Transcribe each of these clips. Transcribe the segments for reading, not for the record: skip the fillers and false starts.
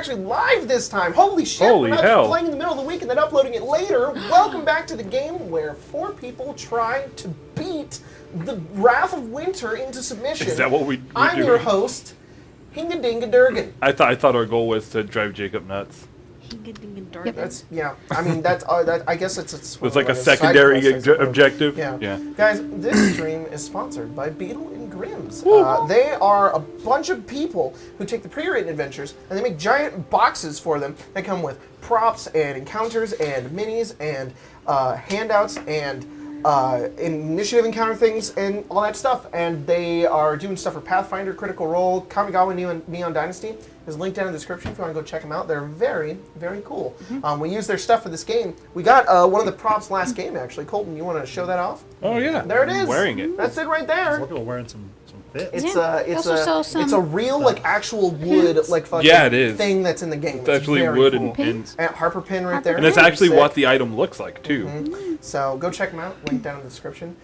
actually live this time. Holy shit, Holy we're not hell. just playing in the middle of the week and then uploading it later. Welcome back to the game where 4 people try to beat the Wrath of Winter into submission. Is that what we're I'm doing? your host, Hinga Dinga Durgan. I thought our goal was to drive Jacob nuts. That's, yeah, I mean, that's, I guess it's It's like a side secondary quest, I suppose. objective. Yeah. Guys, this stream is sponsored by Beetle and Grimm's. They are a bunch of people who take the pre-written adventures and they make giant boxes for them that come with props and encounters and minis and handouts and initiative encounter things and all that stuff. And they are doing stuff for Pathfinder, Critical Role, Kamigawa Neon Dynasty. Is linked down in the description if you want to go check them out. They're very, very cool. We use their stuff for this game. We got one of the props last game, actually. Colton, you want to show that off? Oh, yeah. There it is. I'm wearing it. That's it right there. Look, people wearing some fits. It's a real, like, actual wood, like, fucking it is. thing that's in the game. It's actually very wood cool. and Harper pin right there. and that's actually Sick. what the item looks like, too. So go check them out. Link down in the description.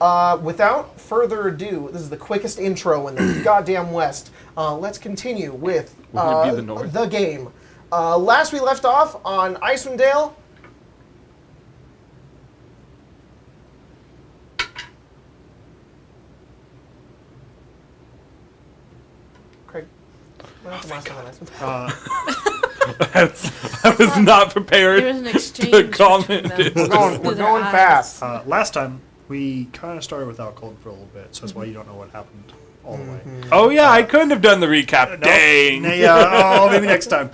Without further ado, this is the quickest intro in the goddamn West. Let's continue with Wouldn't it be the North? the game. Last we left off on Icewind Dale. Craig, what happened last time on Icewind? I was not prepared There was an exchange to comment. between them. We're Through their going eyes. fast. Last time, we kind of started without Colton for a little bit, so that's why you don't know what happened all the way. Oh, yeah, I couldn't have done the recap. No, Dang. Yeah, maybe next time.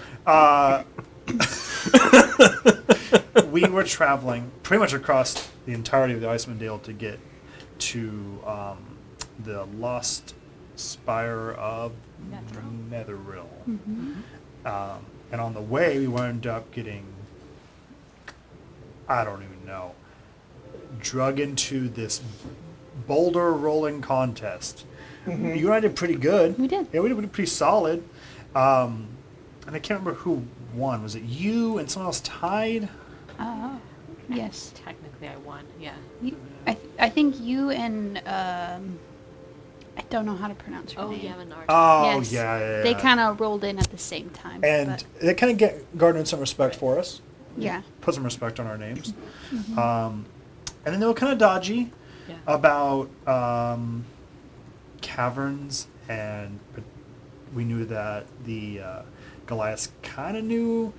We were traveling pretty much across the entirety of the Icewind Dale to get to the lost spire of Netheril. And on the way, we wound up getting, I don't even know, drug into this boulder rolling contest. You and I did pretty good. We did. Yeah, we did pretty solid. And I can't remember who won. Was it you and someone else tied? Yes. Technically, I won. Yeah. I think you and I don't know how to pronounce her Oh, name. yeah, Menard. Oh, Yes. yeah. They kind of rolled in at the same time. And but, they kind of garnered some respect for us. yeah. Put some respect on our names. And then they were kind of dodgy Yeah. about caverns, and we knew that the Goliaths kind of knew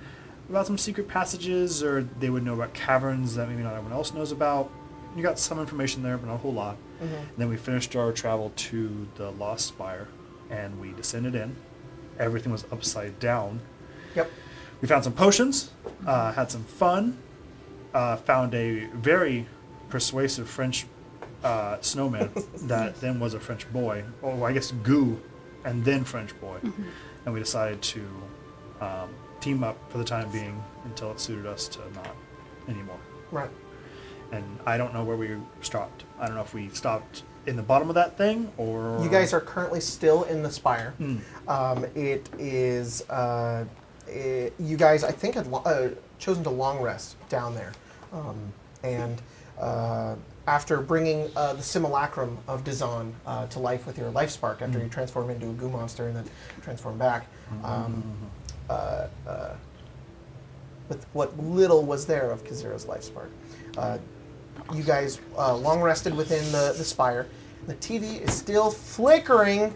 about some secret passages, or they would know about caverns that maybe not everyone else knows about. You got some information there, but not a whole lot. And then we finished our travel to the Lost Spire, and we descended in. Everything was upside down. Yep. We found some potions, had some fun, found a very persuasive French snowman that then was a French boy. Oh, I guess goo, and then French boy. And we decided to team up for the time being until it suited us to not anymore. Right. And I don't know where we stopped. I don't know if we stopped in the bottom of that thing, or... You guys are currently still in the spire. It is... you guys, I think, had chosen to long rest down there. After bringing the simulacrum of Dzaan to life with your life spark, after you transform into a goo monster and then transform back, with what little was there of Kazira's life spark, you guys long rested within the spire. The TV is still flickering.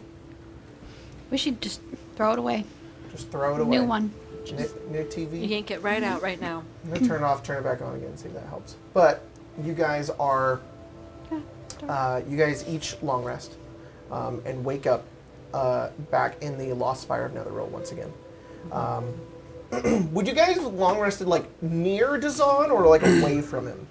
We should just throw it away. Just throw it away. New one. New TV. You yank it right out right now. I'm going to turn it off, turn it back on again, see if that helps. But you guys are, you guys each long rest and wake up back in the Lost Spire of Netheril once again. Would you guys have long rested like near Dzaan or like away from him?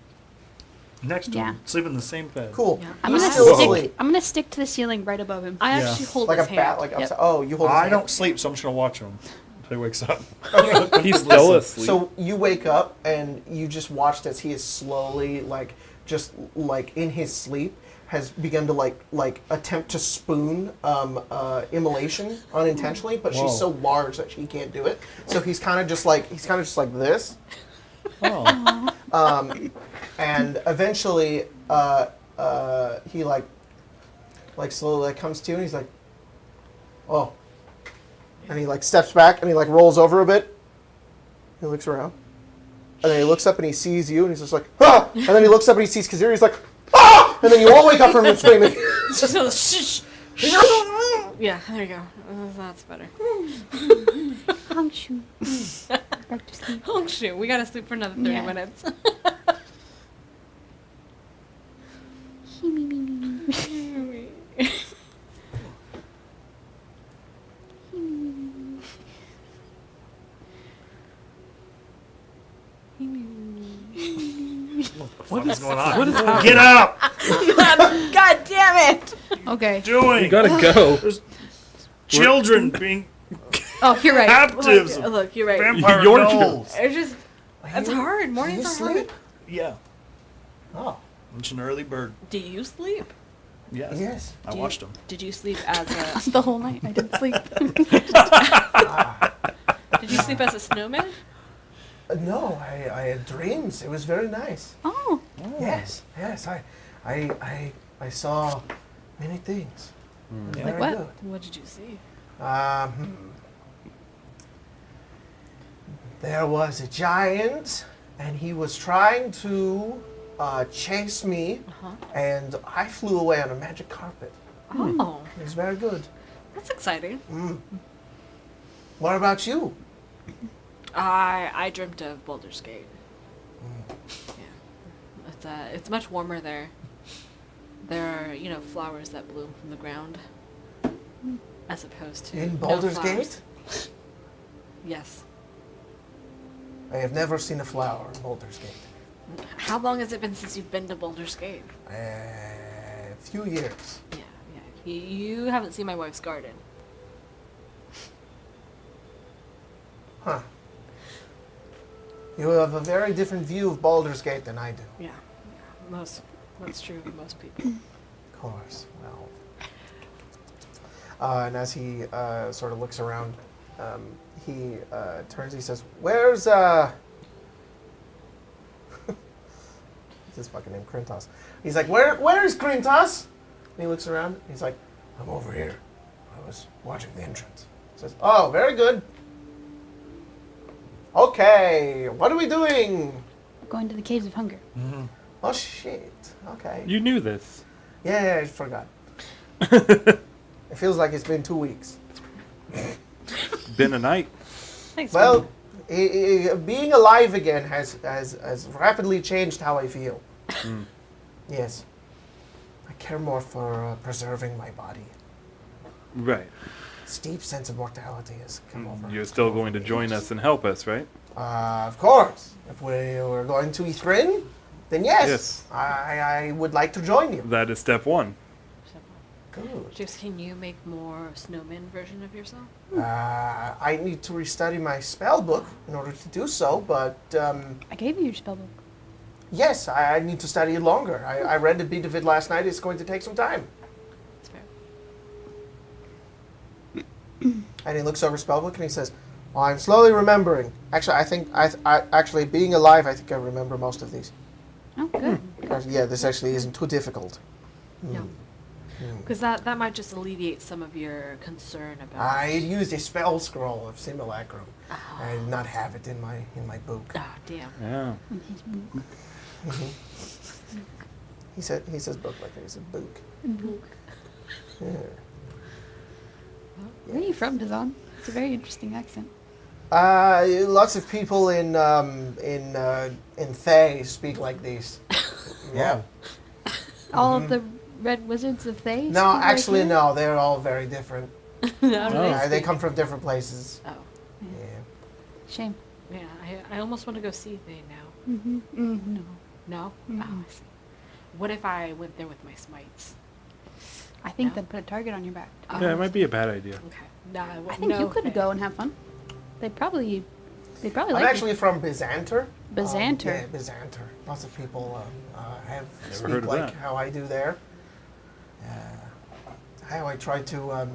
Next to him, sleep in the same bed. Cool. Yeah. I'm He's gonna still stick. asleep. I'm gonna stick to the ceiling right above him. I actually hold Like his a hand. bat, like upside. Oh, you hold his I hand. don't sleep, so I'm just going to watch him until he wakes up. Okay. He's still asleep. So you wake up and you just watched as he is slowly, like, just like in his sleep, has begun to like attempt to spoon Immolation unintentionally, but she's so large that she can't do it. So he's kind of just like this, Oh. and eventually he like slowly comes to and he's like, oh, And he like steps back and he like rolls over a bit. He looks around. And then he looks up and he sees you and he's just like, ah! And then he looks up and he sees Kazir. He's like, ah! And then you all wake up from him screaming. Just go, shh. Yeah, there you go. That's better. Hangshu. Back to sleep. Oh shoot, we gotta sleep for another 30 Yeah. minutes. What is going on? What is happening? Get up! God damn it! Okay. Doing You gotta go. children being Oh, you're right. captives. Look, you're right. Vampire Your dolls. It's just, it's hard. Do Mornings you are sleep? hard. Yeah, Oh, I'm just an early bird. Do you sleep? Yes. yes. I Do you- watched them. Did you sleep as a? The whole night I didn't sleep. Did you sleep as a snowman? No, I had dreams. It was very nice. Oh. Yes, yes. I saw many things. It was Yeah. very Like what? good. What did you see? There was a giant, and he was trying to chase me, and I flew away on a magic carpet. Oh, It was very good. that's exciting. What about you? I dreamt of Baldur's Gate. Yeah, it's much warmer there. There are flowers that bloom from the ground, as opposed to In no Baldur's flowers. Gate? Yes. I have never seen a flower in Baldur's Gate. How long has it been since you've been to Baldur's Gate? A few years. Yeah. You haven't seen my wife's garden. Huh. You have a very different view of Baldur's Gate than I do. Yeah. That's true of most people. Of course. Well. And as he sort of looks around, he turns. He says, "Where's What's his fucking name? Krintos." He's like, "Where's Krintos?" And he looks around. He's like, "I'm over here. I was watching the entrance." He says, "Oh, very good. Okay, what are we doing?" Going to the caves of hunger. Oh shit. Okay. You knew this. Yeah, I forgot. It feels like it's been 2 weeks. Been a night. Thanks. Well, being alive again has rapidly changed how I feel. Yes. I care more for preserving my body. Right. Steep sense of mortality has come over. You're still going to join us and help us, right? Of course. If we were going to Ithrin, then yes. Yes. I would like to join you. That is step one. Good. Just can you make more snowman version of yourself? I need to restudy my spell book in order to do so, but I gave you your spellbook. yes, I need to study it longer. I read a bit of it last night. It's going to take some time. That's fair. And he looks over spellbook and he says, "Well, I'm slowly remembering. Actually, I think I actually being alive, I think I remember most of these. Oh, good. Yeah, this actually isn't too difficult. Yeah. Because that might just alleviate some of your concern about. I used a spell scroll of simulacrum and not have it in my book." Ah, damn. Yeah. He says book like it's a book. Yeah. Where are you from, Dzaan? It's a very interesting accent. Lots of people in Thay speak like these. Yeah. All of the red wizards of Thay? No, actually, no. They're all very different. No, no, They come from different places. Oh, Yeah. Shame. yeah. I almost want to go see they now. No. No? Mm-mm. Oh, I see. What if I went there with my smites? I think No? they'd put a target on your back. Yeah, it might be a bad idea. Okay. Nah, I think you could go and have fun. They'd probably I'm like actually from Byzanter. Byzanter. Yeah, Byzanter. Lots of people have Never speak heard of like that. how I do there. How I tried to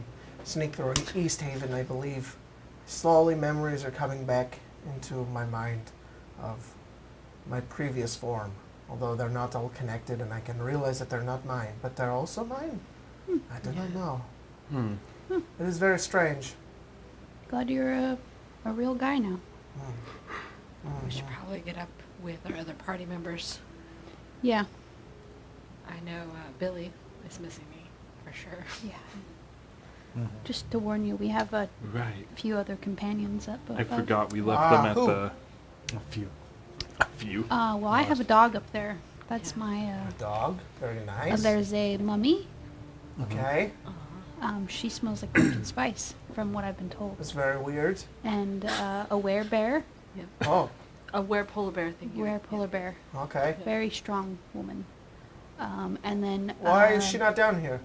sneak through East Haven, I believe. Slowly, memories are coming back into my mind of my previous form. Although they're not all connected, and I can realize that they're not mine, but they're also mine. I do not know. Hmm. It is very strange. glad you're a real guy now. We should probably get up with our other party members. Yeah. I know Billy is missing me, for sure. Yeah. Mhm. Just to warn you, we have a Right. few other companions up above. I forgot we left them at who? the A few. view. Well, I have a dog up there. That's Yeah. my, A dog. Very nice. there's a mummy. Okay. She smells like pumpkin spice, from what I've been told. That's very weird. And a werebear. Yep. Oh. A were-polar bear thing. Were-polar bear. Okay. Very strong woman. And then... Why is she not down here?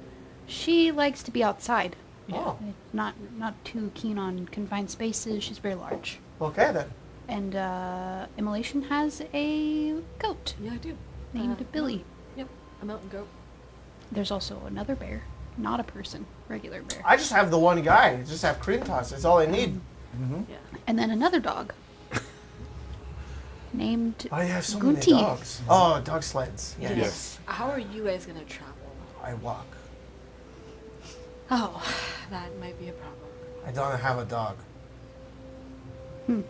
She likes to be outside. Oh. Not too keen on confined spaces. She's very large. Okay then. And Immolation has a goat Yeah, I do. named Billy. Yep, a mountain goat. There's also another bear, not a person, regular bear. I just have the one guy. I just have Krintos. That's all I need. Mm-hmm. Yeah. And then another dog named I have so Gunti. many dogs. Oh, dog sleds. Yes. Yes. How are you guys gonna travel? I walk. Oh, that might be a problem. I don't have a dog.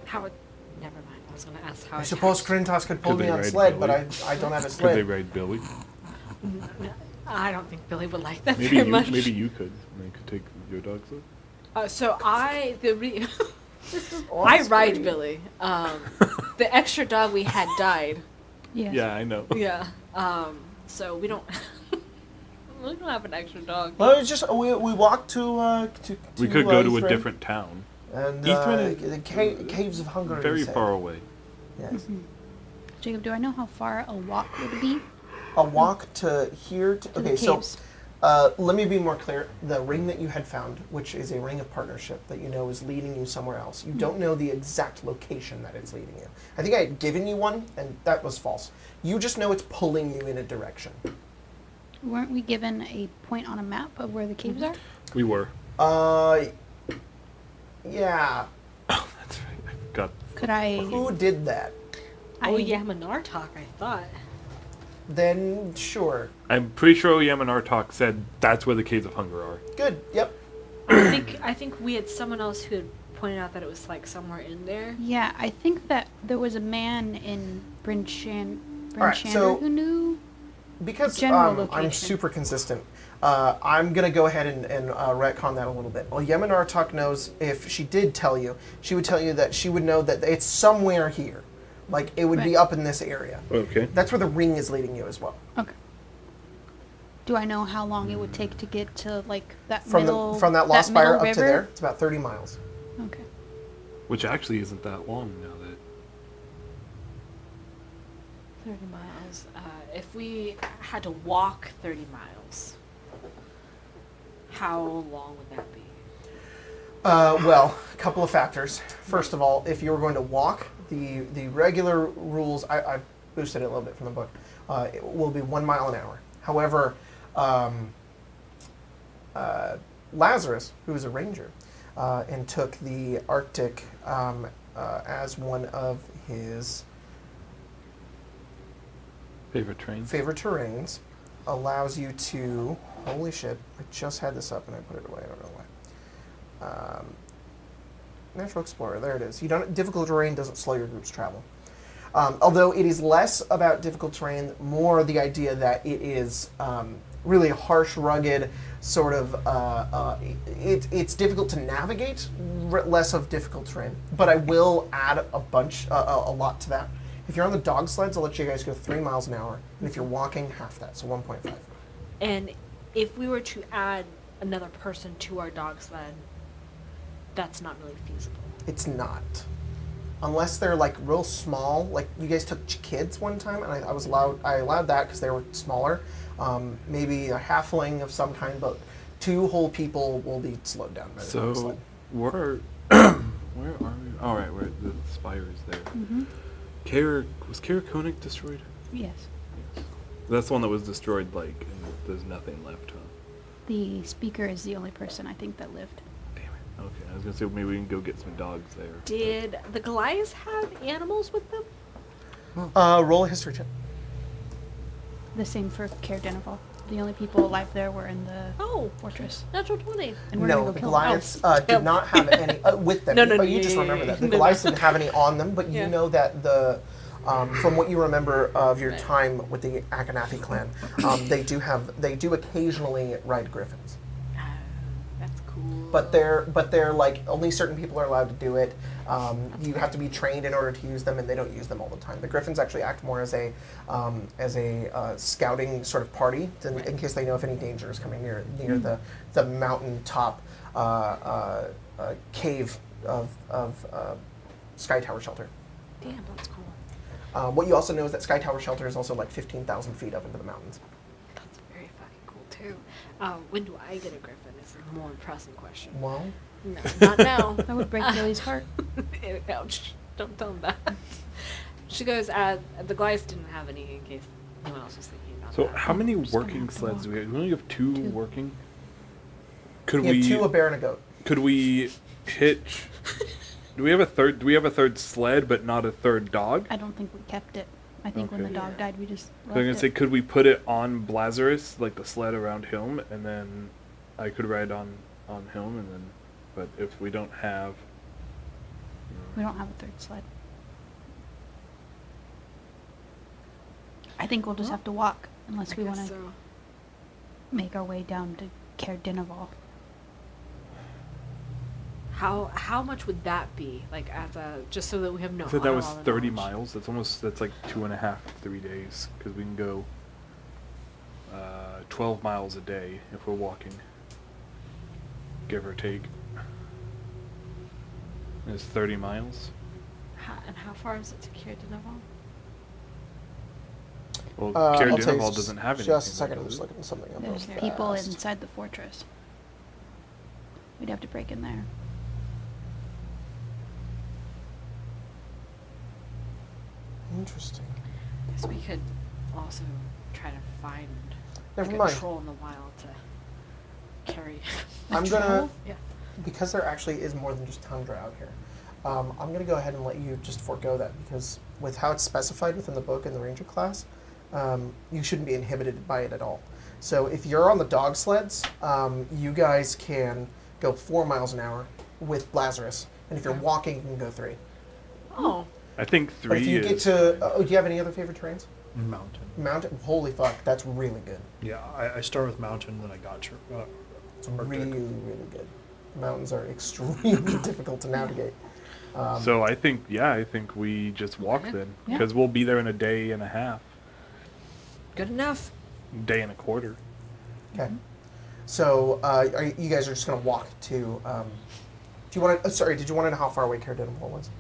How would... Never mind. I was gonna ask how I it suppose happened. Krintos could pull Could me they on a ride sled, but Billy? I don't have a Could they sled. ride Billy? I don't think Billy would like that Maybe very you. much. Maybe you could. They could take your dogs with. I ride Billy. The extra dog we had died. Yes. Yeah, I know. Yeah. So we don't. We don't have an extra dog. Well, it's just we walked to We could go to a Eastwind, different town. and Eastwind is the caves of Hungary. Very you said. far away. Yes. Jacob, do I know how far a walk would be? A walk to here. To the Okay, so caves? let me be more clear. The ring that you had found, which is a ring of partnership that you know is leading you somewhere else, you don't know the exact location that it's leading you. I think I had given you one, and that was false. You just know it's pulling you in a direction. Weren't we given a point on a map of where the caves are? We were. Yeah. Oh, that's right. I forgot. Could I? Who did that? Yamanartok, I thought. Then sure. I'm pretty sure Yamanartok said that's where the Caves of Hunger are. Good. Yep. I think we had someone else who had pointed out that it was like somewhere in there. Yeah, I think that there was a man in Brinshander Alright, so- who knew. Because General I'm location. super consistent, I'm going to go ahead and retcon that a little bit. Well, Yamanartok knows if she did tell you, she would tell you that she would know that it's somewhere here. Like, it would be Right. up in this area. Okay. That's where the ring is leading you as well. Okay. Do I know how long it would take to get to like that From middle? from that lost spire middle up to river? there, it's about 30 miles. Okay. Which actually isn't that long now that. 30 miles. If we had to walk 30 miles, how long would that be? Well, a couple of factors. First of all, if you were going to walk, the regular rules, I boosted it a little bit from the book, it will be 1 mile an hour. However, Lazarus, who is a ranger, and took the Arctic as one of his Favorite trains? favorite terrains, allows you to, holy shit, I just had this up and I put it away, I don't know why. Natural Explorer, there it is. You don't, difficult terrain doesn't slow your group's travel. Although it is less about difficult terrain, more the idea that it is really harsh, rugged, sort of, it's difficult to navigate, less of difficult terrain. But I will add a lot to that. If you're on the dog sleds, I'll let you guys go 3 miles an hour. And if you're walking, half that, so 1.5. And if we were to add another person to our dog sled, that's not really feasible. It's not. Unless they're like real small, like you guys took kids one time, and I allowed that because they were smaller. Maybe a halfling of some kind, but 2 whole people will be slowed down by the dog So, sled. where are we? All right, where the spire is there. Mm-hmm. Was Kaer Koenig destroyed? Yes. Yes. That's the one that was destroyed, like, and there's nothing left, huh? The speaker is the only person I think that lived. Damn it. Okay, I was gonna say maybe we can go get some dogs there. Did the Goliaths have animals with them? Roll a history check. The same for Care Denival. The only people alive there were in the Oh, fortress. natural 20. And we're No, gonna the go kill them. Goliaths did not have any with them. No, no, Oh, no, you yeah, just yeah, remember yeah, that. The yeah. Goliaths didn't have any on them, but you Yeah. know that the from what you remember of your Right. time with the Akhenathi clan, they do occasionally ride griffins. That's cool. But they're like only certain people are allowed to do it. You have to be trained in order to use them, and they don't use them all the time. The griffins actually act more as a scouting sort of party, in case they know if any danger is coming near the mountain top cave of Sky Tower Shelter. Damn, that's cool. What you also know is that Sky Tower Shelter is also like 15,000 feet up into the mountains. That's very fucking cool too. When do I get a griffin? Is the more pressing question. Well, No, not now. That would break Lily's heart. Ouch! Don't tell him that. She goes. The Goliaths didn't have any in case anyone else was thinking about So that. how many Just gonna working have to sleds do walk. we have? We only have two Two. working. Could you we? have two, a bear, and a goat. Could we hitch? Do we have a third? Do we have a third sled, but not a third dog? I don't think we kept it. I think when Okay. the dog died, we just So left I'm gonna it. say, could we put it on Lazarus, like the sled around him, and then I could ride on him, and then. But if we don't have. We don't have a third sled. I think we'll just have to walk unless I we guess want to so. make our way down to Caer Dineval. How much would that be? Like just so that we have no. I said that was all the 30 knowledge. miles. That's like 2.5, 3 days, because we can go 12 miles a day if we're walking, give or take. It's 30 miles. And how far is it to Caer Dineval? Well, I'll Caer tell you Dineval doesn't have anything. Just a second, I'm does just it? looking something up. There's real people fast. inside the fortress. We'd have to break in there. Interesting. Guess we could also try to find Never like mind. a troll in the wild to carry. I'm gonna, Yeah. because there actually is more than just Tundra out here, I'm going to go ahead and let you just forego that, because with how it's specified within the book in the Ranger class, you shouldn't be inhibited by it at all. So if you're on the dog sleds, you guys can go 4 miles an hour with Lazarus, and if you're walking, you can go 3. Oh. I think 3 But if you is. get to, do you have any other favorite terrains? Mountain. Mountain? Holy fuck, that's really good. Yeah, I started with mountain, then I got to It's Arctic. really, really good. Mountains are extremely difficult to navigate. So I think we just walk Okay. then, Yeah. because we'll be there in a day and a half, Good enough. day and a quarter. Okay. So you guys are just going to walk to... do you want to... sorry, did you want to know how far away Caer Dineval was?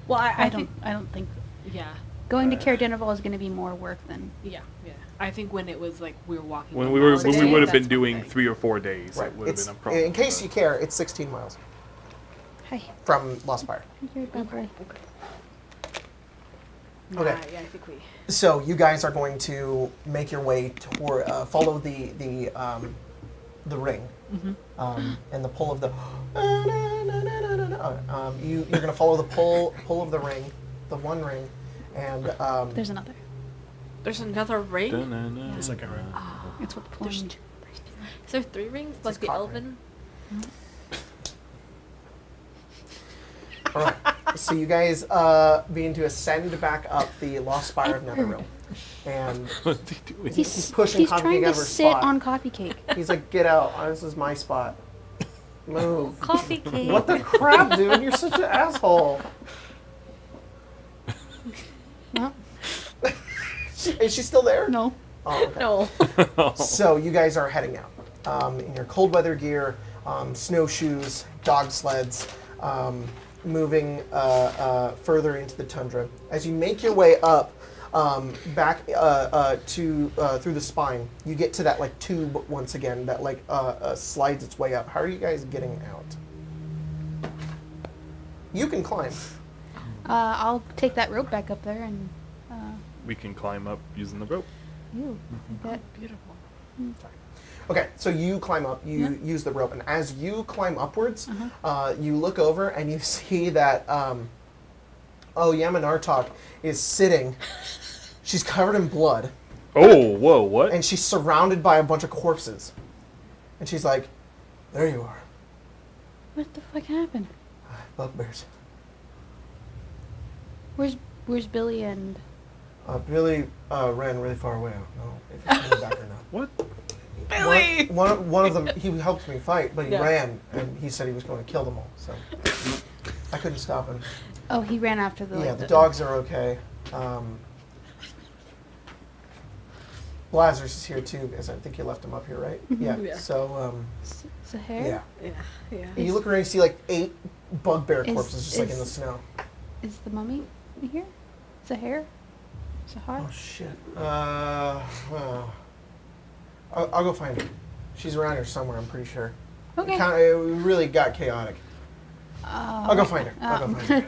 Well, I don't think Yeah. going to Caer Dineval is going to be more work than. Yeah. I think when it was like we were walking. When the we were miles a when we day, would have been that's one doing thing. 3 or 4 days, Right. it would have It's, been a problem. in case but- you care, it's 16 miles Hey, from Lost Spire. you're a bad boy. Okay. Yeah, I think we. So you guys are going to make your way toward... follow the ring. And the pull of the... you're going to follow the pull of the ring, the one ring, and... There's another. There's another ring. Da-na-na. The second ring. It's what the There's point. two. Is there 3 rings like It's the cock elven? All right. So you guys begin to ascend back up the Lost Spire of Netherrealm. And What's he doing? He's pushing He's Coffee trying Cake to out of her sit spot. on coffee cake. he's like, get out. This is my spot. Move. Coffee cake. What the crap, dude? You're such an asshole. Well, Is she still there? no. Oh, okay. No. So you guys are heading out in your cold weather gear, snowshoes, dog sleds, moving further into the tundra. As you make your way up back to through the spine, you get to that like tube once again that like slides its way up. How are you guys getting out? You can climb. I'll take that rope back up there and. We can climb up using the rope. Ew, that Beautiful. Okay, so you climb up, you Yeah. use the rope, and as you climb upwards, Uh-huh. you look over and you see that, Yamanartok is sitting. She's covered in blood. Oh, whoa, what? And she's surrounded by a bunch of corpses. And she's like, there you are. What the fuck happened? Bugbears. Where's Billy and... Billy ran really far away. I don't know if he's coming back or not. What? Billy! One of them, he helped me fight, but he Yeah. ran, and he said he was going to kill them all. So I couldn't stop him. Oh, he ran after the... Yeah, like, the dogs are okay. Lazarus is here too, because I think you left him up here, right? Yeah. Yeah. So, Sahara? yeah. Yeah. And you look around, you see like 8 bugbear Is- corpses just like in is- the snow. Is the mummy here? Sahara? Sahara? Oh shit. I'll go find her. She's around here somewhere, I'm pretty sure. Okay. It really got chaotic. I'll go find her. I'll go I'm find gonna her.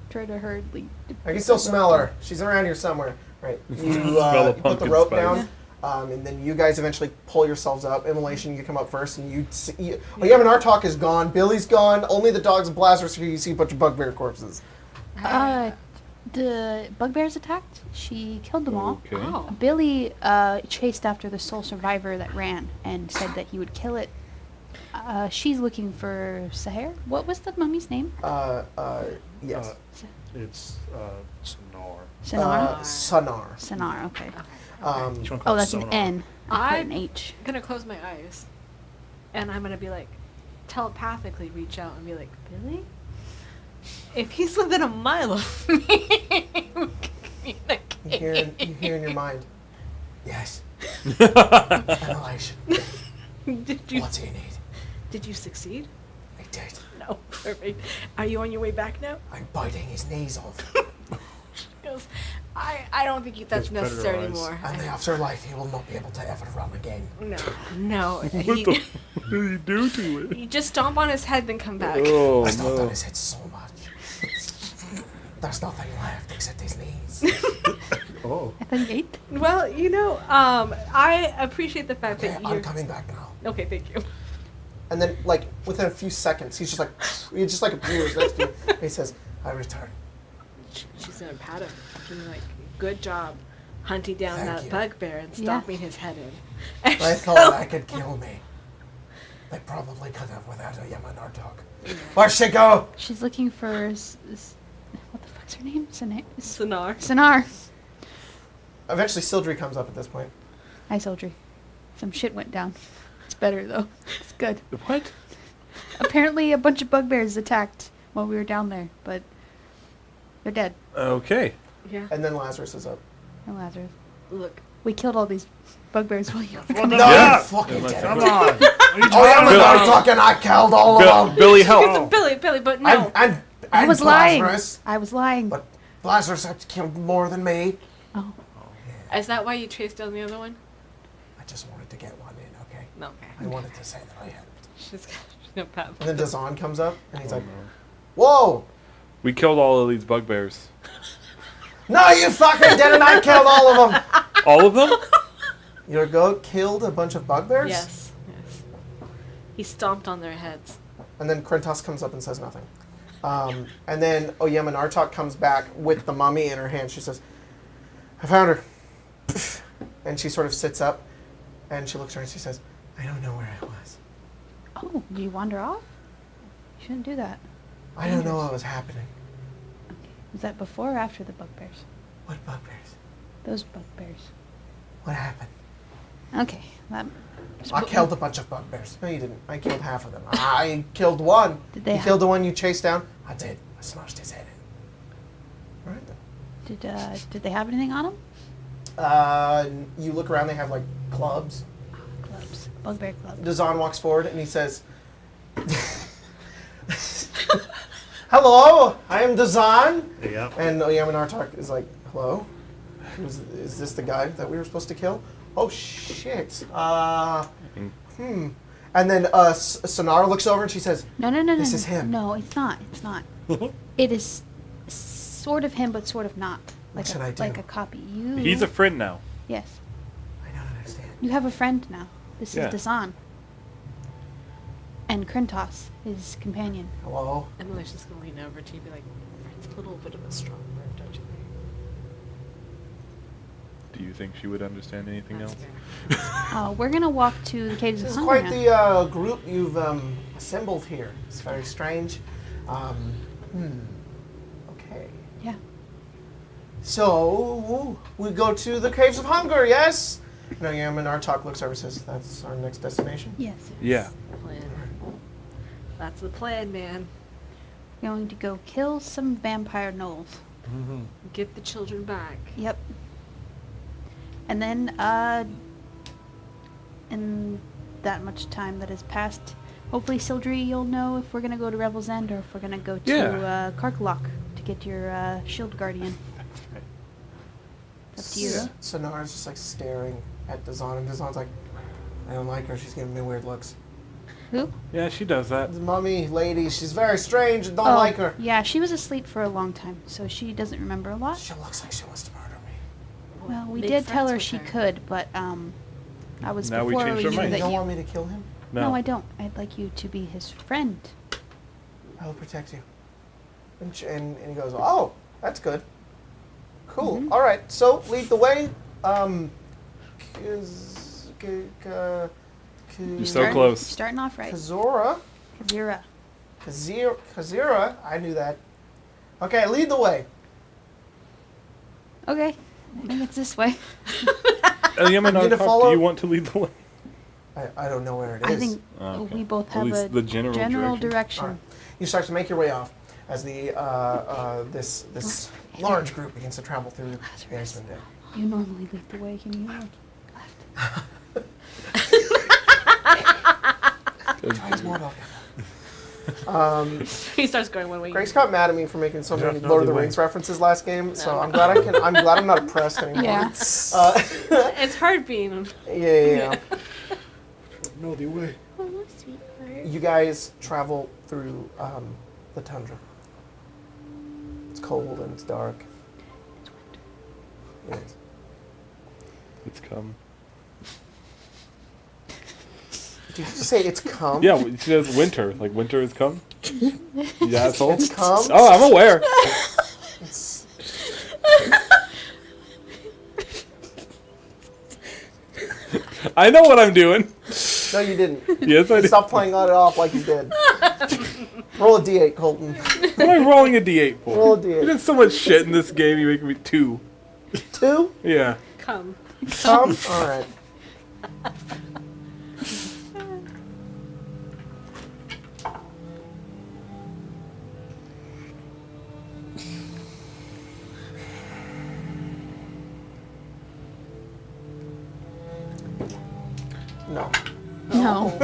try to hurriedly... I can still smell her. She's around here somewhere. Right. You, Smell the you put the pumpkin rope spice. down, and then you guys eventually pull yourselves up. Immolation, you come up first, and Artok is gone. Billy's gone. Only the dogs and Lazarus here. You see a bunch of bugbear corpses. The bugbears attacked. She killed them all. Okay. Oh. Billy chased after the sole survivor that ran and said that he would kill it. She's looking for Sahar. What was the mummy's name? Yes. It's Sonar. Sonar? Sonar. Sonar, okay. You wanna call Oh, it that's an Sonar. N. I put I'm an H. gonna close my eyes, and I'm gonna be like, telepathically reach out and be like, Billy, if he's within a mile of me, we can You hear in your mind. Yes. Immolation. Did you What's he need? did you succeed? I did. No, perfect. Are you on your way back now? I'm biting his knees off. Because I don't think that's His predator necessary eyes. anymore. And the afterlife, he will not be able to ever run again. No. What did you do to it? You just stomp on his head, then come back. Oh, I stomped on no. his head so much. There's nothing left except his knees. Oh. I thought he ate. Well, I appreciate the fact Okay, that I'm you're. coming back now. Okay, thank you. And then, like, within a few seconds, he just like appears next to you. And he says, I return. She's gonna pat him. She's like, good job hunting down Thank that you. bugbear and Yeah. stomping his head in. They thought that could kill me. They probably could have without a Yamanartok. Where'd she go? She's looking for... what the fuck's her name? Sonar. Sonar. Eventually, Sildry comes up at this point. Hi, Sildry. Some shit went down. It's better, though. It's good. What? Apparently, a bunch of bugbears attacked while we were down there, but they're dead. Okay. Yeah. And then Lazarus is up. No Lazarus. Look. We killed all these bugbears while you were Well, coming. No, Yeah. you fucking Yeah, did Come it. on. What are you Oh, talking about? Yamanartok and I killed all of them. Billy, help. Billy, but no. And I was lying. Lazarus. I was lying. But Lazarus had killed more than me. Oh. Is that why you chased down the other one? I just wanted to get one in, okay? No. I wanted to say that I helped. She's gonna pat. And then Dzaan comes up, and he's Oh, like, no. whoa! We killed all of these bugbears. No, you fucking didn't! I killed all of them! All of them? Your goat killed a bunch of bugbears? Yes. He stomped on their heads. And then Krentos comes up and says nothing. And then Yamanartok comes back with the mummy in her hand. She says, I found her. And she sort of sits up, and she looks around and she says, I don't know where I was. Oh, did you wander off? You shouldn't do that. I don't know what was happening. Okay. Was that before or after the bugbears? What bugbears? Those bugbears. What happened? Okay. That. I killed a bunch of bugbears. No, you didn't. I killed half of them. I killed one. Did they You killed the one you chased down? I did. I smashed his head in. All right, then. Did they have anything on them? You look around, they have, like, clubs. Clubs. Bugbear club. Dzaan walks forward, and he says, hello, I am Dzaan. Yep. And Yamanartok is like, hello? Is this the guy that we were supposed to kill? Oh, shit. And then Sonar looks over, and she says, No. This is him. No, it's not. It's not. It is sort of him, but sort of not. What should I do? Like a copy. You. He's a friend now. Yes. I don't understand. You have a friend now. This Yeah. is Dzaan. And Krentos, his companion. Hello? Immolation's gonna lean over to you and be like, it's a little bit of a strong word, don't you you think she would understand anything else? We're gonna walk to the caves This of is hunger quite now. the group you've assembled here. It's very strange. Okay. Yeah. So, we go to the Caves of Hunger, yes? No, yeah, and our talk looks over says that's our next destination. Yes. Yeah. Plan. That's the plan, man. Going to go kill some vampire gnolls. Get the children back. Yep. And then, in that much time that has passed, hopefully, Sildri, you'll know if we're gonna go to Revel's End or if we're gonna go to Yeah. Karkalok to get your shield guardian. Up to you. Sonara's just like staring at Dzaan, and Dzaan's like, I don't like her, she's giving me weird looks. Who? Yeah, she does that. The mummy lady, she's very strange and don't Oh, like her. Yeah, she was asleep for a long time, so she doesn't remember a lot. She looks like she wants to murder me. Well, we Make did tell friends her with she her. could, but I was Now we before changed we our knew mind. You that don't you. want me to kill him? No, I don't. I'd like you to be his friend. I will protect you. And he goes, oh, that's good. Cool. Mhm. All right, so lead the way. You're so close. Starting off right. Kazura. Kazira. Kazira. I knew that. Okay, lead the way. Okay. I think it's this way. Yaman, You gonna do follow? you want to lead the way? I don't know where it is. I think Okay. we both At have least a the general direction. All right. You start to make your way off as the this large group begins to travel through the Icewind Day. You normally lead the way. Can you left? Tries more about He starts going one way. Grace got mad at me for making so Yeah, many no, Lord of the they Rings references last game, so I'm glad I'm not oppressed anymore. Yeah. It's hard being. Yeah. No, the way. Oh, sweetheart. You guys travel through the tundra. It's cold and it's dark. Yes. It's come. Did you say it's come? Yeah, she says winter. Like winter has come. Yeah, asshole. It's come? Oh, I'm aware. It's- I know what I'm doing. No, you didn't. Yes, I did. Stop playing it off like you did. Roll a d8, Colton. What am I rolling a d8 for? Roll a d8. There's so much shit in this game. You make me 2. 2? Yeah. Come. Come? Alright. No. No.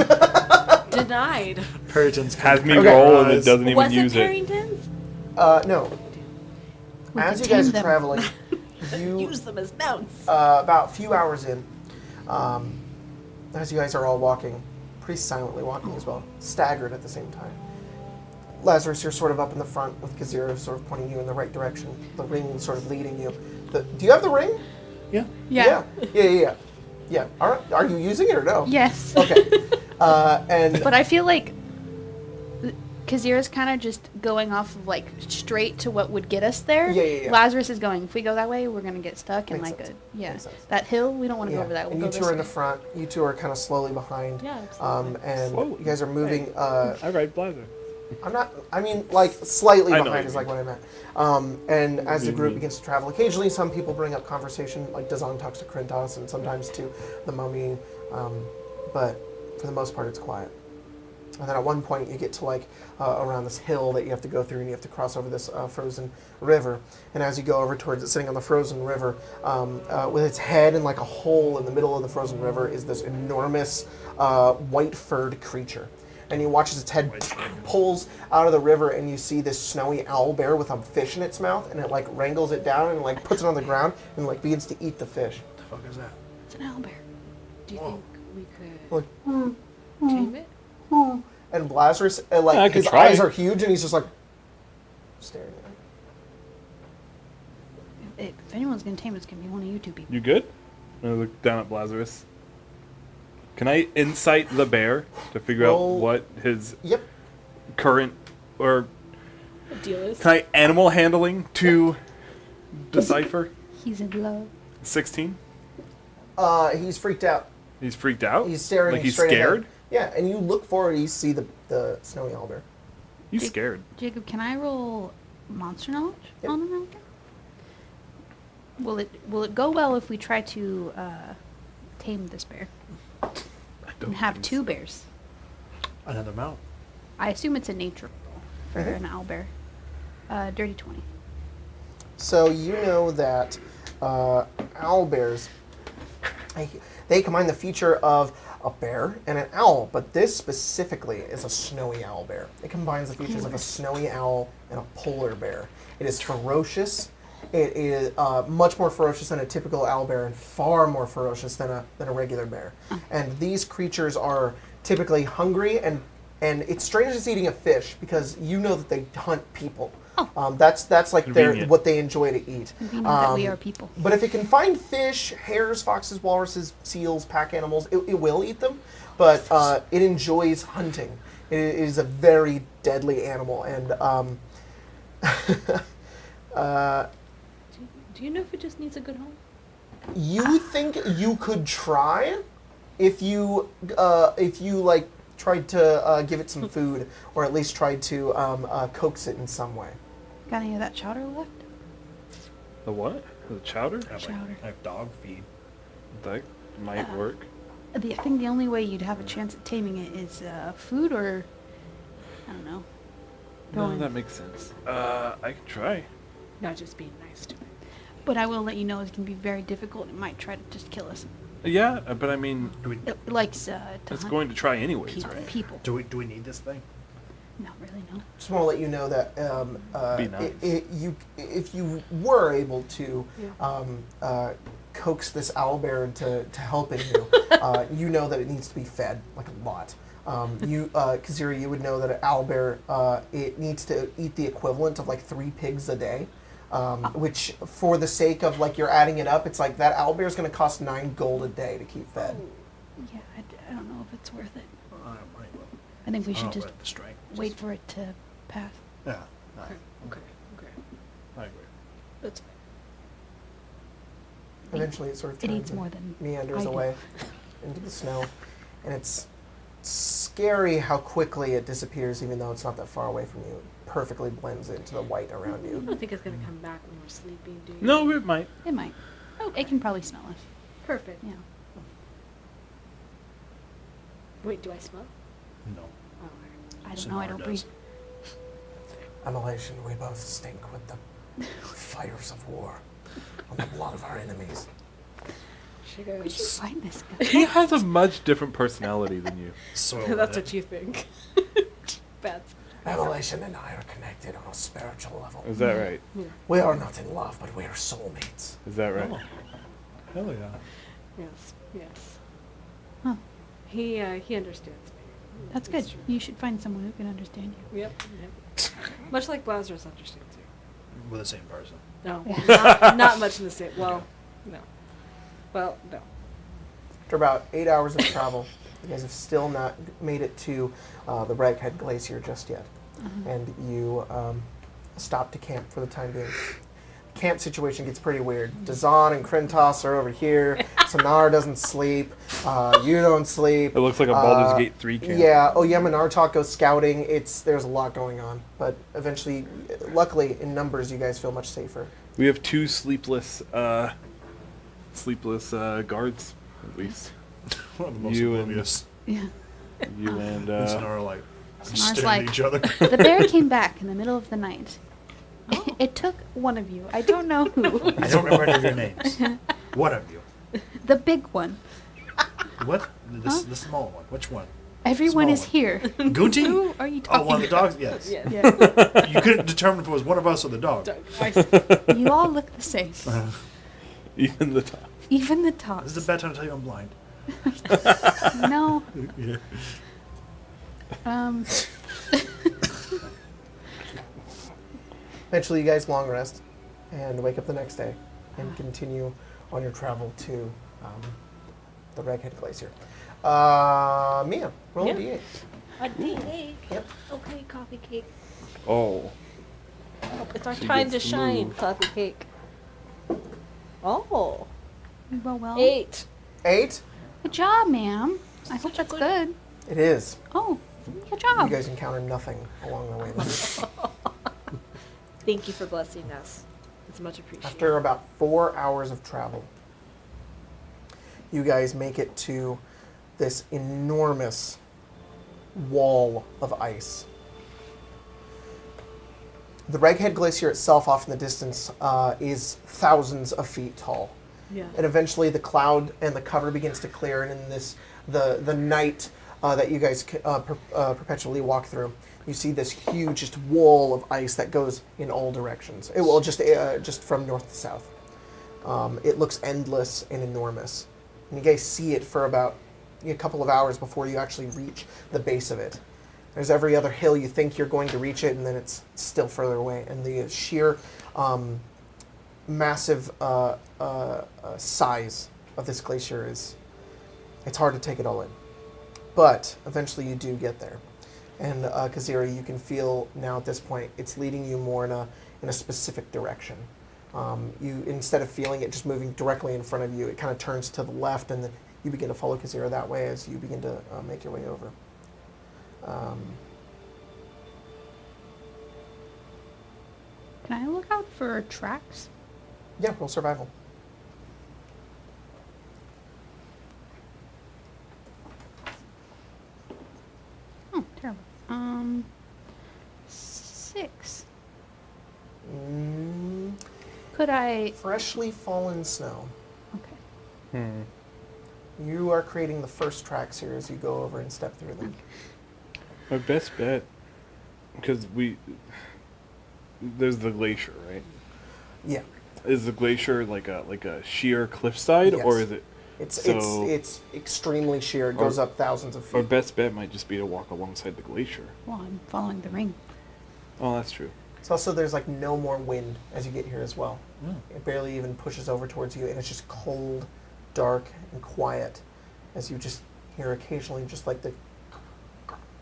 Denied. Persians Has me Okay. roll and it doesn't even Was it use it. Parrington's? No. We As could you guys tame are them. traveling, you Use them as mounts. about a few hours in, as you guys are all walking, pretty silently walking as well, staggered at the same time. Lazarus, you're sort of up in the front with Kazira sort of pointing you in the right direction, the ring sort of leading you. Do you have the ring? Yeah. Yeah. Yeah. All right. Are you using it or no? Yes. Okay. And But I feel like Kazira's kind of just going off of like straight to what would get us there. Yeah. Lazarus is going, if we go that way, we're going to get stuck in Makes like sense. a, yeah. Makes sense. That hill, we don't want to yeah. go over that. We'll and go you two this are in the way. front. You two are kind of slowly behind. Yeah, absolutely. And Slowly. you guys are moving. I ride Blazer. I'm not. I mean, like slightly I know behind what is you like what I meant. And as the group Mhm. begins to travel, occasionally some people bring up conversation. Like Dzaan talks to Krintos, and sometimes to the mummy. But for the most part, it's quiet. And then at one point, you get to like around this hill that you have to go through, and you have to cross over this frozen river. And as you go over towards it, sitting on the frozen river, with its head in like a hole in the middle of the frozen river, is this enormous white-furred creature. And you watch as its head pulls out of the river, and you see this snowy owl bear with a fish in its mouth, and it like wrangles it down and like puts it on the ground and like begins to eat the fish. What the fuck is that? It's an owlbear. Do you think we could Like, tame it? and Lazarus, I like could his try. eyes are huge, and he's just like staring at it. If anyone's going to tame it, it's going to be one of you two people. You good? I look down at Lazarus. Can I insight the bear to figure Roll- out what his Yep. current, or The deal is. can I animal handling to decipher? He's in love. 16? He's freaked out. He's freaked out? He's staring Like he's straight scared? ahead. Yeah, and you look forward, you see the snowy owlbear. He's scared. Jacob, can I roll monster knowledge Yep. on an owlbear? Will it go well if we try to tame this bear I don't and have think 2 so. bears? Another mount. I assume it's a nature roll for Mhm. an owlbear. Dirty 20. So you know that owlbears, they combine the feature of a bear and an owl, but this specifically is a snowy owlbear. It combines the features of a snowy owl and a polar bear. It is ferocious. It is much more ferocious than a typical owlbear and far more ferocious than a regular bear. And these creatures are typically hungry, and it's strange as eating a fish because you know that they hunt people. That's like Convenient. what they enjoy to eat. Convenient that we are people. But if it can find fish, hares, foxes, walruses, seals, pack animals, it will eat them. But it enjoys hunting. It is a very deadly animal, and Do you know if it just needs a good home? you think you could try if you like tried to give it some food, or at least tried to coax it in some way. Got any of that chowder left? The what? The chowder? I have, Chowder. I have dog feed. That might work. I think the only way you'd have a chance at taming it is food or, I don't know. No, throwing- that makes sense. I could try. Not just being nice to it. But I will let you know it can be very difficult. It might try to just kill us. Yeah, but I mean, Do we It likes to it's hunt going to try anyways, people. right? People. do we need this thing? Not really, no. Just want to let you know that Be nice. if you were able to coax this owlbear to help in you, you know that it needs to be fed like a lot. Kazira, you would know that an owlbear it needs to eat the equivalent of like 3 pigs a day. Which, for the sake of like you're adding it up, it's like that owlbear is going to cost 9 gold a day to keep fed. Yeah, I don't know if it's worth it. I don't have money, but I think we I should don't just have the strength. wait for it to pass. Yeah, no, Okay. I agree. That's fine. Eventually, it sort of It turns eats and more than meanders I do. away into the snow, and it's scary how quickly it disappears, even though it's not that far away from you. It perfectly blends into the white around I you. don't think it's gonna come back when we're sleeping, do you? No, it might. It might. Oh, it can probably smell us. Perfect. Yeah. Wait, do I smell? No. Oh, alright. I don't know. Sonar I don't does. breathe. Immolation, we both stink with the fires of war on the blood of our enemies. She We should goes. find this guy. He has a much different personality than you. Soil That's it. what you think. Bad. Immolation and I are connected on a spiritual level. Is that right? Yeah. We are not in love, but we are soulmates. Is that right? Oh. Hell yeah. Yes. Yes. Huh. He understands me. That's It's good. true. You should find someone who can understand you. Yep. Much like Lazarus understands you. We're the same person. No, Yeah. not much in the same. Well, no. Well, no. After about 8 hours of travel, you guys have still not made it to the Raghead Glacier just yet. And you stop to camp for the time being. Camp situation gets pretty weird. Dzaan and Krentos are over here. Sonar doesn't sleep. You don't sleep. It looks like a Baldur's Gate 3 camp. Yeah, Yemenartok goes scouting. There's a lot going on. But eventually, luckily, in numbers, you guys feel much safer. We have 2 sleepless guards, at least. One of the most You and- oblivious. Yeah. You and And Sonar are like Sonar's staring like, at each other. The bear came back in the middle of the night. It took one of you. I don't know who. I don't remember any of your names. One of you. The big one. What? Huh? The small one. Which one? Everyone Small is one. here. Goonty? Who are you talking Oh, one of the about? dogs? Yes. Yeah. Yeah. You couldn't determine if it was one of us or the dog. You all look the same. Even the top. Even the This tops. is a bad time to tell you I'm blind. No. Yeah. Eventually, you guys long rest and wake up the next day and continue on your travel to the Raghead Glacier. Mia, roll Yeah. a d8. A D8. Yep. Okay, coffee cake. Oh. It's our She time to gets shine, moved. coffee cake. Oh, Well, 8. 8. Good job, ma'am. I hope that's good. It is. Oh, good You job. guys encounter nothing along the way. Thank you for blessing us. It's much appreciated. After about 4 hours of travel, you guys make it to this enormous wall of ice. The Reghead Glacier itself, off in the distance, is thousands of feet tall. Yeah. And eventually the cloud and the cover begins to clear, and in this the night that you guys perpetually walk through, you see this huge just wall of ice that goes in all directions. It will just from north to south. It looks endless and enormous, and you guys see it for about a couple of hours before you actually reach the base of it. There's every other hill you think you're going to reach it, and then it's still further away. And the sheer massive size of this glacier it's hard to take it all in. But eventually you do get there. And Kazira, you can feel now at this point, it's leading you more in a specific direction. You, instead of feeling it just moving directly in front of you, it kind of turns to the left, and then you begin to follow Kazira that way as you begin to make your way over. Can I look out for tracks? Yeah, roll survival. Oh, terrible. 6. Could I? Freshly fallen snow. Okay. You are creating the first tracks here as you go over and step through them. My best bet, because there's the glacier, right? Yeah. Is the glacier like a sheer cliffside, Yes. or is it? It's extremely sheer. It goes up thousands of feet. Our best bet might just be to walk alongside the glacier. Well, I'm following the ring. Oh, that's true. It's also, there's like no more wind as you get here as well. It barely even pushes over towards you, and it's just cold, dark, and quiet as you just hear occasionally just like the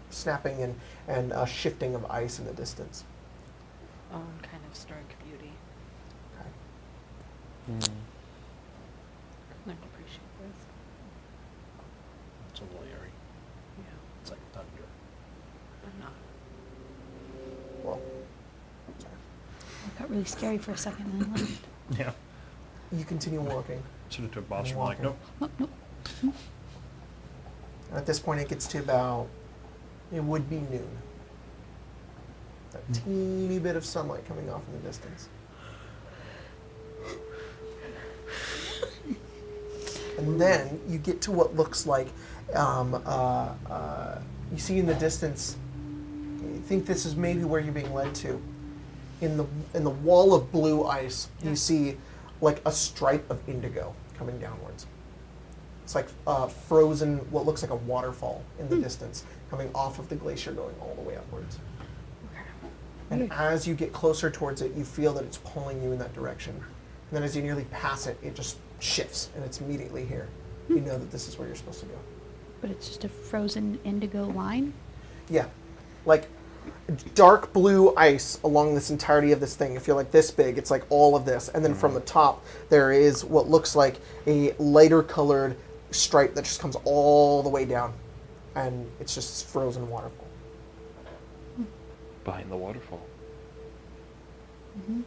snapping and shifting of ice in the distance. Own kind of stark beauty. Okay. Learn to appreciate this. It's a little eerie. Yeah. It's like thunder. I'm not. Well, sorry. It got really scary for a second and then left. Yeah. You continue walking. Should have took boss from like, nope. Nope, nope. And at this point, it gets to about, it would be noon. That teeny bit of sunlight coming off in the distance. And then you get to what looks like, you see in the distance, you think this is maybe where you're being led to. In the wall of blue ice, you see like a stripe of indigo coming downwards. It's like frozen, what looks like a waterfall in the distance, coming off of the glacier going all the way upwards. And as you get closer towards it, you feel that it's pulling you in that direction. And then as you nearly pass it, it just shifts, and it's immediately here. You know that this is where you're supposed to go. But it's just a frozen indigo line? Yeah. Like dark blue ice along this entirety of this thing. If you're like this big, it's like all of this. And then from the top, there is what looks like a lighter colored stripe that just comes all the way down. And it's just frozen waterfall. Behind the waterfall. Mm-hmm.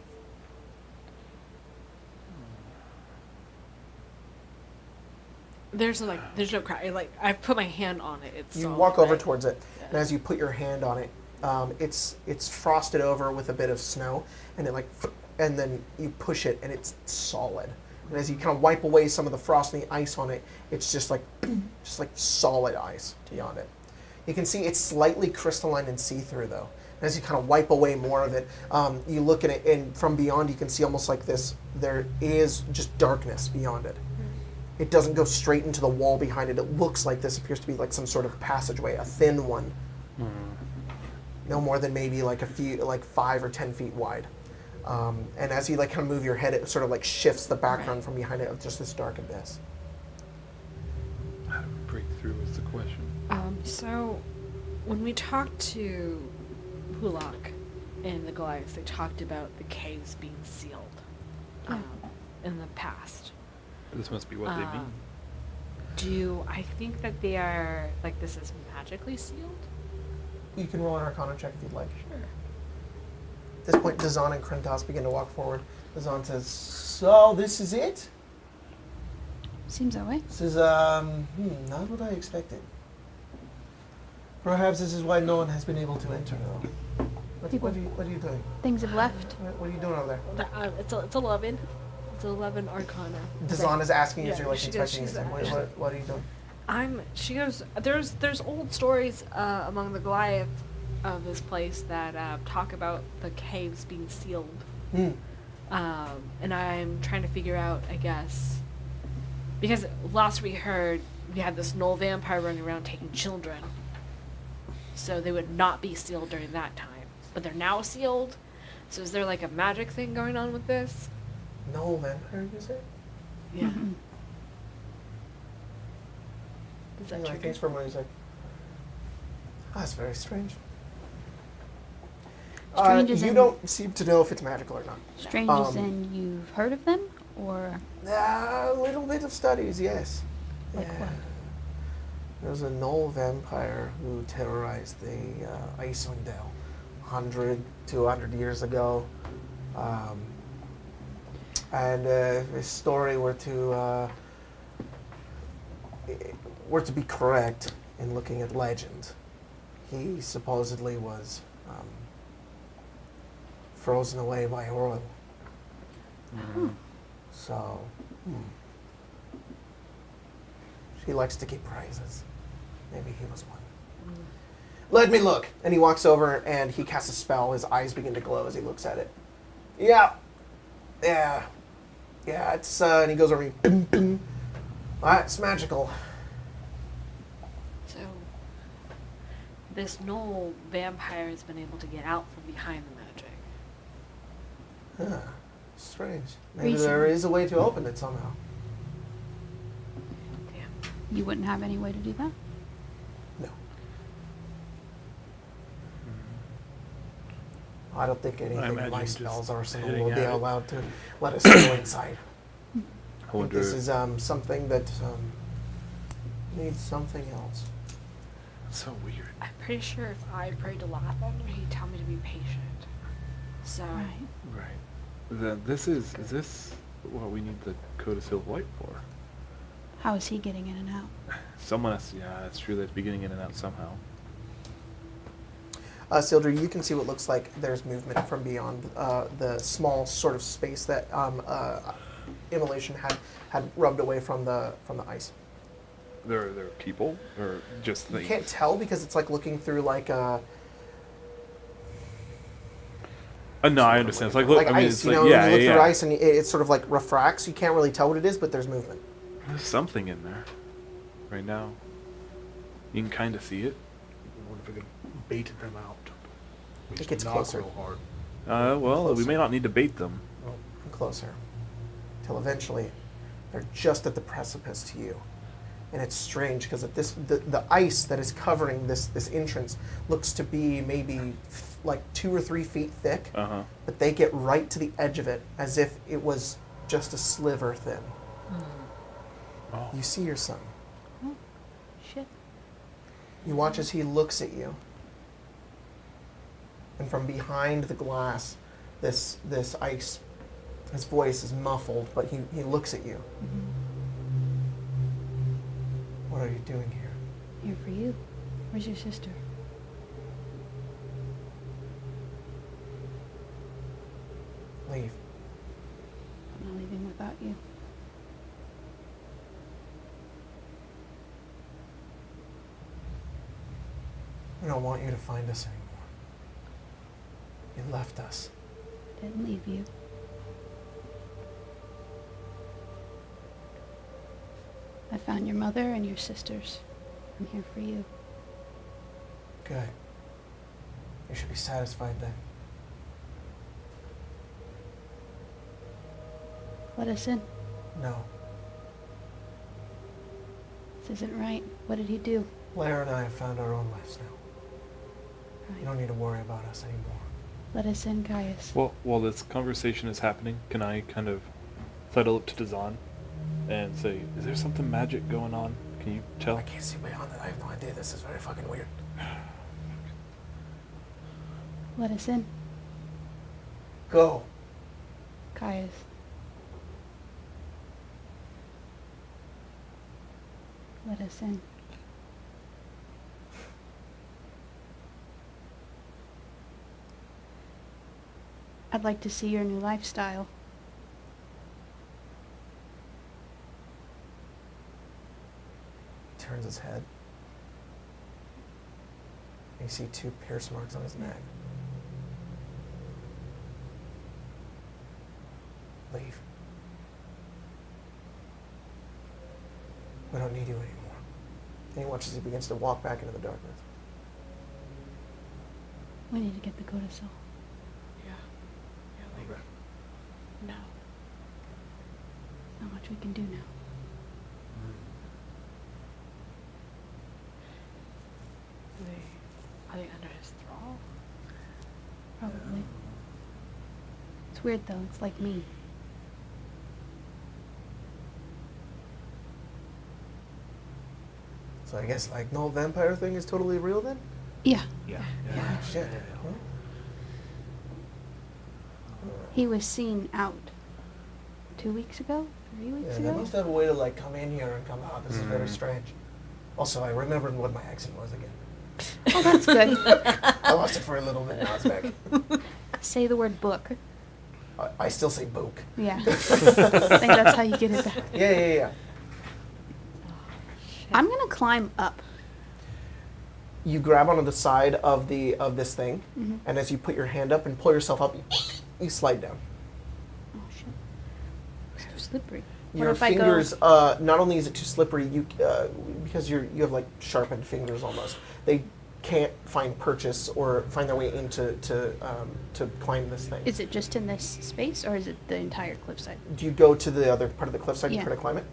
There's no crack. I put my hand on it. It's You solid, walk over right? towards it, and as you put your hand on it, it's frosted over with a bit of snow, and and then you push it, and it's solid. And as you kind of wipe away some of the frost and the ice on it, it's just like solid ice beyond it. You can see it's slightly crystalline and see-through though. And as you kind of wipe away more of it, you look at it, and from beyond you can see almost like this. There is just darkness beyond it. It doesn't go straight into the wall behind it. It looks like this appears to be like some sort of passageway, a thin one. No more than maybe like 5 or 10 feet wide. And as you like kind of move your head, it sort of like shifts the background from behind it of just this dark abyss. How do we break through is the question. So, when we talked to Hulak and the Goliaths, they talked about the caves being sealed in the past. This must be what they mean. Do I think that they are, like, this is magically sealed? You can roll an Arcana check if you'd like. Sure. At this point, Dzaan and Krentos begin to walk forward. Dzaan says, "So this is it? Seems that way. This is not what I expected. Perhaps this is why no one has been able to enter. Though. What are you doing? Things have left. What are you doing over there?" It's 11. It's 11 Arcana. Dzaan is asking as Yeah, you're like she goes, inspecting she's it. What are you doing? She goes, there's old stories among the Goliath of this place that talk about the caves being sealed. Hmm. And I'm trying to figure out, I guess, because last we heard, we had this null vampire running around taking children. So they would not be sealed during that time. But they're now sealed. So is there like a magic thing going on with this? No vampire, you say? Yeah. Mhm. Is that He like true? thinks for a moment. He's like, that's very strange. Strange as you in- don't seem to know if it's magical or not. Strange as Um, in you've heard of them, or A little bit of studies, yes. Like what? There was a null vampire who terrorized the Icewind 100, 200 years ago. And if this story were to be correct in looking at legend, he supposedly was frozen away by oil. So, she likes to keep prizes. Maybe he was one. Let me look. And he walks over and he casts a spell. His eyes begin to glow as he looks at it. Yeah. It's and he goes over and boom, boom. It's magical. So, this null vampire has been able to get out from behind the magic. Huh. Strange. Maybe there is a way to open it somehow. Damn. you wouldn't have any way to do that? No. I don't think anything in imagine my just spells or arsenal hitting will be at it. allowed to let us go inside. I I think wonder. this is something that needs something else. So weird. I'm pretty sure if I prayed to Gladden, he'd tell me to be patient. So, Right. Right. Then this is this what we need the Codicil Light for? How is he getting in and out? Someone has, yeah, that's true. That's beginning in and out somehow. Sildra, you can see what looks like there's movement from beyond the small sort of space that Immolation had rubbed away from the ice. There are people or just You things. can't tell because it's like looking through like a No, I understand. It's like look. like I mean, ice. it's You like know, yeah, you look yeah, through yeah. ice and it sort of like refracts. You can't really tell what it is, but there's movement. There's something in there right now. You can kind of see it. What if we could bait them out? We It just gets knock closer. real hard. Well, we Closer. may not need to bait them. Come closer, till eventually they're just at the precipice to you. And it's strange because the ice that is covering this entrance looks to be maybe like 2 or 3 feet thick, but they get right to the edge of it as if it was just a sliver thin. Oh. You see your son. Oh, shit. You watch as he looks at you. And from behind the glass, this ice, his voice is muffled, but he looks at you. What are you doing here? Here for you. Where's your sister? Leave. I'm not leaving without you. We don't want you to find us anymore. You left us. Didn't leave you. I found your mother and your sisters. I'm here for you. Good. You should be satisfied then. Let us in. No. This isn't right. What did he do? Blair and I have found our own lives now. You Right. don't need to worry about us anymore. Let us in, Gaius. Well, while this conversation is happening, can I kind of sidle up to Dzaan and say, "Is there something magic going on Can you tell? I can't see beyond it. I have no idea. This is very fucking weird. Let us in. Go. Caius. Let us in. I'd like to see your new lifestyle. Turns his head. You see 2 pierce marks on his neck. Leave. We don't need you anymore. And he watches as he begins to walk back into the darkness. We need to get the codicil. Yeah. Yeah, like, no. Not much we can do now. Are they under his thrall? Probably. It's weird though. It's like me. So I guess like no vampire thing is totally real then? Yeah. Shit. He was seen out 2 weeks ago? 3 weeks Yeah, they ago? must have a way to like come in here and come out. This is very strange. Also, I remembered what my accent was again. Oh, that's good. I lost it for a little bit. Now it's back. Say the word book. I still say book. Yeah. I think that's how you get it back. Yeah. I'm gonna climb up. You grab onto the side of this thing, Mhm. and as you put your hand up and pull yourself up, you slide down. Oh shit. It's too slippery. What Your if I go- fingers, not only is it too slippery, because you have like sharpened fingers almost. They can't find purchase or find their way into to climb this thing. Is it just in this space, or is it the entire cliffside? Do you go to the other part of the cliffside and Yeah. try to climb it?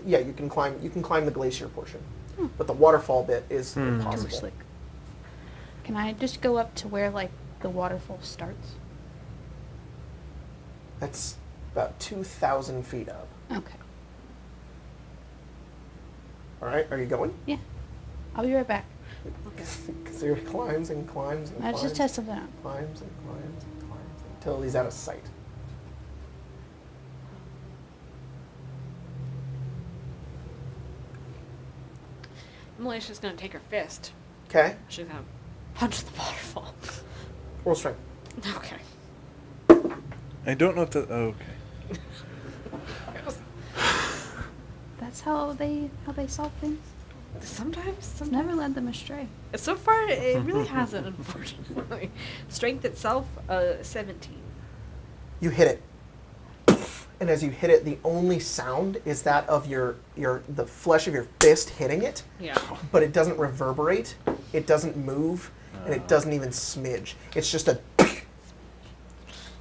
Yeah, you can climb. You can climb the glacier portion, Hmm. but the waterfall bit is Too impossible. slick. Can I just go up to where like the waterfall starts? That's about 2,000 feet up. Okay. All right, are you going? Yeah. I'll be right back. Because he climbs and climbs and I climbs. just test something out. Climbs and climbs and climbs until he's out of sight. Immolation's gonna take her fist. Okay, She's gonna punch the waterfall. roll strength. Okay. I don't know if that. Oh, okay. That's how they solve things. Sometimes. It's never led them astray. So far, it really hasn't, unfortunately. Strength itself, 17. You hit it, and as you hit it, the only sound is that of the flesh of your fist hitting it. Yeah. But it doesn't reverberate, it doesn't move, and it doesn't even smidge. It's just a.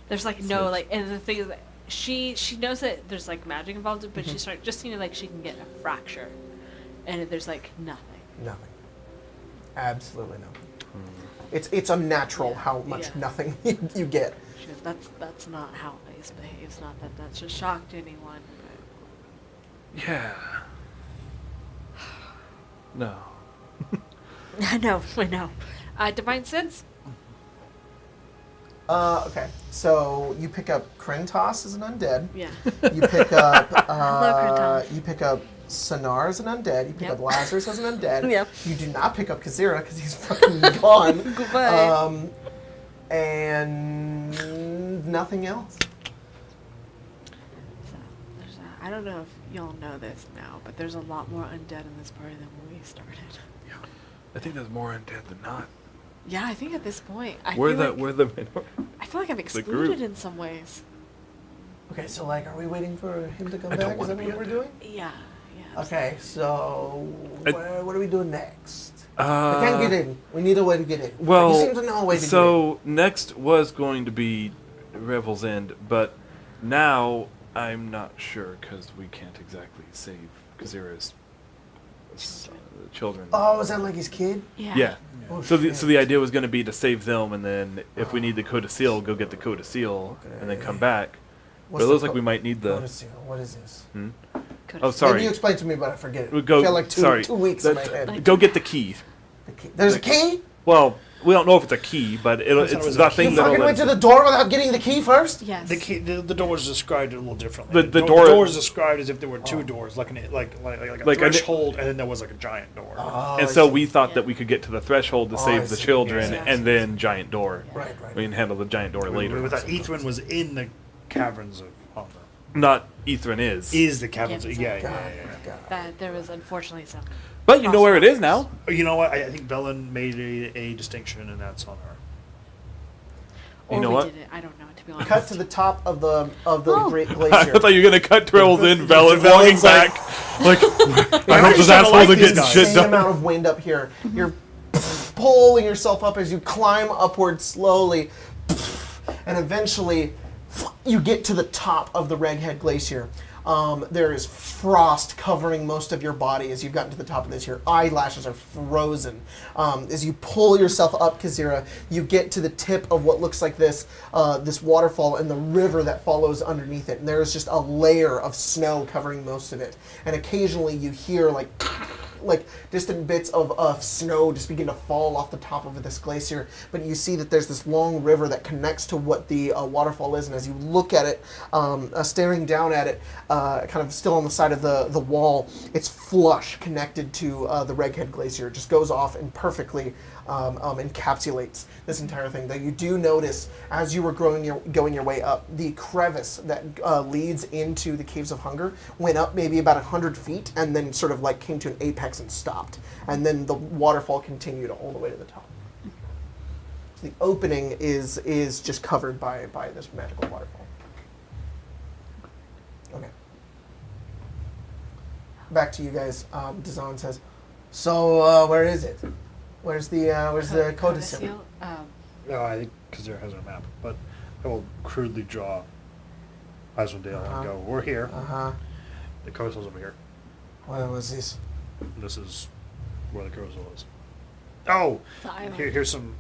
There's like no like, and the thing is that she knows that there's like magic involved, but she's trying just like she can get a fracture, and there's like nothing. Nothing. Absolutely nothing. It's unnatural how much Yeah. nothing you get. She goes, that's not how ice behaves. Not that that should shock anyone. Yeah. No. But I know. Divine sense. Okay. So you pick up Krentos as an undead. Yeah. You pick up Hello, Krentos. you pick up Sonar as an undead. You pick Yep. up Lazarus as an undead. Yep. You do not pick up Kazira because he's fucking gone. Goodbye. And nothing else. So, I don't know if y'all know this now, but there's a lot more undead in this party than when we started. Yeah. I think there's more undead than not. Yeah, I think at this point, I We're feel the like we're the minority. I feel like I'm group. excluded in some ways. Okay, so like, are we waiting for him to come I don't back? Is wanna that be what we're undead. doing? Yeah. Okay, so what are we doing next? I I can't get in. We need a way to get in. Well, you seem to know a way to so next was going to be Revel's End, but now I'm not sure because we can't exactly save Kazira's children. get in. Oh, is that like his kid? Yeah. Oh, So shit. the idea was going to be to save them, and then if we need the code of seal, go get the code of seal, and then come back. What's but it the looks like we might need the. What is this? Hmm? Oh, sorry. Maybe you explained to me, but I forget it. We'll go- I feel like sorry. 2 weeks in my head. Like- Go get the key. The key. There's a key? Well, we don't know if it's a key, but thought it it's was the a thing You that'll fucking went let to the door without getting the key first? Yes. The door was described a little differently. The door- door is described as if there were two doors, like a Like a- threshold, and then there was like a giant door. Oh, And I so see. we thought Yeah. that we could get to the threshold to Oh, I save the see. children, Yeah. and then giant door. Right. We can handle the giant door later. We thought Ethrin was in the caverns of Hunger. Not Ethrin is. Is the caverns? Yeah, Yeah, Got yeah, it, yeah. got it. That there was unfortunately some. But you know where it is now. You know what? I think Velynne made a distinction, and that's on her. Or You know we what? didn't. I don't know, to be honest. Cut to the top of the Oh. Great I Glacier. thought you were gonna cut trails in, Velynne Velynne's walking like- back. Like, I I hope this just kinda asshole's like are these getting guys. shit Insane done. amount of wind up here. You're pulling yourself up as you climb upward slowly, and eventually you get to the top of the Reghead Glacier. There is frost covering most of your body as you've gotten to the top of this. Your eyelashes are frozen. As you pull yourself up, Kazira, you get to the tip of what looks like this waterfall and the river that follows underneath it. And there is just a layer of snow covering most of it. And occasionally you hear like distant bits of snow just begin to fall off the top of this glacier, but you see that there's this long river that connects to what the waterfall is, and as you look at it, staring down at it, kind of still on the side of the wall, it's flush connected to the Reghead Glacier. It just goes off and perfectly encapsulates this entire thing. Though you do notice, as you were going your way up, the crevice that leads into the Caves of Hunger went up maybe about 100 feet, and then sort of like came to an apex and stopped. And then the waterfall continued all the way to the top. So the opening is just covered by this magical waterfall. Okay. Back to you guys. Dzaan says, "So where is it? Where's the codicil?" No, I think because there has a map, but I will crudely draw Icewind and go, "We're here. The coastal's over here. What was this? This is where the coastal is." Oh, The island. here's some.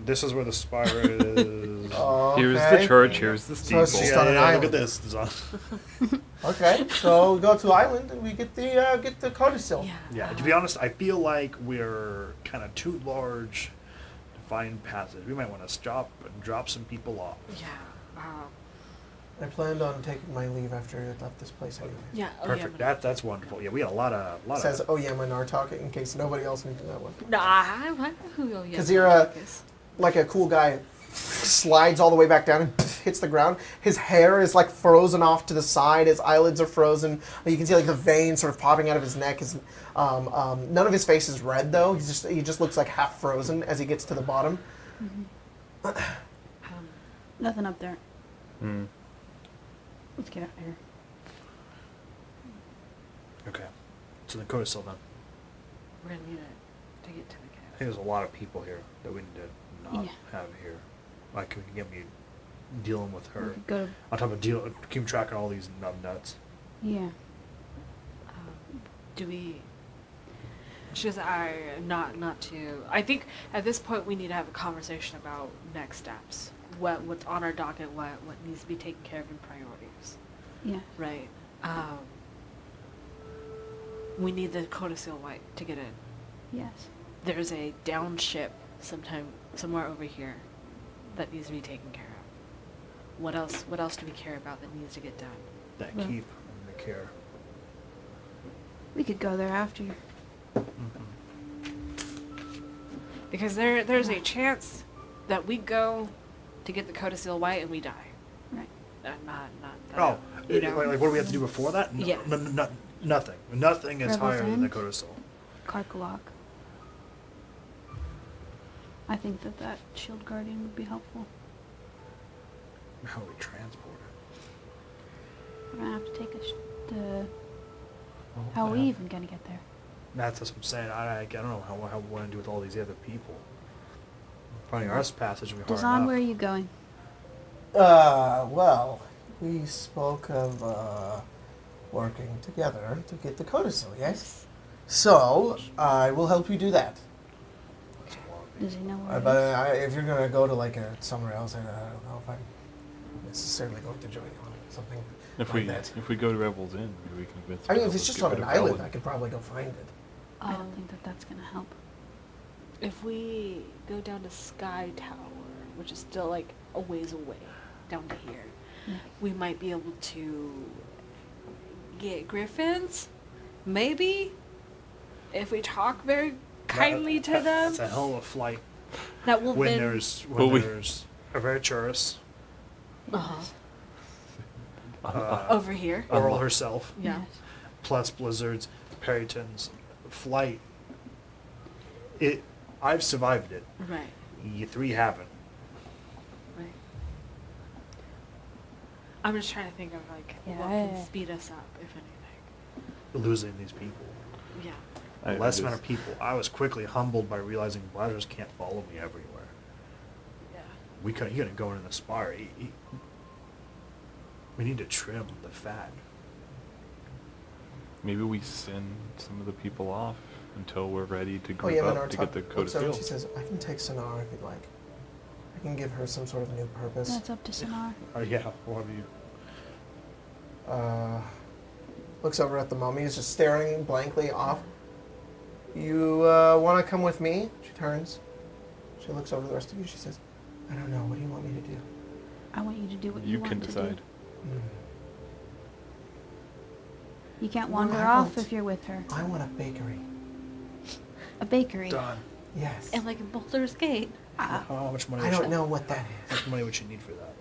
This is where the spire is. Oh, Here's okay. the church. Here's the So steeple. it's just on an Look island. at this. Dzaan. Okay, so we go to the island and we get the codicil. Yeah. Yeah, to be honest, I feel like we're kind of too large to find passage. We might want to stop and drop some people off. Yeah. I planned on taking my leave after I left this place anyway. Yeah. Oh, Perfect. Yeah, That's wonderful. Yeah, we had a lot of. It says, "Oh yeah, my Nartok," in case nobody else knew that one. no, I know who. Oh, yeah. Because you're like a cool guy, slides all the way back down and hits the ground. His hair is like frozen off to the side. His eyelids are frozen. You can see like the veins sort of popping out of his neck. His none of his face is red though. He just looks like half frozen as he gets to the bottom. Nothing up there. Hmm. Let's get out of here. Okay. So the codicil then. We're gonna need it to get to the I cave. think there's a lot of people here that we need to not Yeah. have here. Like, can get me dealing with We her. could go. On top of keep track of all these nuts. Yeah. Do we? Just not to. I think at this point we need to have a conversation about next steps. What's on our docket? What needs to be taken care of in priorities? Yeah. Right. We need the codicil white to get in. Yes. There's a down ship somewhere over here that needs to be taken care of. What else do we care about that needs to get done? That Well- keep and the care. We could go there after. Because there's a chance that we go to get the codicil white and we die. Right. Not Oh, you know. like what do we have to do before that? Yeah. Nothing. Nothing is Revel's higher than the End? codicil. Karkalok. I think that shield guardian would be helpful. How do we transport it? We're gonna have to take the. Well, How are we yeah. even gonna get there? That's what I'm saying. I don't know how we want to do with all these other people. Finding our passage will be hard Dzaan, enough. where are you going? Well, we spoke of working together to get the codicil, yes? So, I will help you do that. Does he know where? But if you're going to go to somewhere else, I don't know if I'm necessarily going to join you on something If we go to Revel's Inn, maybe we can convince. I mean, if Revel it's to just get on rid an of island, Velynne. I could probably go find it. I don't think that that's gonna help. If we go down to Sky Tower, which is still like a ways away, down to here, Yeah. we might be able to get griffins, maybe, if we talk very kindly to them. It's a hell of a flight That will when then. there's Avarituris, Uh-huh. uh, Over here. Oral herself, Yeah. plus blizzards, Perryton's flight. I've survived it. Right. You three haven't. Right. I'm just trying to think of like what Yeah. can speed us up, if anything. Losing these people. Yeah. Less amount of people. I was quickly humbled by realizing Lazarus can't follow me everywhere. Yeah. He couldn't go into the spire. We need to trim the fat. Maybe we send some of the people off until we're ready to Oh group yeah, up to Minartok get the code looks of over and steel. she says, I can take Sonar if you'd like. I can give her some sort of new purpose. That's up to Sonar. Yeah, what have you? Looks over at the mummy, is just staring blankly off. You want to come with me? She turns. She looks over the rest of you. She says, I don't know. What do you want me to do? I want you to do what you, You want can to decide. do. You can't Well, wander I off want- if you're with her. I want a bakery. A bakery. Done. Yes. And like in Boulder's Gate. How much money? I don't know what that How is. much money would you need for that?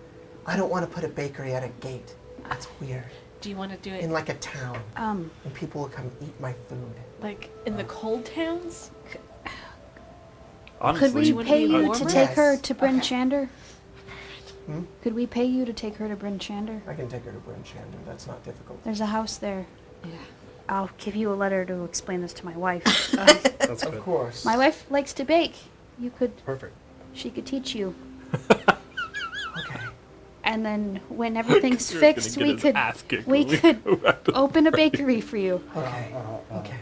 I don't want to put a bakery at a gate. That's weird. Do you want to do it In like a town. Um, And people will come eat my food. like in the cold towns? Honestly, could we wanna pay be you warmer? to take her Yes. to Bryn Okay. Shander? Hmm? Could we pay you to take her to Bryn Shander? I can take her to Bryn Shander. That's not difficult. There's a house there. Yeah. I'll give you a letter to explain this to my wife. That's Of good. course. My wife likes to bake. You could, Perfect. she could teach you. Okay. And then when everything's You're gonna fixed, get we his could ass kicked we when we could go back to the open a bakery for you. Okay. Okay.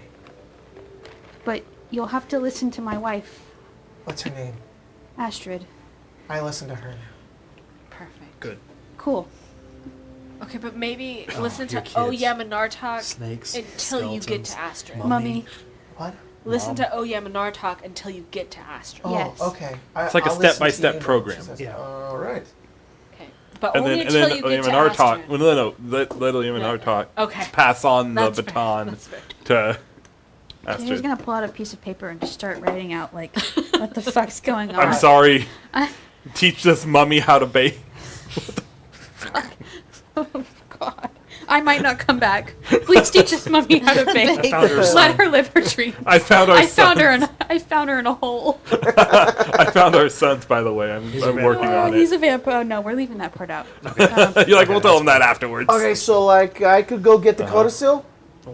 But you'll have to listen to my wife, What's her name? Astrid. I listen to her now. Perfect. Good. Cool. Okay, but maybe Oh, listen to your kids. Oyam and Nartok Snakes. until you get skeletons, to Astrid. Mummy. What? Listen Mom. to Oyam and Nartok until you get to Astrid. Oh, Yes. okay. It's like a I'll listen to step-by-step you now, program. she says. Yeah. All right. Okay. But and only then until you get to Liam and Artok. Astrid. Well, no, let Liam and Yeah. Artok Okay. pass on the That's fair. baton That's fair. to She's Astrid. gonna pull out a piece of paper and just start writing out like, what the fuck's going on? I'm sorry. Teach this mummy how to bake. Oh God. I might not come back. Please teach this mummy how to bake. found her Let son. her live her dream. I found our I found her sons. in I found her in a hole. I found our sons, by the way. I'm a working vampire. on He's it. a vampire. Oh, no, we're leaving that part out. You're like, we'll tell them that afterwards. Okay, so like I could go get the codicil.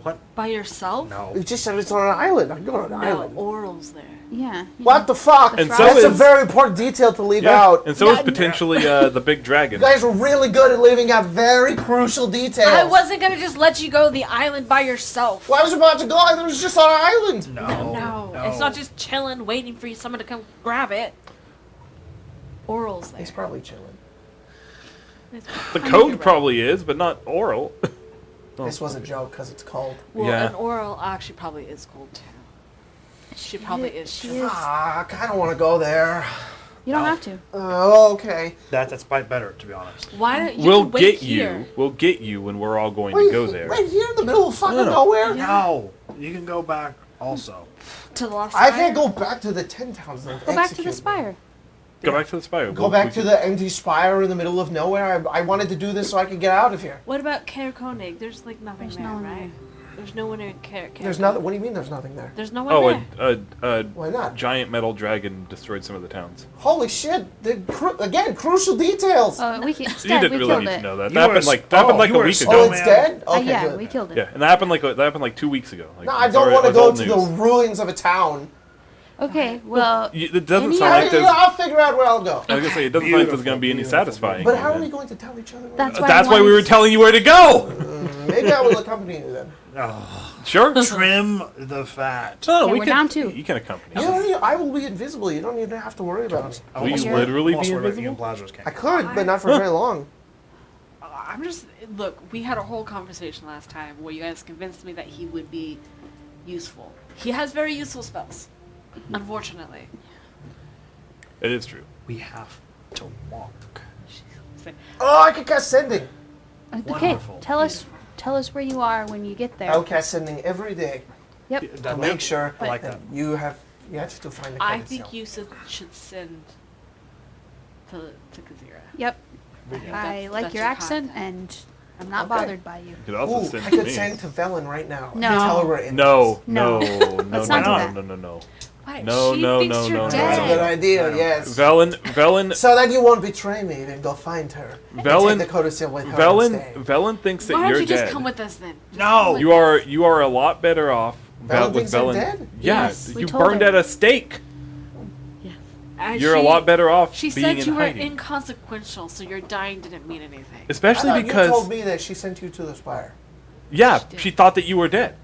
What? By yourself? No. You just said it's on an island. I can go on an No, island. Oral's there. Yeah. What the fuck? And so That's a is- very important detail to leave Yeah, out. and so is Yeah, potentially the big dragon. You guys are really good at leaving out very crucial details. I wasn't gonna just let you go to the island by yourself. Well, I was about to go. I was just on an island. No. No, it's not just chilling, waiting for someone to come grab it. Oral's there. He's probably chilling. The code probably is, but not oral. This was a joke because it's cold. Well, Yeah. and Oral actually probably is cold too. She probably is. She too. is. Fuck, I don't want to go there. You don't have to. Okay. That's quite better, to be honest. Why don't you We'll can wait get here. you. We'll get you when we're all going Wait, to go there. right here in the middle of fucking No, no. nowhere? No. You can go back also. to the Lost I can't Spire? go back to the 10 towns. Go back to the spire. Go back to the spire. Go back to the empty spire in the middle of nowhere. I wanted to do this so I could get out of here. What about Caer Konig? There's like nothing There's there, no one right? There's no one in Caer. There's nothing. What do you mean there's nothing there? There's no one Oh, there. a Why not? giant metal dragon destroyed some of the towns. Holy shit. Again, crucial details. We can, So you didn't we really killed need it. to know that. You That were happened a like s- that happened oh, like you a were a week s- ago. Oh, Oh, it's man. dead? Okay, yeah, good. we killed it. Yeah, and that happened like 2 weeks ago. Like, No, I it's don't already- want to it's go old to news. the ruins of a town. Okay, well, It doesn't Any sound like there's. I'll figure out where I'll go. I was gonna say it doesn't sound like there's Beautiful, gonna be any beautiful, satisfying. But how are in we it. going to tell each other? Where That's to why That's I why we wanted were telling you where to go. go? Maybe I will accompany you then. Oh. Sure. Trim the fat. No, Yeah, we we're can, down two. You can accompany. You us. don't need, I will be invisible. You don't even have to worry about it. Will you You're- literally be Also, invisible? Lazarus I can't. could, but not for very long. I'm just look, we had a whole conversation last time where you guys convinced me that he would be useful. He has very useful spells, unfortunately. It is true. We have to walk. Oh, I can cast sending. Okay, Wonderful. tell us where you are when you get there. I'll cast sending every day Yep. to make sure I like that that. you have to find the I code think itself. you should send to Kazira. Yep. Yeah. I like that's your your accent, contact. and I'm not Okay. bothered by you. You could also Ooh, send I to could me. send to Velynne right now. No. And tell her we're in. No, No. no, no, no, Let's no, not do no, that. no, no, no. What? No, she no, thinks no, you're no, no, That's a dead. good no. idea, No. yes. Velynne, So that you won't betray me and go find her. And Velynne- take the codicil with her and stay. Velynne thinks that Why don't you're you just dead. come with us then? Just No! come with You are a lot better off Velynne with thinks I'm Velynne. dead? Yeah, Yes, we you told burned her. at a stake. You're a lot better off She being said in you were hiding. inconsequential, so your dying didn't mean anything. I Especially thought because you told me that she sent you to the spire. yeah, She did. she thought that you were dead.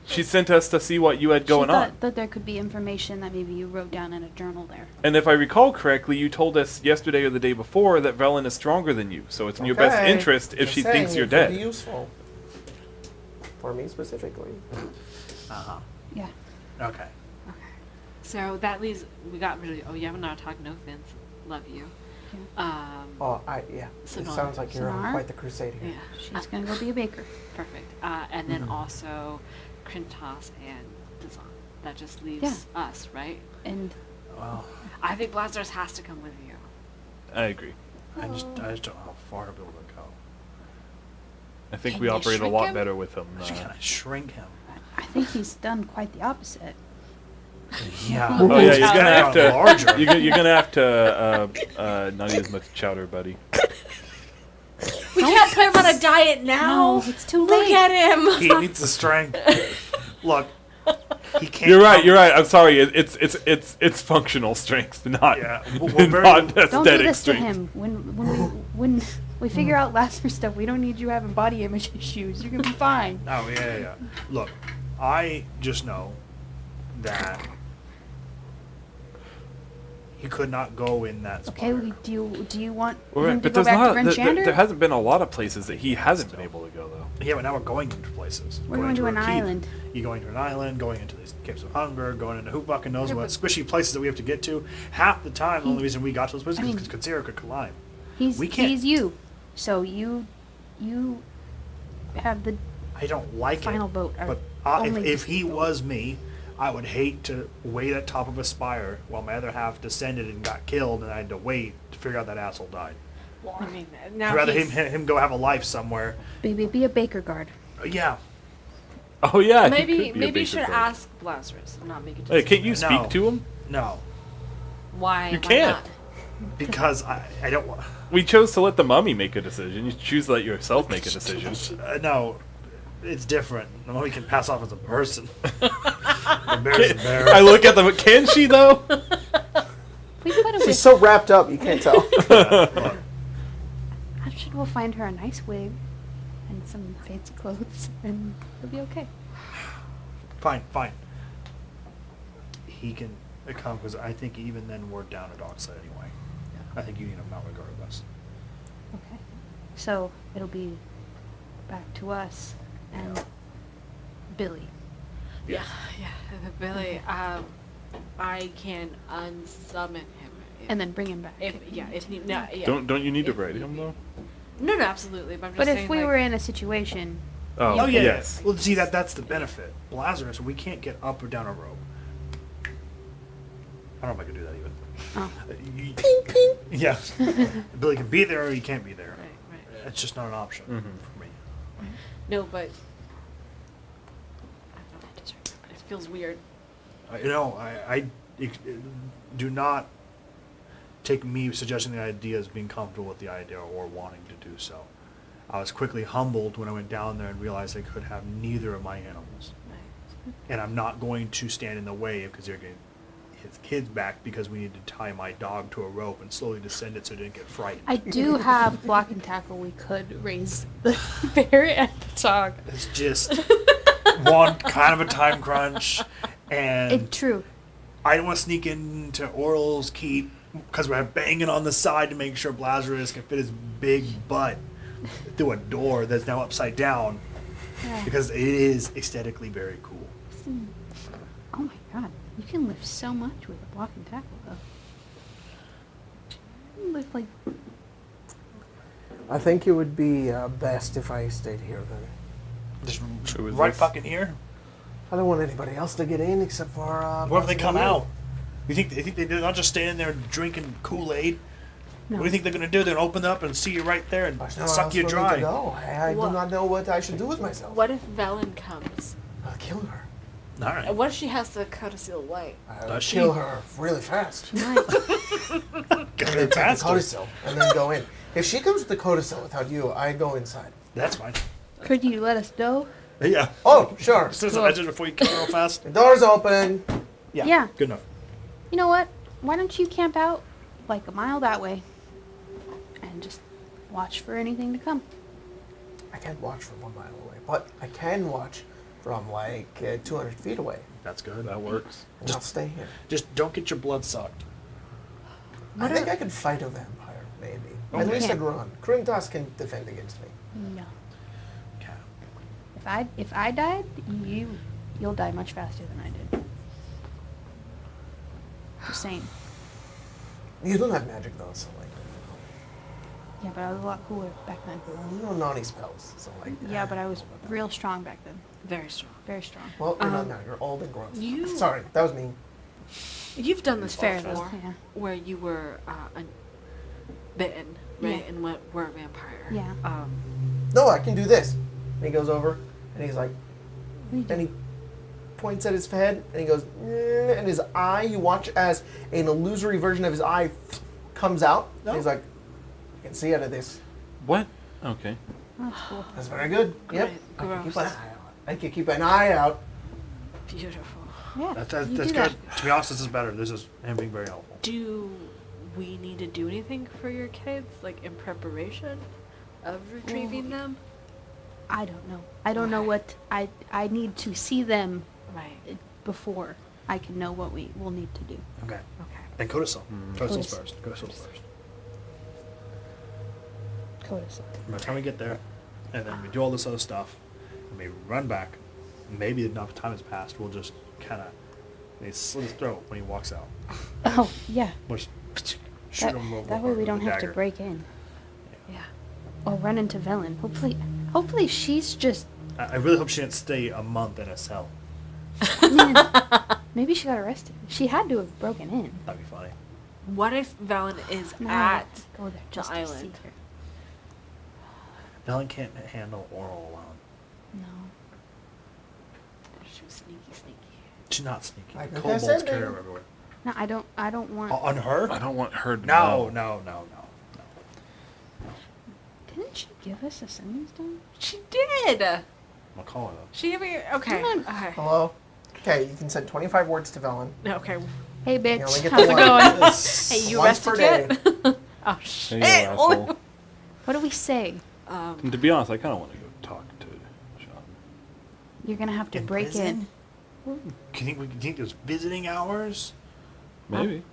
She sent us to see what you had going she thought on. that there could be information that maybe you wrote down in a journal there. And if I recall correctly, you told us yesterday or the day before that Velynne is stronger than you. So it's in your best Okay. interest if Just she saying, thinks you're it could be dead. useful. For me specifically. Uh-huh. Yeah. Okay. So that leaves we got rid of. Oh, you have not talked. No offense. Love you. Oh, yeah. Sonar. It sounds like you're on Sonar? quite the crusade here. Yeah. She's gonna go be a baker. Perfect. And then also Krintos and Dzaan. That just leaves us, right? And Well, I think Lazarus has to come with you. I agree. I just don't know how far to be able to go. I think Can we you operate a shrink lot him? better with him. Just kind of shrink him. I think he's done quite the opposite. Yeah. Oh yeah, you're gonna have to. Larger. You're gonna have to not eat as much chowder, buddy. We can't put him on a diet now. No, it's too Look late. at him. He needs the strength. Look, he can't. You're right. come- You're right. I'm sorry. It's functional strength, not Yeah, we're very- not Don't do aesthetic this strength. to him. When we figure out Lazarus stuff, we don't need you having body image issues. You're gonna be fine. Oh yeah. Look, I just know that he could not go in that Okay, spire. do you want Right, him to but go there's back not. to There, Grinchander? there hasn't been a lot of places that he hasn't been able to go though. Yeah, but now we're going into places. We're going to an a keep. island. You're going to an island, going into these caves of hunger, going into who fucking knows Yeah, what but- squishy places that we have to get to. Half the time, the only reason we got to those places I is mean- because Katsira could climb. He's we can't- he's you, so you have the I don't like final it. vote. or But if only he vote. was me, I would hate to wait at top of a spire while my other half descended and got killed, and I had to wait to figure out that asshole died. I mean, now I'd rather he's- him go have a life somewhere. be a baker guard. Yeah. Oh yeah. he Maybe could be a maybe you baker should guard. ask Lazarus and not make a Hey, decision. can't you No. speak to him? No. Why? You why can't. not? Because I don't want. We chose to let the mummy make a decision. You choose to let yourself make a decision. No. It's different. The mummy can pass off as a person. The bear is a bear. I look at them. Can she though? We put him She's with. so wrapped up, you can't tell. Look, I'm sure we'll find her a nice wig and some fancy clothes, and it'll be okay. fine. He can come because I think even then we're down a dockside anyway. I think you need a mount regardless. Okay. So it'll be back to us and Billy. Yeah. Billy, I can unsummon him. And then bring him back. If need, no, yeah. Don't you need to If write need him be. though? No, absolutely. But I'm just But saying, if we like, were in a situation, Oh, Oh yeah. yes. Well, see that's the benefit. Lazarus, we can't get up or down a rope. I don't know if I could do that even. oh, Ping, ping. Yeah. Billy can be there or he can't be there. right. It's just not an option Mhm. for me. No, but it feels weird. I do not take me suggesting the idea as being comfortable with the idea or wanting to do so. I was quickly humbled when I went down there and realized I could have neither of my animals. And I'm not going to stand in the way of Kazir getting his kids back because we need to tie my dog to a rope and slowly descend it so it didn't get frightened. I do have block and tackle. We could raise the bear and the dog. It's just one kind of a time crunch, and True. I don't want to sneak into Oral's keep because we're banging on the side to make sure Lazarus can fit his big butt through a door that's now upside down Yeah. because it is aesthetically very cool. Oh my god. You can lift so much with a block and tackle, though. You can lift like. I think it would be best if I stayed here then. Just It was right this- fucking here. I don't want anybody else to get in except for. What if they Budz come and you. out? You think they're not just standing there drinking Kool-Aid? No. What do you think they're gonna do? They're gonna open up and see you right there and There's nowhere suck else you for me to dry. go. I do What? not know what I should do with myself. What if Velynne comes? I'll kill her. All right. And what if she has the codicil white? I'll Does she? kill her really fast. She might. And then take the Faster. codicil and then go in. If she comes with the codicil without you, I go inside. That's fine. Could you let us know? Yeah. Oh, sure. Just as a Cool. message before you kill her real fast. The door's open. Yeah. Good enough. You know what? Why don't you camp out like a mile that way and just watch for anything to come? I can't watch from 1 mile away, but I can watch from like 200 feet away. That's good. That works. And I'll stay here. Just don't get your blood sucked. I think I could fight a vampire, maybe. Oh, At you least can't. I'd run. Krimtas can defend against me. No. Okay. If I died, you'll die much faster than I did. Just saying. You don't have magic though, so like, Yeah, but I was a lot cooler back then. you know, naughty spells. So like. Yeah, but I was real strong back then. Very strong. Very strong. Well, you're not now. You're old and gross. you- Sorry, that was mean. You've done this Fair before, enough, yeah. where you were bitten, right, Yeah. and were a vampire. Yeah. No, I can do this. And he goes over, and he's like, What do you and do? he points at his head, and he goes, "Mm," and his eye, you watch as an illusory version of his eye comes out. No. And he's like, I can see out of this. What? Okay. Oh, that's cool. That's very good. Yep. Great, I can keep gross. an eye out. I can keep an eye out. Beautiful. Yeah, That's you good. do that. To be honest, this is better. This is him being very helpful. Do we need to do anything for your kids, like in preparation of retrieving them? I don't know. I don't know what I need to see them Right. before I can know what we will need to do. Okay. Okay. Then codicil. Codicil's Codicil. first. Codicil's first. Codicil. By the time we get there, and then we do all this other stuff, and we run back, maybe enough time has passed, we'll just kind of slit his throat when he walks out. Oh, yeah. We'll just shoot That, him real that way hard we with don't a have to dagger. break in. Yeah. Or run into Velynne. Hopefully she's just... I really hope she didn't stay a month in a cell. Maybe she got arrested. She had to have broken in. That'd be funny. What if Velynne is No, at go there just the to island? see her. Velynne can't handle oral alone. No. She was sneaky, sneaky. She's not sneaky. I The guess kobolds that's carry it. her everywhere. No, I don't want... On her? I don't want her to No, know. no, no, no. Didn't she give us a sending stone? She did. I'll call her though. She gave me. Okay. Come on. Okay. Hello? Okay, you can send 25 words to Velynne. Okay. Hey, You only bitch. get How's the it one. going? Hey, you Once per rested yet? day. Oh shit. Hey, you asshole. What do we say? And to be honest, I kind of want to go talk to Sean. You're going to have to In break prison? in. Do you think there's visiting hours? Maybe.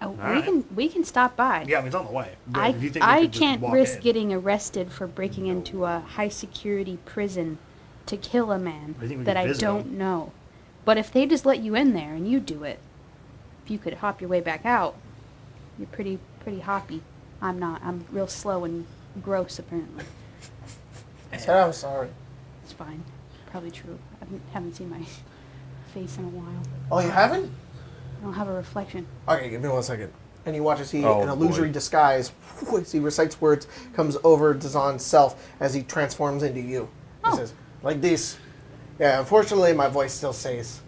Oh, Alright. we can stop by. Yeah, I mean, it's on the way. But I if you think we could just can't walk risk in. getting arrested for breaking into a high security prison to kill a man I think we that could I visit don't him. know. But if they just let you in there and you do it, if you could hop your way back out, you're pretty hoppy. I'm not. I'm real slow and gross apparently. I said I'm sorry. It's fine. Probably true. I haven't seen my face in a while. Oh, you haven't? I don't have a reflection. Okay, give me 1 second. And you watch as he, Oh, in illusory boy. disguise, as he recites words, comes over Dzaan's self as he transforms into you. He Oh. says, like this. Yeah, unfortunately, my voice still stays.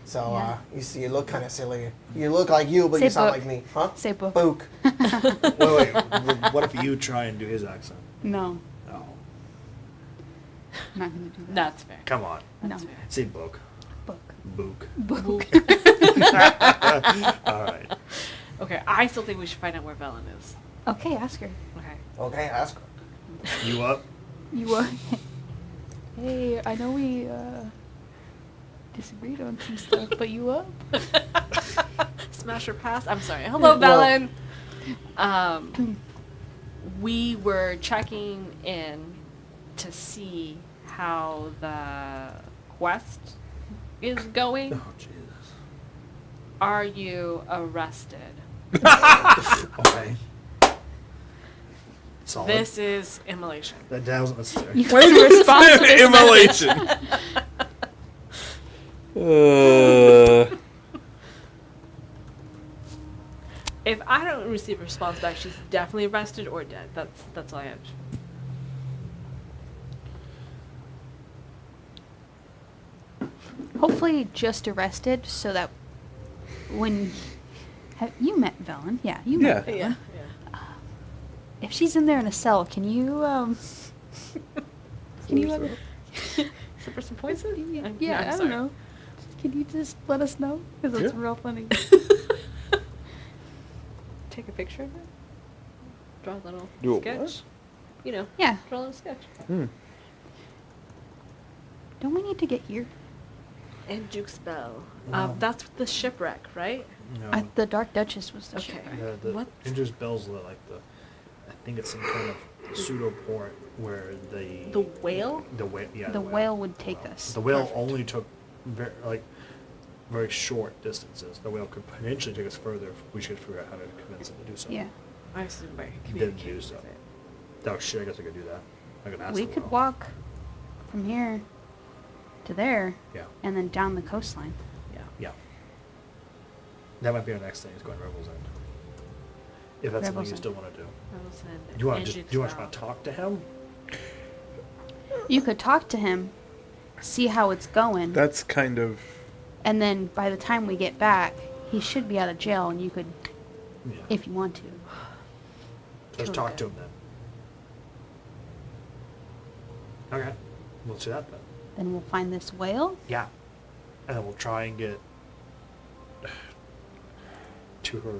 So, Yeah. you see, you look kind of silly. You look like you, but Say you sound book. like me. Huh? Say book. Book. Wait. What if you try and do his accent? No, No. I'm not gonna do that. That's fair. Come on. No. Say book. Book. Book. Book. All right. Okay. I still think we should find out where Velynne is. Okay, ask her. Okay. Okay, ask her. You up? You Hey, I know we disagreed on some stuff, but you up? Smash or pass? I'm sorry. Hello, Well- Velynne. we were checking in to see how the quest is going. Oh, Jesus. Are you arrested? Okay. Solid. This is Immolation. That wasn't necessary. You couldn't respond to this Immolation. If I don't receive a response back, she's definitely arrested or dead. That's all I have. Hopefully just arrested so that when... Have you met Velynne? Yeah, you met Yeah. Velynne. Yeah. If she's in there in a cell, can you, Can you, Is the person poisoned? yeah, I'm I sorry. don't know. Can you just let us know? Because it's Yeah. real funny. Take a picture of it. Draw a little Do a sketch. what? You know. Yeah. Draw a little sketch. Don't we need to get here? And Juke spell. Wow. That's the shipwreck, right? No. The Dark Duchess was the Okay. shipwreck. The What? Injur's Bell's like the, I think it's some kind of pseudo port where The whale? the whale, yeah, The whale would take us. The whale only took very short distances. The whale could potentially take us further if we should figure out how to convince it to do so. Yeah. I assume by Didn't communicating do so. with it. Oh shit! I guess I could do that. I could ask. We the could whale. walk from here to there Yeah. and then down the coastline. Yeah. Yeah. That might be our next thing is going to Revel's End. If that's Revel's something you End. still want to do. I'll send Do you want and to just Juke do you want spell. to talk to him? You could talk to him, see how it's going, That's kind of. and then by the time we get back, he should be out of jail, and you could, Yeah. if you want to. Let's Kill talk it. to him then. Okay. We'll do that then. Then we'll find this whale. Yeah. And then we'll try and get to her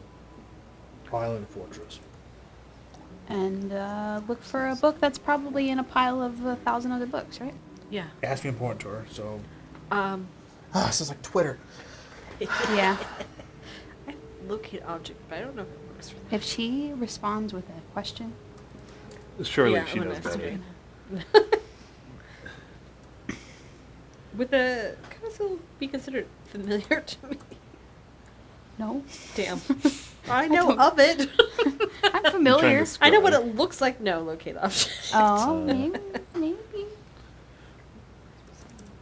island fortress. And look for a book that's probably in a pile of 1,000 other books, right? Yeah. It has to be important to her, so This is like Twitter. Yeah. I locate object, but I don't know if it works for that. If she responds with a question, Surely Yeah, she I'm knows gonna better. estimate. Would the castle be considered familiar to me? no. Damn. I know don't- of it. I'm familiar. to I know what it looks like. No, locate object. Oh, maybe.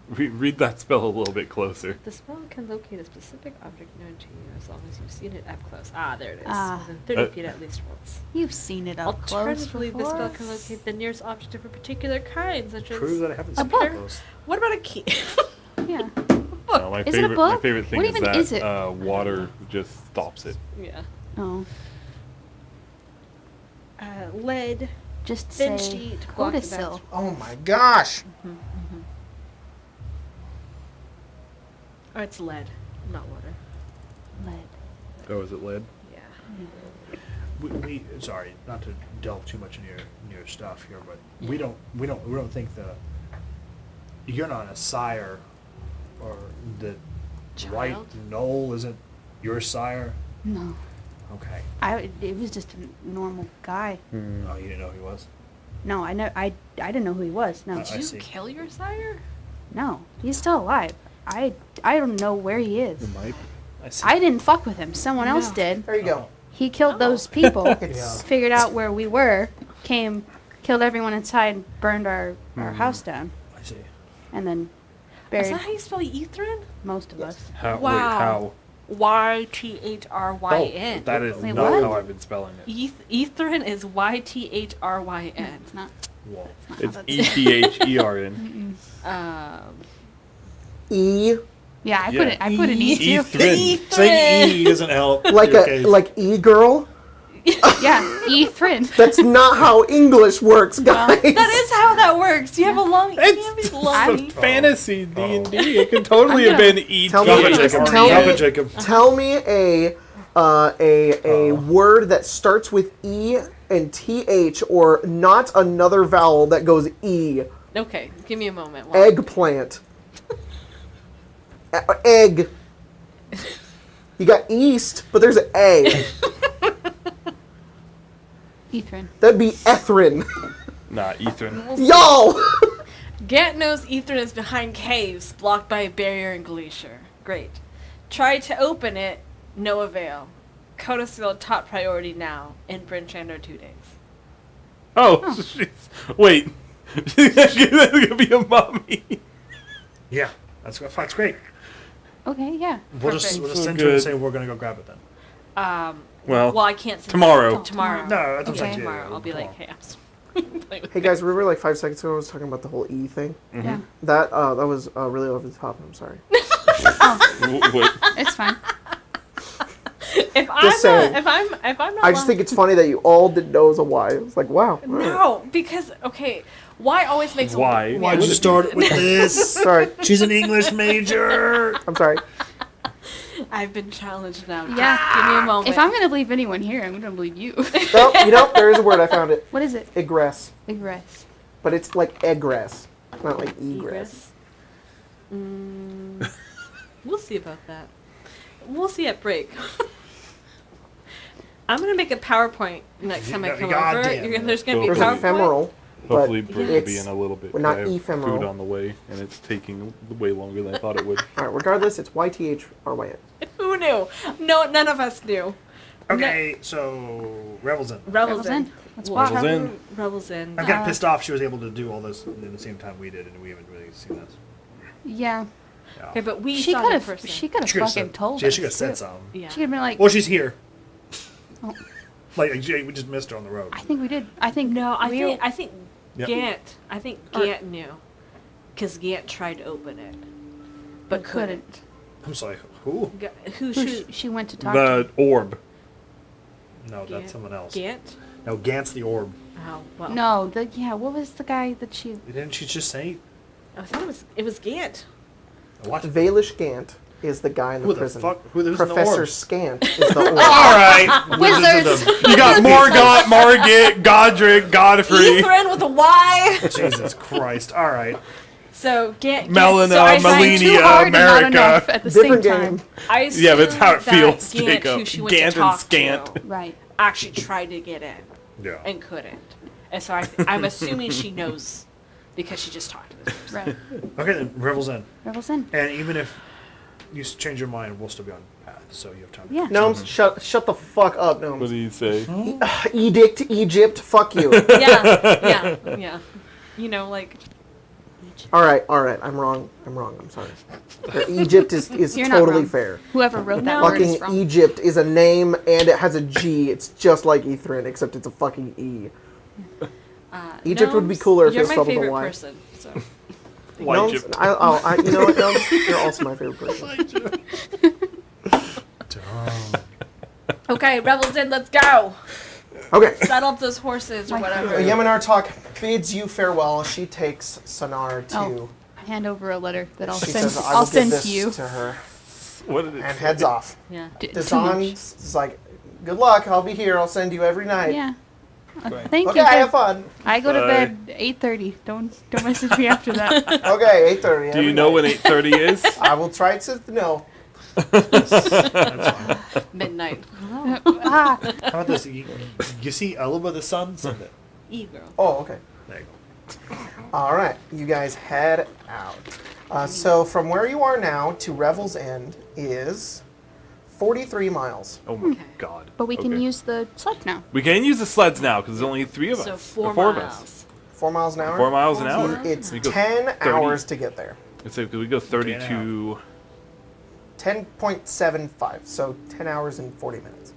Read that spell a little bit closer. The spell can locate a specific object known to you as long as you've seen it up close. Ah, there it is. Ah. Within 30 feet at least once. You've seen it up close Alternatively, the spell before. can locate the nearest object of a particular kind, such as... prove that I haven't A seen book. it close. What about a key? Yeah. My Is it a favorite, book? my favorite thing What is even that is it? Water just stops it. Yeah. Oh. Lead, Just thin say sheet, block the codicil. Oh my gosh. Oh, it's lead, not water. Lead. Oh, is it lead? Yeah. We sorry, not to delve too much into your stuff here, but we don't think you're not a sire, or the white Child? knoll isn't your sire. No. Okay. It was just a normal guy. Oh, you didn't know who he was? No, I know. I didn't know who he was. No. I Did you see. kill your sire? No. He's still alive. I don't know where he is. Mike? I see. I didn't fuck with him. Someone else No. did. There you go. He killed those people. It's- Figured out where we were. Killed everyone inside. And burned our house down. I see. And then Is buried that how you spell Ythryn? most of Yes. us. How? Wow. Wait, how? Y-T-H-R-Y-N. That is Wait, not what? how I've been spelling it. Ythryn is Y-T-H-R-Y-N. It's not. Whoa. It's that's- E-T-H-E-R-N. E, Yeah, I Yeah. put an E too. Ythryn. Saying E doesn't help. like your a case. like E girl. Yeah, Ethryn. That's not how English works, guys. That is how that works. You have a long. You have It's a long. fantasy Oh. D&D. It could totally I'm have been E. Tell me- Drop it, Jacob. Jacob. Tell Drop me- it, Jacob. Tell me a word that starts with E and TH, or not another vowel that goes E. Okay, give me a moment. Eggplant. Egg. You got east, but there's an A. Ethren. That'd be Ethrin. Nah, Ethan. Y'all! Gant knows Ethan is behind caves blocked by a barrier and glacier. Great. Try to open it, no avail. Codicil top priority now. In Bryn under 2 days. Oh, jeez. Wait. That's gonna be a mummy. Yeah, that's great. Okay, yeah. We'll just Perfect. send So her and good. say we're gonna go grab it then. Well, I can't send tomorrow. it tomorrow. No, that's what I'm Okay. saying. Tomorrow. I'll be like, tomorrow. hey, I'm playing with Hey guys, remember like 5 seconds ago I was talking about the whole E thing? Yeah. That was really over the top. I'm sorry. Wait. It's fine. If Just saying. if I'm not I just think it's funny that you all didn't know it was a Y. It was like, wow. all right. no, because okay, why always makes a Why? Why'd you start with this? Sorry. She's an English major. I'm sorry. I've been challenged now. Yeah. Just give me a moment. If I'm gonna believe anyone here, I'm gonna believe you. Oh, you know, there is a word. I found it. What is it? Egress. Egress. But it's like egress, not like egress. We'll see about that. We'll see at break. I'm gonna make a PowerPoint next time I come over. Goddamn. There's gonna be There's PowerPoint. ephemeral, Hopefully, but Bryn will be it's in a little bit. we're not I have ephemeral. food on the way, and it's taking way longer than I thought it would. all right. Regardless, it's YTHRYN. Who knew? No, none of us knew. Okay, so Revel's in. Rebels Rebels in. Let's We'll walk. Rebels travel- in. Rebels in. I'm getting pissed off she was able to do all this at the same time we did, and we haven't really seen this. Yeah. Yeah. Okay, but we She saw could it in have. person. She could have She could've fucking said- told Yeah, us. she could have said too. something. Yeah. She could have been like. Well, she's here. Oh. Like, we just missed her on the road. I think we did. I think. No, I we think were- I think Yep. Gant. I think Or- Gant knew, because Gant tried to open it, but couldn't. I'm sorry, who? Who Who should she went to talk to. The orb. No, Gant. that's someone else. Gant? No, Gant's the orb. Oh well. No, what was the guy that she? Didn't she just say? I thought it was Gant. What? Valish Gant is the guy in the Who the prison. fuck? Who's in the Professor orb? Scant is the orb. All right. Wizards. You got Morgott, Margit, Godric, Godfrey. Ethren with a Y. Jesus Christ! All right. So Gant. Melina, so I Trying Melina. too hard and not America. enough at the same Different time. game. I Yeah, but it's how it assume that feels, Gant, Jacob. who she went Gant to and talk Scant. to, Right. actually tried to get in Yeah. and couldn't. And so I'm assuming she knows because she just talked to this person. Right. Okay, then Revel's in. Rebels in. And even if you change your mind, we'll still be on path, so you have time. Yeah. Gnomes, shut the fuck up, What Gnomes. do you say? Edict Egypt, fuck you. Yeah. You know, like all right, I'm wrong. I'm sorry. Egypt is You're not totally wrong. fair. Whoever wrote that word is Fucking wrong. Egypt is a name and it has a G. It's just like Ethren, except it's a fucking E. Egypt would be Gnomes, cooler if you're it my spelled with a favorite Y. person. So Why Gnomes, Egypt? you know what, Gnomes? You're also my favorite person. okay, Rebels in. Let's go. Okay. Settle up those horses or whatever. Yeminar Talk bids you farewell. She takes Sonar to. Oh, hand over a letter that I'll She send. says, I I'll will give send this to you. to her. What did it And say? heads off. Yeah. Too Dzaan much. is like, good luck. I'll be here. I'll send you every night. Yeah. Right. Thank Okay, you. have fun. I go to Bye. bed 8:30. Don't message me after that. Okay, 8:30. Do you know when 8:30 is? I will try to know. Midnight. Ah, How about this? You see a little bit of the sun? Send it. E-girl. Oh, okay. There you go. All right, you guys head out. So from where you are now to Revel's End is 43 miles. Oh my God. but we can Okay. use the sleds now. We can use the sleds now because there's only 3 of us. So Or 4 4 of miles. us. 4 miles an hour? 4 miles an hour. It's We go 10 30. hours to get there. Let's say because we go 32. 10.75, so 10 hours and 40 minutes.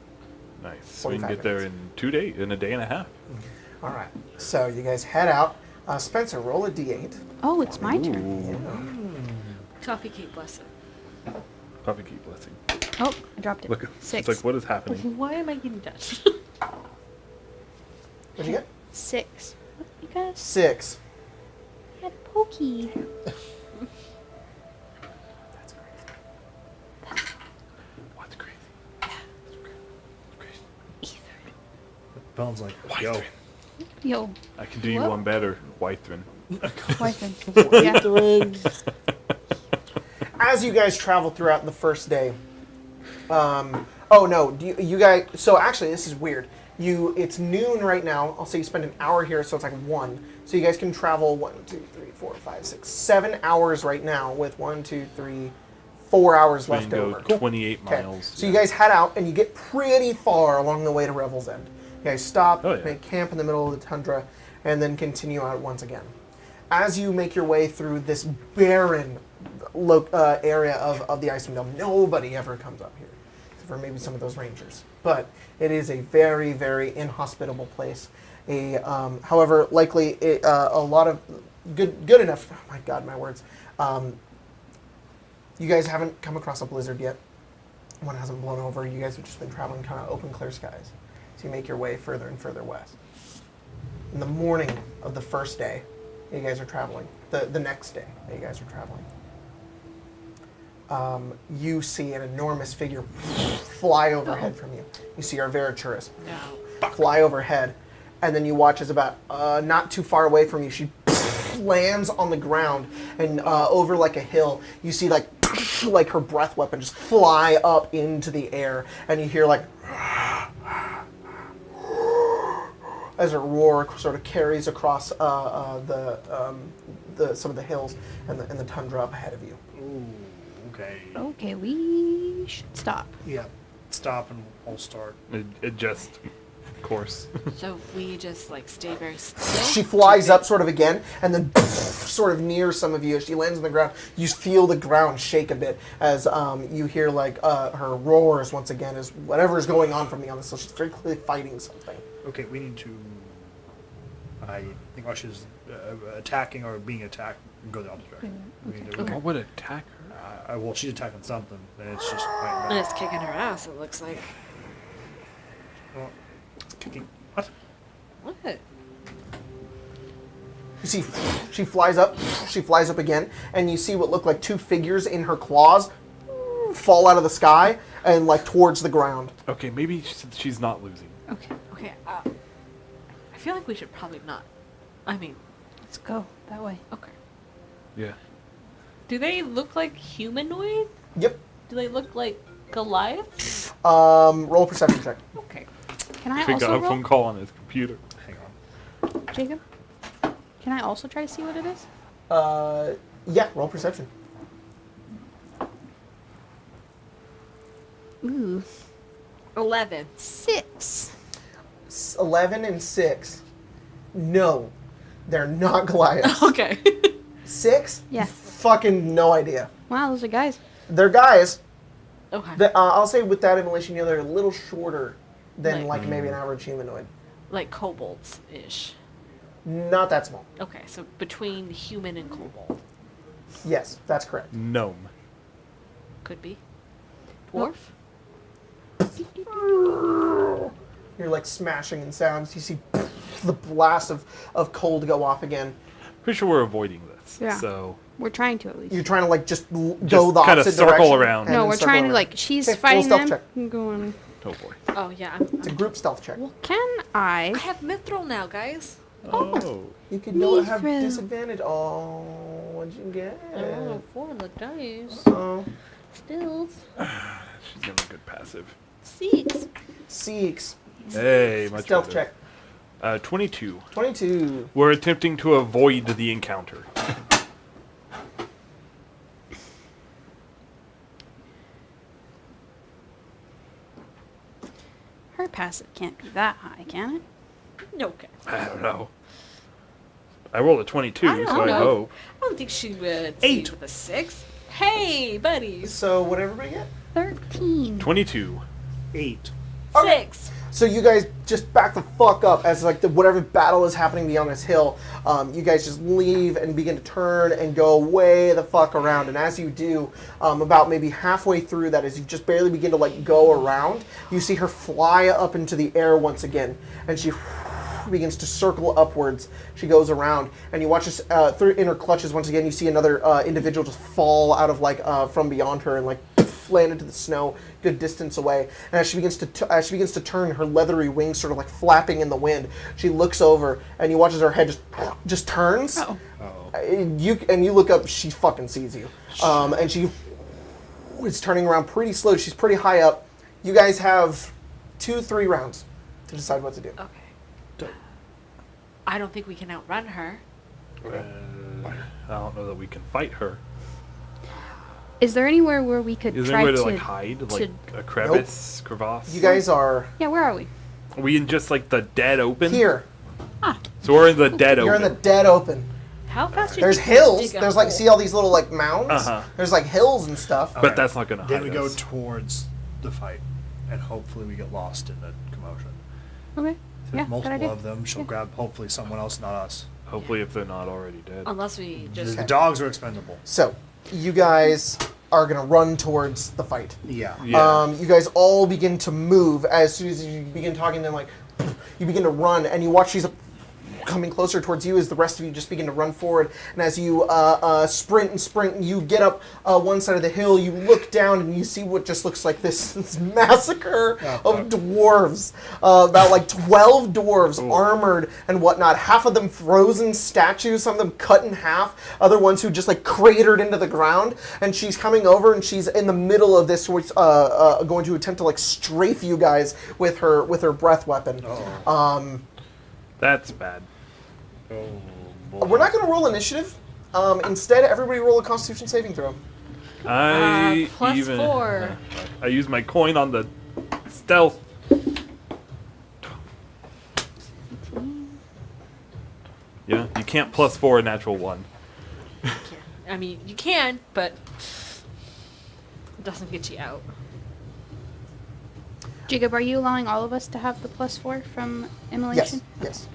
Nice. So we can 45 get there minutes. in 2 days, in a day and a half. All right, so you guys head out. Spencer, roll a d8. Oh, it's my turn. Ooh. Coffee cake blessing. Coffee keep blessing. Oh, I dropped it. Look, 6. it's like what is happening? Why am I getting touched? What'd you get? 6. You guys 6. had pokey. That's crazy. What's crazy? Crazy. Bones like, yo. Wythrin. Yo, I can do you What? one better, Wythrin. boyfriend. Yeah. As you guys travel throughout the first day, oh no, you guys, so actually this is weird. It's noon right now. I'll say you spend an hour here, so it's like 1. So you guys can travel 7 hours right now with 4 hours We left can over. go 28 Okay. miles. So you guys head out, and you get pretty far along the way to Revel's End. You guys stop, Oh, yeah. make camp in the middle of the tundra, and then continue out once again. As you make your way through this barren area of the Icewind Dome, nobody ever comes up here, except for maybe some of those rangers. But it is a very, very inhospitable place. However, likely a lot of good enough. Oh my God, my words. You guys haven't come across a blizzard yet. One hasn't blown over. You guys have just been traveling kind of open, clear skies. So you make your way further and further west. In the morning of the first day, you guys are traveling. The next day that you guys are traveling. You see an enormous figure fly overhead from you. You see our Veriturus fly overhead, and then you watch as about not too far away from you, she lands on the ground, and over like a hill, you see like her breath weapon just fly up into the air, and you hear like as her roar sort of carries across some of the hills and the tundra up ahead of you. Ooh, okay. Okay, we should stop. Yeah. Stop and I'll start. Adjust course. So we just like stay very still. She flies up sort of again, and then sort of near some of you. As she lands on the ground, you feel the ground shake a bit as you hear like her roars once again as whatever is going on from the other. So she's very clearly fighting something. Okay, we need to... I think while she's attacking or being attacked, go the opposite direction. We need to- What would attack her? well, she's attacking something, and it's just And fighting it's kicking her ass, it looks like. back. It's kicking... What? What? You see, she flies up again, and you see what look like 2 figures in her claws fall out of the sky and like towards the ground. Okay, maybe she's not losing. Okay, Okay, I feel like we should probably not. I mean, let's go that way. okay. Yeah. Do they look like humanoid? Yep. Do they look like Goliath? Roll a perception check. Okay. Can I He got also a phone roll? call on his computer. Hang on. Jacob? Can I also try to see what it is? Yeah, roll perception. Ooh, 11. 6. 11 and 6. No, they're not Goliaths. Okay. 6? Yeah. Fucking no idea. Wow, those are guys. They're guys. Okay. I'll say with that Immolation, they're a little shorter than Like- like maybe an average humanoid. Like kobolds-ish. Not that small. Okay, so between human and kobold. Yes, that's correct. Gnome. Could be. Dwarf? You're like smashing in sounds. You see the blast of cold go off again. Pretty sure we're avoiding this. Yeah. So We're trying to at least. You're trying to like just go Just the kinda opposite circle direction. around. and No, then we're circle trying to around. like she's Okay, roll fighting stealth them. check. I'm going. oh boy. Oh, yeah. It's a group stealth check. Well, can I? I have mithril now, guys. Oh. You could not have Mithril. disadvantage. Oh, what'd you get? Oh, 4 on the dice. Oh, Stealth. She's got a good passive. 6. Seeks. Hey, much Stealth better. check. 22. 22. We're attempting to avoid the encounter. Her passive can't be that high, can it? Okay. I don't know. I rolled a 22, I don't so I know. hope. I don't think she would 8. see with a 6. Hey, buddies. So what everybody get? 13. 22. 8. Okay. 6. So you guys just back the fuck up as like whatever battle is happening beyond this hill. You guys just leave and begin to turn and go way the fuck around. And as you do, about maybe halfway through that, as you just barely begin to like go around, you see her fly up into the air once again, and she begins to circle upwards. She goes around, and you watch this through in her clutches once again. You see another individual just fall out of like from beyond her and like land into the snow, good distance away. And as she begins to turn, her leathery wings sort of like flapping in the wind. She looks over, and you watch as her head just turns. Oh. You look up. She fucking sees you, and she is turning around pretty slow. She's pretty high up. You guys have 2-3 rounds to decide what to do. Okay. I don't think we can outrun her. I don't know that we can fight her. Is there anywhere where we could Is there try anywhere to to like hide, like a crevice, crevasse? You guys are Yeah, where are we? Are we in just like the dead open? here. So we're in the dead You're open. in the dead open. How fast are There's you hills. dig a There's like, hole? see all these little like mounds? Uh-huh. There's like hills and stuff. But that's not gonna Then hide we go us. towards the fight, and hopefully we get lost in the commotion. Okay. If Yeah, there's good multiple idea. of them, she'll Yeah. grab hopefully someone else, not us. Hopefully, if they're not already dead. Unless we just. The dogs are expendable. So, you guys are gonna run towards the fight. Yeah. Yeah. You guys all begin to move as soon as you begin talking. Then, like, you begin to run, and you watch these coming closer towards you as the rest of you just begin to run forward. And as you sprint and sprint, and you get up one side of the hill, you look down and you see what just looks like this massacre of dwarves. About like 12 dwarves, armored and whatnot. Half of them frozen statues, some of them cut in half. Other ones who just like cratered into the ground. And she's coming over, and she's in the middle of this, going to attempt to like strafe you guys with her breath weapon. That's bad. We're not going to roll initiative. Instead, everybody roll a Constitution saving throw. I +4. I use my coin on the stealth. Yeah, you can't +4 a natural 1. I mean, you can, but it doesn't get you out. Jacob, are you allowing all of us to have the +4 from Immolation? Yes.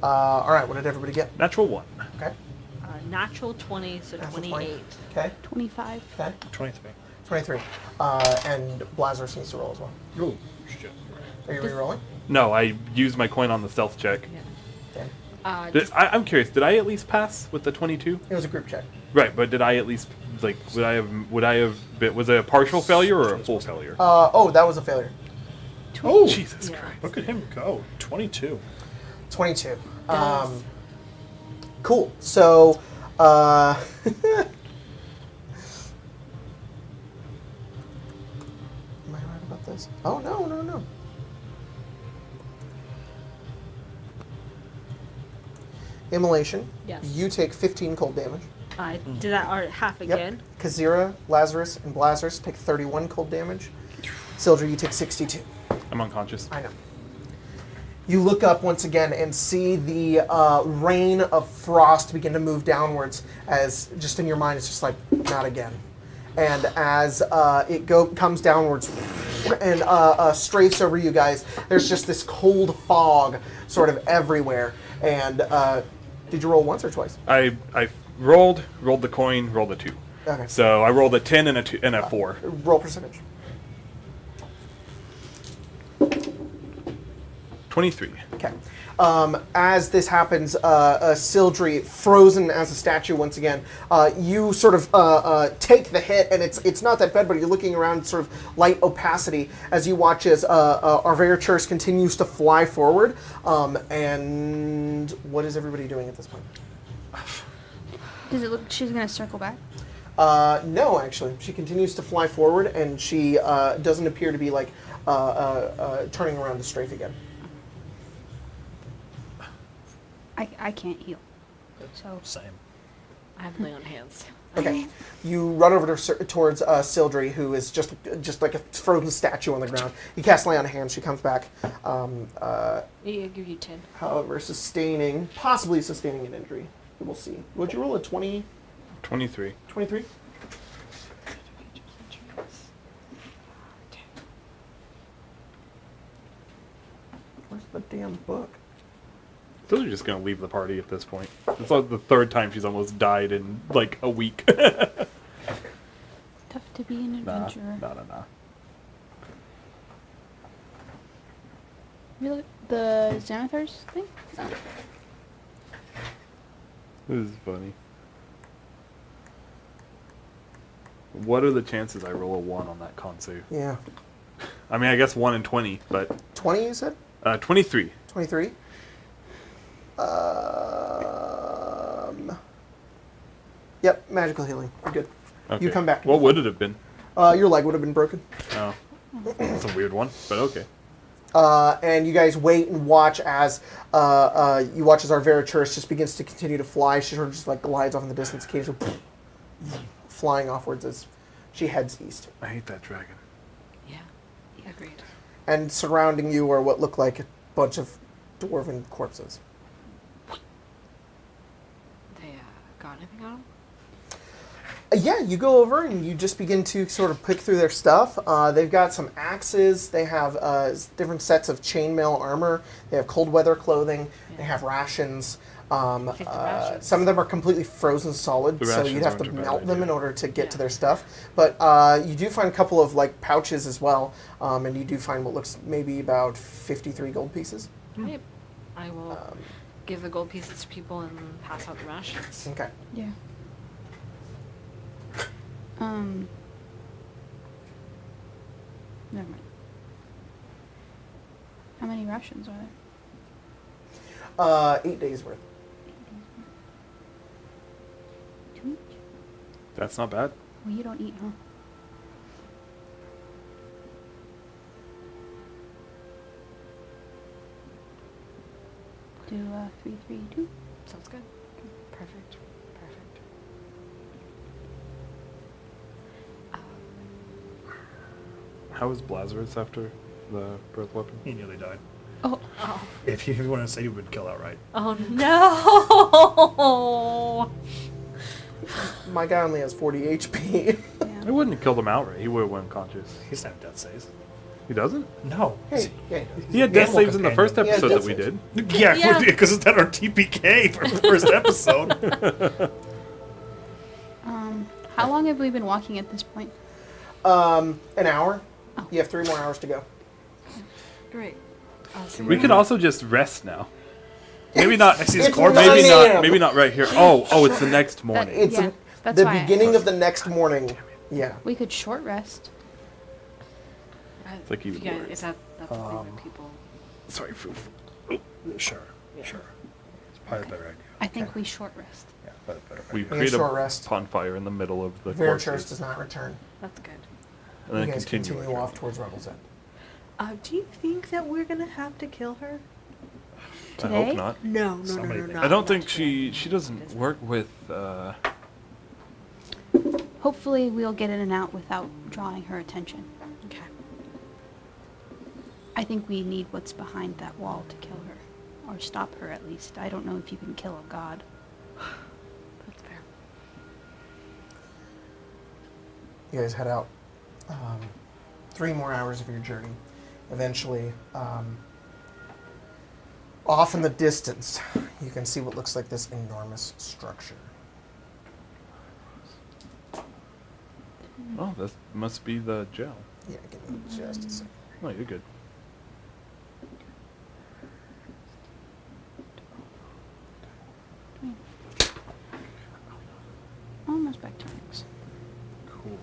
All right, what did everybody get? Natural 1. Okay. Natural 20, so Natural 28. Okay. 25. Okay. 23. 23. And Lazarus needs to roll as well. Oh, shit. Are you re-rolling? No, I used my coin on the stealth check. Okay. I'm curious. Did I at least pass with the 22? It was a group check. Right, but did I at least like? Would I have been? Was it a partial failure or a full failure? That was a failure. Oh, Jesus Yeah. Christ! look at him go. 22. 22. Yes. Cool. So, am I right about this? Oh, no. Immolation. Yes. You take 15 cold damage. I did that half again. Kazira, Lazarus, and Blazarus take 31 cold damage. Sildra, you take 62. I'm unconscious. I know. You look up once again and see the rain of frost begin to move downwards as just in your mind it's just like, not again. And as it comes downwards and strafes over you guys, there's just this cold fog sort of everywhere. And did you roll once or twice? I rolled the coin, rolled a 2. Okay. So I rolled a 10 and a 4. Roll percentage. 23. Okay. As this happens, Sildri, frozen as a statue once again, you sort of take the hit, and it's not that bad, but you're looking around sort of light opacity as you watch as Arverchurch continues to fly forward. And what is everybody doing at this point? Does it look she's going to circle back? No, actually. She continues to fly forward, and she doesn't appear to be like turning around to strafe again. I can't heal. So Same. I have lay on hands. Okay, you run over towards Sildri, who is just like a frozen statue on the ground. You cast Lay on Hands. She comes back, I'll give you 10. however, possibly sustaining an injury. We'll see. Would you roll a 20, 23. 23? Where's the damn book? Those are just gonna leave the party at this point. It's like the third time she's almost died in like a week. tough to be an Nah. adventurer. Really? The Xanathars thing? No. This is funny. What are the chances I roll a 1 on that con save? Yeah. I mean, I guess 1 in 20, but 20, you said? 23. 23? Yep, magical healing. You're good. Okay. You come back. What would it have been? Your leg would have been broken. Oh, that's a weird one, but okay. And you guys wait and watch as our Veriturus just begins to continue to fly. She sort of just like glides off in the distance, occasionally flying offwards as she heads east. I hate that dragon. Yeah, agreed. And surrounding you are what look like a bunch of dwarven corpses. They got anything on them? Yeah, you go over and you just begin to sort of pick through their stuff. They've got some axes. They have different sets of chainmail armor. They have cold weather clothing. They have rations. rations. Some of them are completely frozen solid, The so rations you'd have to aren't a bad melt them in idea. order to get to their stuff. But you do find a couple of like pouches as well, and you do find what looks maybe about 53 gold pieces. Yep. I will give the gold pieces to people and pass out the rations. Okay. Yeah. Never mind. How many rations are there? 8 days worth. 2 each? That's not bad. Well, you don't eat, huh? Do 3, 3, 2. Sounds good. Perfect. Perfect. How was Lazarus after the birth weapon? He nearly died. Oh, Oh. If you want to say he would kill outright. Oh no! My guy only has 40 HP. I yeah. wouldn't have killed him outright. He would have went unconscious. He's not death saves. He doesn't? No. Hey, yeah. He had death Animal saves in the companion. first Yeah, episode death that we saves. did. Yeah, Yeah. because it's that our TPK for the first episode. How long have we been walking at this point? An hour. You have 3 more hours to go. Great. We could also just rest now. Maybe not. I see his It's corpse. 9 Maybe a.m. not. Maybe not right here. Oh, it's the next morning. It's Yeah, that's the why I beginning asked. of the next morning. Yeah. We could short rest. It's like even yeah, worse. is that the thing when people? Sorry, Foof. Sure. It's probably a better idea. I think we short rest. Yeah, better. We And create short a rest. bonfire in the middle of the Veriturus corpses, does not return. That's good. and then You guys continue. continue off towards Revel's End. Do you think that we're gonna have to kill her? I Today? hope not. No, Somebody no. did. I don't think she doesn't work with. Hopefully we'll get in and out without drawing her attention. Okay. I think we need what's behind that wall to kill her. Or stop her at least. I don't know if you can kill a god. That's fair. You guys head out. 3 more hours of your journey. Eventually, off in the distance, you can see what looks like this enormous structure. Oh, that must be the gel. Yeah, give me just a second. Oh, you're good. Almost back to ranks. Cool.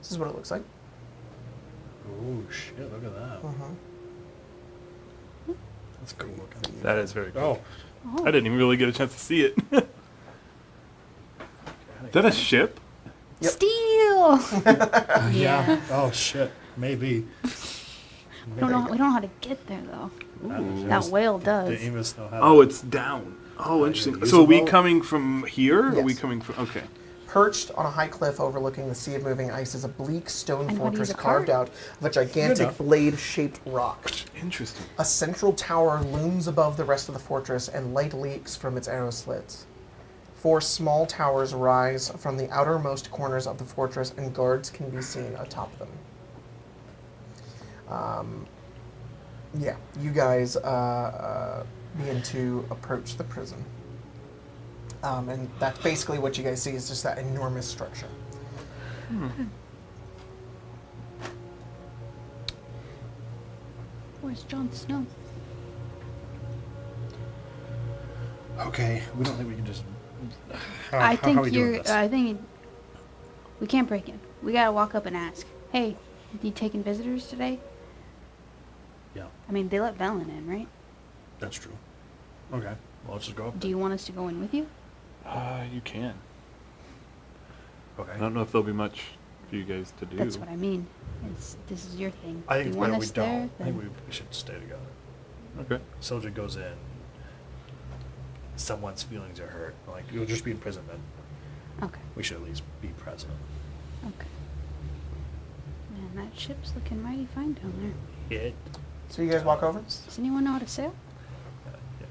This is what it looks like. Oh shit! Look at that. That's cool looking. That is very cool. Oh, Oh. I didn't even really get a chance to see it. Is that a ship? Yep. Steel! yeah. Oh shit. Maybe. we don't know how to get there though. Ooh. That whale The does. Amos know how. Oh, it's down. Oh, interesting. use So a are we boat? coming from here? Or are we Yes. coming from? Okay. Perched on a high cliff overlooking the sea of moving ice is a bleak stone And what fortress is a carved cart? out of a gigantic enough. blade-shaped rock. Interesting. A central tower looms above the rest of the fortress, and light leaks from its arrow slits. 4 small towers rise from the outermost corners of the fortress, and guards can be seen atop them. Yeah, you guys begin to approach the prison. And that's basically what you guys see is just that enormous structure. Where's Jon Snow? Okay, we don't think we can just. I how are we think doing you're. this? I think We can't break in. We gotta walk up and ask, hey, you taking visitors today? Yeah, I mean, they let Velynne in, right? that's true. Okay, well, let's just go up Do you want us to go in with you? You can. Okay. I don't know if there'll be much for you guys to do. That's what I mean. This is your thing. I Do think you want we us don't. there? I think Then- we should stay together. Okay. Soldier goes in. Someone's feelings are hurt. Like, you'll just be imprisonment. Okay. We should at least be present. Okay. Man, that ship's looking mighty fine down there. It. So you guys walk over? Does anyone know how to sail? Yeah,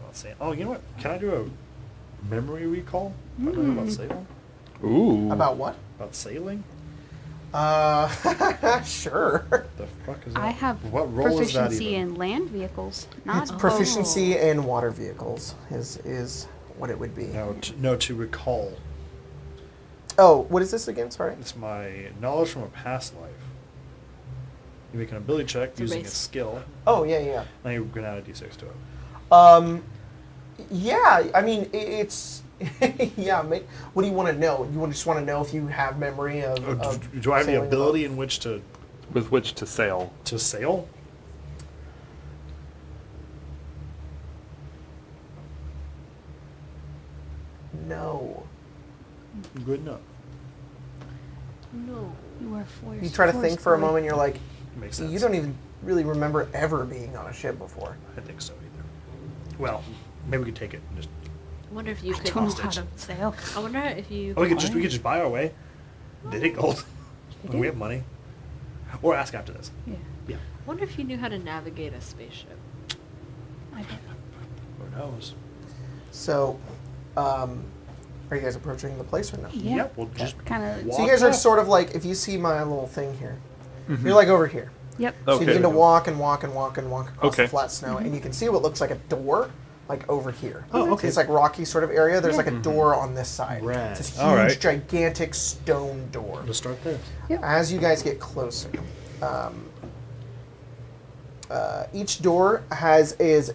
I'll say. Oh, you know what? Can I do a memory recall? I don't know about sailing. Ooh. About what? About sailing? Sure. The fuck is that? I have What role is that proficiency even? in land vehicles, not It's boats. proficiency in water vehicles is what it would be. No, to recall. Oh, what is this again? Sorry. It's my knowledge from a past life. You make an ability check a using a race. skill, Oh, yeah. and you can add a d6 to it. Yeah, I mean, it's... yeah, what do you want to know? You just want to know if you have memory of... Do I have the sailing ability a boat? in which to With which to sail. sail? No. Good enough. No. You are forced. You try to forced think for a boy. moment, you're like, Makes sense. you don't even really remember ever being on a ship before. I think so either. Well, maybe we could take it and just. I wonder if you I could. don't know how hostage. to sail. I wonder if you. Oh, we could just buy our way. They take gold. They When we do. have money. Or ask after this. Yeah. Yeah. I wonder if you knew how to navigate a spaceship. I don't. Who knows? So, are you guys approaching the place or no? Yeah. Yep, we'll just Kind of. walk So you guys are up. sort of like, if you see my little thing here, you're like over here. Yep. So you Okay. begin to walk and walk and walk and walk across the Okay. flat snow, and you can see what looks like a door, like over here. Oh, So okay. it's like rocky sort of area. There's Yeah. like a door on this side. Right. It's this huge, All right. gigantic stone door. Let's start there. Yep. As you guys get closer, each door is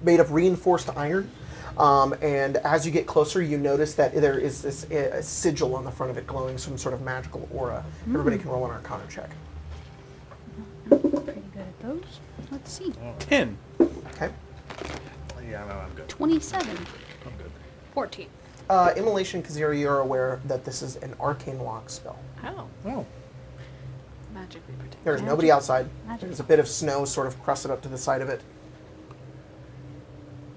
made of reinforced iron. And as you get closer, you notice that there is this sigil on the front of it, glowing some sort of magical aura. Everybody can roll an Arcana check. I'm pretty good at those. Let's see. 10. Okay. Yeah, no, I'm good. 27. I'm good. 14. Immolation, Kaziri, you're aware that this is an arcane lock spell. Oh. Oh. Magically protected. There's Magic. nobody outside. Magic. There's a bit of snow sort of crusted up to the side of it.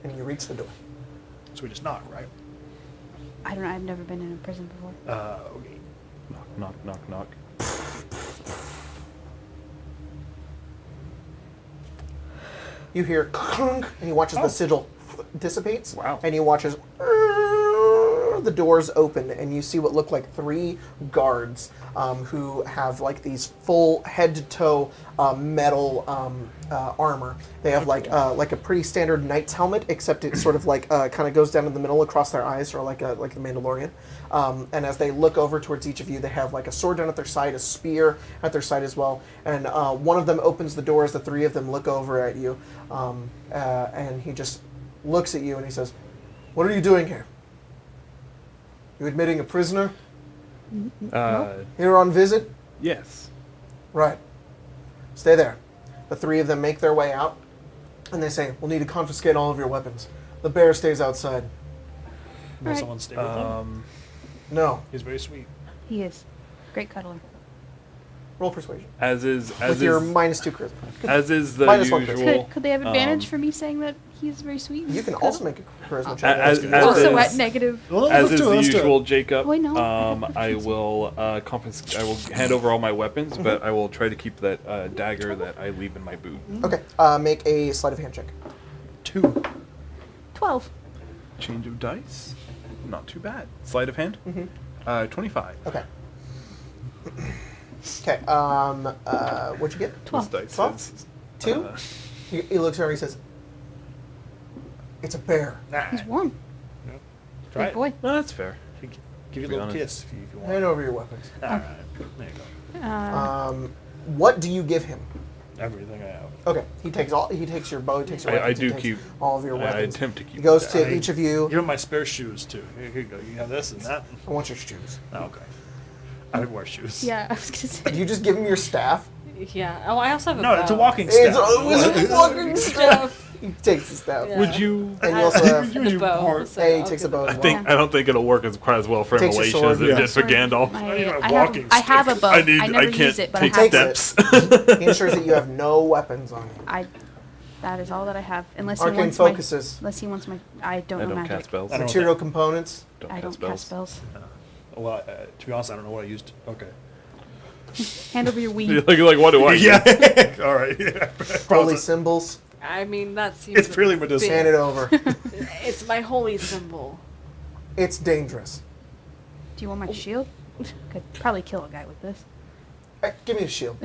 And you reach the door. So we just knock, right? I don't know. I've never been in a prison before. Okay. Knock, knock, knock, knock. You hear clunk, and you watch as the sigil dissipates. Wow. And you watch as the doors open, and you see what look like 3 guards who have like these full head to toe metal armor. They have like a pretty standard knight's helmet, except it sort of like kind of goes down in the middle across their eyes, or like the Mandalorian. And as they look over towards each of you, they have like a sword down at their side, a spear at their side as well. And one of them opens the door as the 3 of them look over at you, and he just looks at you and he says, "What are you doing here? You admitting a prisoner here on visit?" Yes. Right. Stay there. The 3 of them make their way out, and they say, "We'll need to confiscate all of your weapons. The bear stays outside." Will Right. someone stay with him? No. He's very sweet. He is. Great cuddler. Roll persuasion. As is With your -2 charisma. as is the minus 1 charisma. usual. Could they have advantage for me saying that he's very sweet? and You can cuddle- also make a charisma check. As- As, as Also is- at negative. Well, As let's is do it, the let's do it. usual, Jacob. Oh, I know. I will I will hand over all my weapons, but I will try to keep that dagger that I leave in my boot. okay. Make a sleight of hand check. 2. 12. Change of dice. Not too bad. Sleight of hand. 25. Okay. Okay. What'd you get? 12. This dice 12? is, 2? He looks over and he says, "It's a bear." He's warm. Try Good it. boy. well, that's fair. Give you a To be little honest. kiss if you want. Hand over your weapons. All right. There you go. What do you give him? Everything I have. Okay. He takes your bow. He takes your I weapons. do he takes keep. all of your I weapons. attempt to keep. He goes to I- each of you. Give him my spare shoes too. Here you go. You have this and that. I want your shoes. Oh, okay. I wear shoes. Yeah, I was gonna say. Do you just give him your staff? Yeah. Oh, I also have a No, bow. it's a walking It's staff. a walking staff. He takes the staff. Yeah. Would you? And you also have. And a bow. So Hey, he I'll takes give a bow it as I well. think I don't think it'll work as quite as well for Takes your Immolation sword, as it yeah. did for Gandalf. I need a I walking have a bow. I need. never I can't use it, but I take have Takes it. steps. He ensures that you have no weapons on you. That is all that I have. Unless he Arcane wants focuses. unless he wants my. I don't I know don't magic. cast spells. I don't know Material components. I don't cast spells. Well, to be honest, I don't know what I used. Okay. Hand over your weed. like what do I? Yeah. All right. Yeah. Holy symbols. I mean, that seems. It's purely a bit- medicinal. Hand it over. It's my holy symbol. It's dangerous. Do you want my shield? Could probably kill a guy with this. Give me a shield.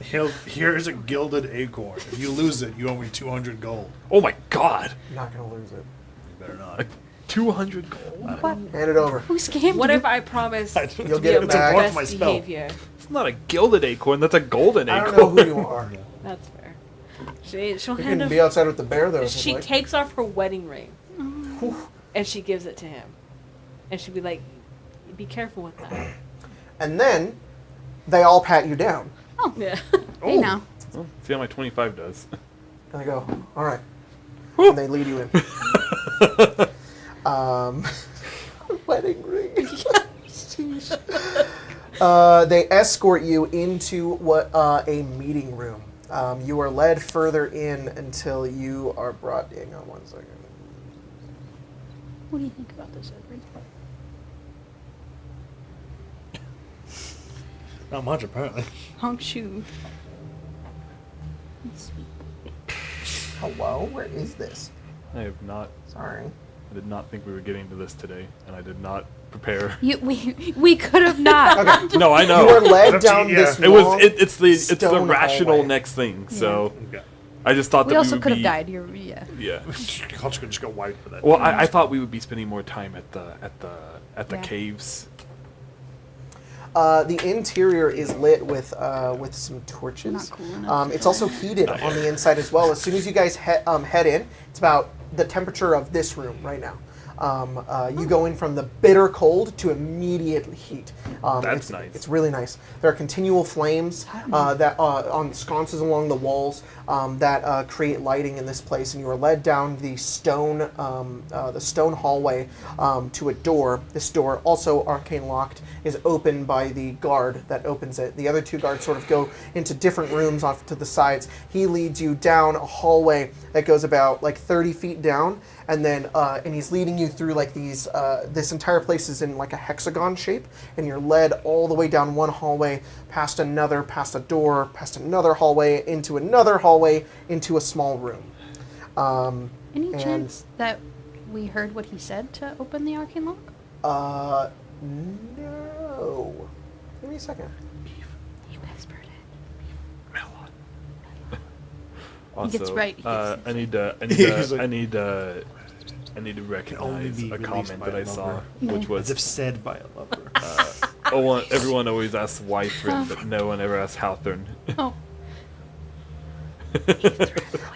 Here's a gilded acorn. If you lose it, you owe me 200 gold. Oh my God! I'm not gonna lose it. You better not. 200 gold. What? Hand it over. Who scammed What you? if I promise I to don't- You'll be get on it my back. Mark best my spell. behavior? It's not a gilded acorn. That's a golden I acorn. don't know who you are. That's fair. She'll You hand can him. be outside with the bear though. If She you'd like. takes off her wedding ring Whew. and she gives it to him, and she'd be like, "Be careful with that." And then they all pat you down. Yeah. Hey now. Well, see how my 25 does. And they go, all right. And they lead you in. Wedding ring. They escort you into what a meeting room. You are led further in until you are brought. Hang on 1 second. What do you think about this, Edward? Not much, apparently. Honk shoe. Hello, where is this? I have not. Sorry. I did not think we were getting to this today, and I did not prepare. We could have not. Okay. No, I You know. are led It's up to down you, this yeah. It was. long It's the stone rational hallway. next thing. So Okay. I just thought We that also would could have be- died. Yeah. Yeah. Culture could just go white for that. Well, I thought we would be spending more time at the Yeah. caves. The interior is lit with some torches. Not cool enough to It's go also heated on the inside as well. As soon as you guys head in, it's about the temperature of this room right now. You go in from the bitter cold to immediate heat. That's nice. It's really nice. There are continual flames that on sconces along the walls that create lighting in this place, and you are led down the stone hallway to a door. This door, also arcane locked, is opened by the guard that opens it. The other two guards sort of go into different rooms off to the sides. He leads you down a hallway that goes about like 30 feet down, and then and he's leading you through like these. This entire place is in like a hexagon shape, and you're led all the way down one hallway, past another, past a door, past another hallway, into another hallway, into a small room. Any And- chance that we heard what he said to open the arcane lock? No. Give me a second. He whispered it. Melon. He gets right, he gets I need to. He's like- I need to only recognize be a released comment by that I a saw, lover. which As was if said by a lover. everyone always asks Wythrin, but no one ever asks Halthorn. Oh.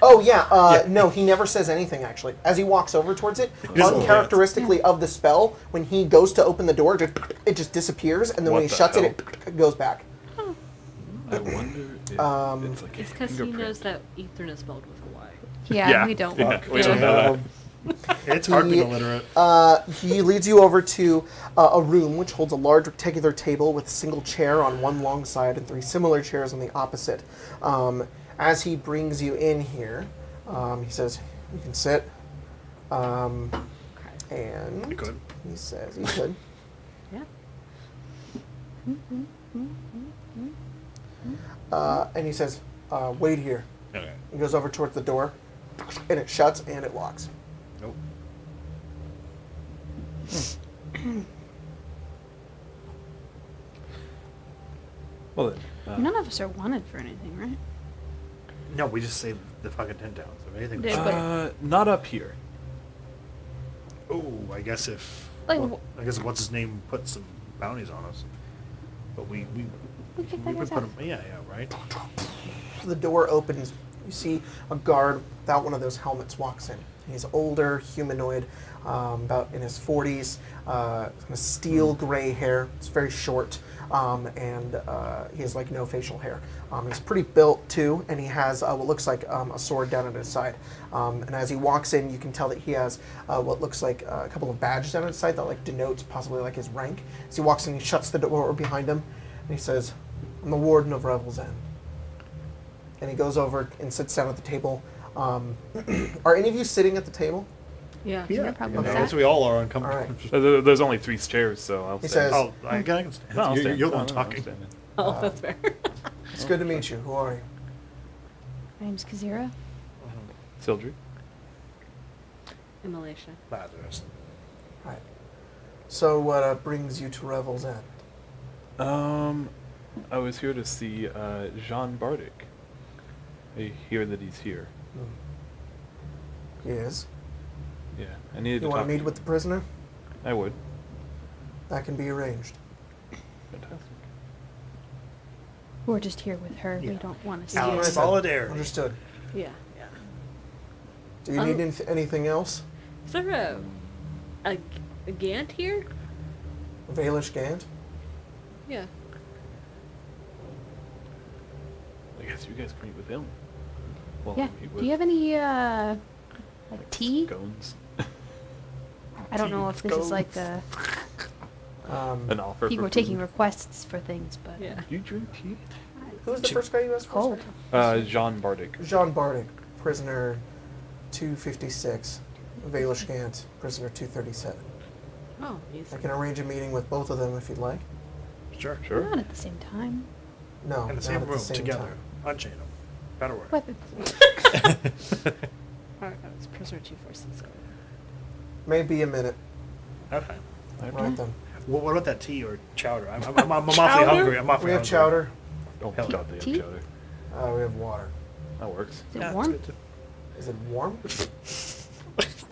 Oh yeah, no, he never says anything actually. As he walks over towards it, doesn't uncharacteristically of the spell, when he goes to open the door, it just disappears, and then when What he the shuts hell? it goes back. I wonder if it's like It's a because he fingerprint. knows that Ethern is spelled with a Y. Yeah, we don't. Yeah, we don't know that. It's hard being illiterate. He leads you over to a room which holds a large rectangular table with a single chair on one long side and 3 similar chairs on the opposite. As he brings you in here, he says, "You can sit." And You could. he says, "You could." Yeah. And he says, "Wait here." Okay. He goes over towards the door, and it shuts and it locks. Nope. Well then. None of us are wanted for anything, right? No, we just saved the fucking 10 towns. If anything. Did- but- Not up here. Oh, I guess if. Like, well, I guess if what's his name put some bounties on us, but we kicked that would guy's put ass. him. Yeah, right. The door opens. You see a guard without one of those helmets walks in. He's older, humanoid, about in his 40s, kind of steel gray hair. It's very short, and he has like no facial hair. He's pretty built too, and he has what looks like a sword down at his side. And as he walks in, you can tell that he has what looks like a couple of badges down at his side that like denotes possibly like his rank. As he walks in, he shuts the door behind him, and he says, "I'm the warden of Revel's End." And he goes over and sits down at the table. Are any of you sitting at the table? Yeah. You're probably I sat. guess we all are uncomfortable. There's only 3 chairs, so I'll He stand. says, Oh, I can stand. No, I'll You're, stand. you're the No, one no, talking. I'm standing. Oh, that's fair. "It's good to meet you. Who are you?" My name's Kazira. Sildry. Immolation. Lazarus. Right. So what brings you to Revel's End? I was here to see Jean Bardic. I hear that he's here. He is. Yeah, I needed You to want talk to meet with the prisoner? I would. That can be arranged. Fantastic. We're just here with her. We Yeah. don't want to see Out her. of solidarity. Understood. Yeah. Yeah. Do you need anything else? Is there a Gant here? Valish Gant? Yeah. I guess you guys can meet with him. Well, Yeah. meet Do with you have any like tea? scones. I don't know if this is like a An offer people for are taking food. requests for things, but Yeah. You drink tea? Who was the first guy you asked for? cold. Jean Bardic. Jean Bardic, prisoner 256. Valish Gant, prisoner 237. Oh, I he's. can arrange a meeting with both of them if you'd like. Sure. Sure. Not at the same time. No, In not the same at room, the same together. time. Unchain them. Better work. Weapons. Alright, it's prisoner 246. Maybe a minute. Okay. Right then. What about that tea or chowder? I'm awfully hungry. I'm awfully We have hungry. chowder. Oh, Hell, God, they have tea? chowder. We have water. That works. Is it Yeah, that's warm? good too. Is it warm?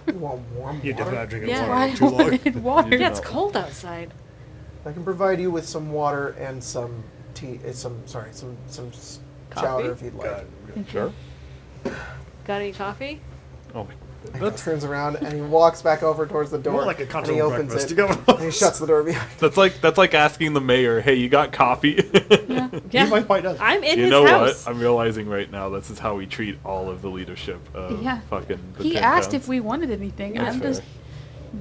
You want warm You water? definitely not drinking Yeah. water too long. wanted water. You Yeah, it's know. cold outside. I can provide you with some water and some tea. Some chowder if you'd like. God. Sure. Got any coffee? Oh, my And he turns around and he walks back over towards the door. More like a and he continental opens breakfast. it. To go. And he shuts the door behind. That's like asking the mayor, "Hey, you got coffee?" Yeah. Yeah. He might does. I'm in You his know house. what? I'm realizing right now this is how we treat all of the leadership of Yeah. fucking the He 10 asked towns. if we wanted anything. That's I'm just fair.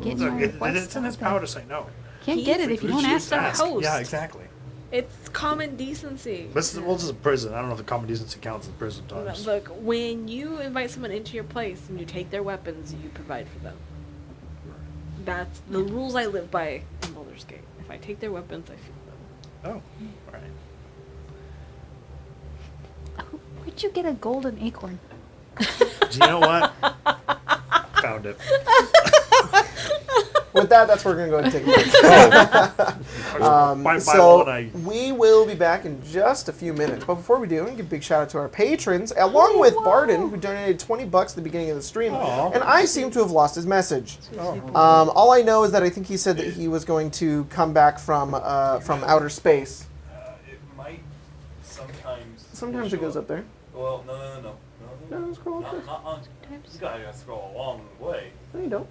getting Look, my requests it's in his out there. power to say no. Can't get it if you don't He's ask the them. host. Yeah, exactly. It's common decency. This is a prison. I don't know if the common decency counts in prison times. Look, when you invite someone into your place and you take their weapons, you provide for them. That's the rules I live by in Baldur's Gate. If I take their weapons, I feed them. Oh, all right. Where'd you get a golden acorn? Do you know what? Found it. With that, that's where we're going to go and take a break. Bye, So and I. we will be back in just a few minutes. But before we do, I'm going to give a big shout out to our patrons, along with Barden, who donated $20 at the beginning of the stream. Aw. And I seem to have lost his message. Oh. All I know is that I think he said that he was going to come back from outer space. It might sometimes. Sometimes it goes up there. Well, no. No, scroll up there. Not on. You gotta scroll a long way. No, you don't.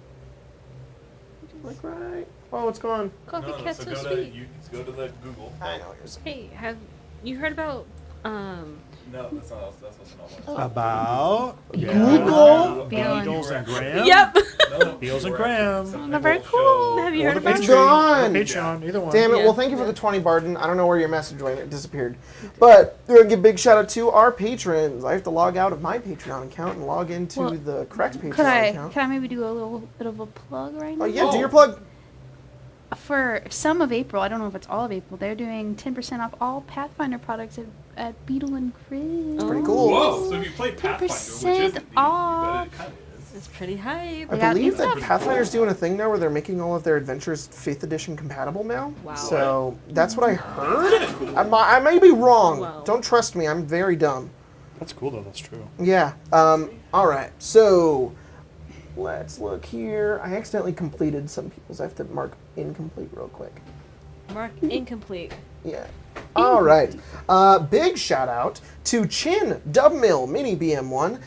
Like right. Oh, it's gone. Coffee No, cats so so go sweet. to you go to the Google. I know what you're saying. Hey, have you heard about No, that's not what. About Google. Beatles and Graham. Yep. No, Beals and we're Graham. actually- Oh, very cool. Have you Or heard the about It's it? gone. Patreon, either one. Damn it. Yeah. Well, thank you for the 20, Barden. I don't know where your message went. It disappeared. But we're going to give a big shout out to our patrons. I have to log out of my Patreon account and log into Well, the correct Patreon account. Could I maybe do a little bit of a plug right now? Oh, yeah, do Oh. your plug. For some of April, I don't know if it's all of April, they're doing 10% off all Pathfinder products at Beetle and Chris. Pretty cool. Whoa! So if you play Pathfinder, which 10% isn't deep, but off. it kind of is. It's pretty hype. I got believe new that stuff. Pathfinder's doing a thing now where they're making all of their adventures 5th edition compatible now. Wow. So that's what I heard. I may be wrong. Wow. Don't trust me. I'm very dumb. That's cool though. That's true. Yeah. All right. So let's look here. I accidentally completed some people's. I have to mark incomplete real quick. Mark incomplete. Yeah. All right. Big shout out to Chin, Dubmill, Mini BM1,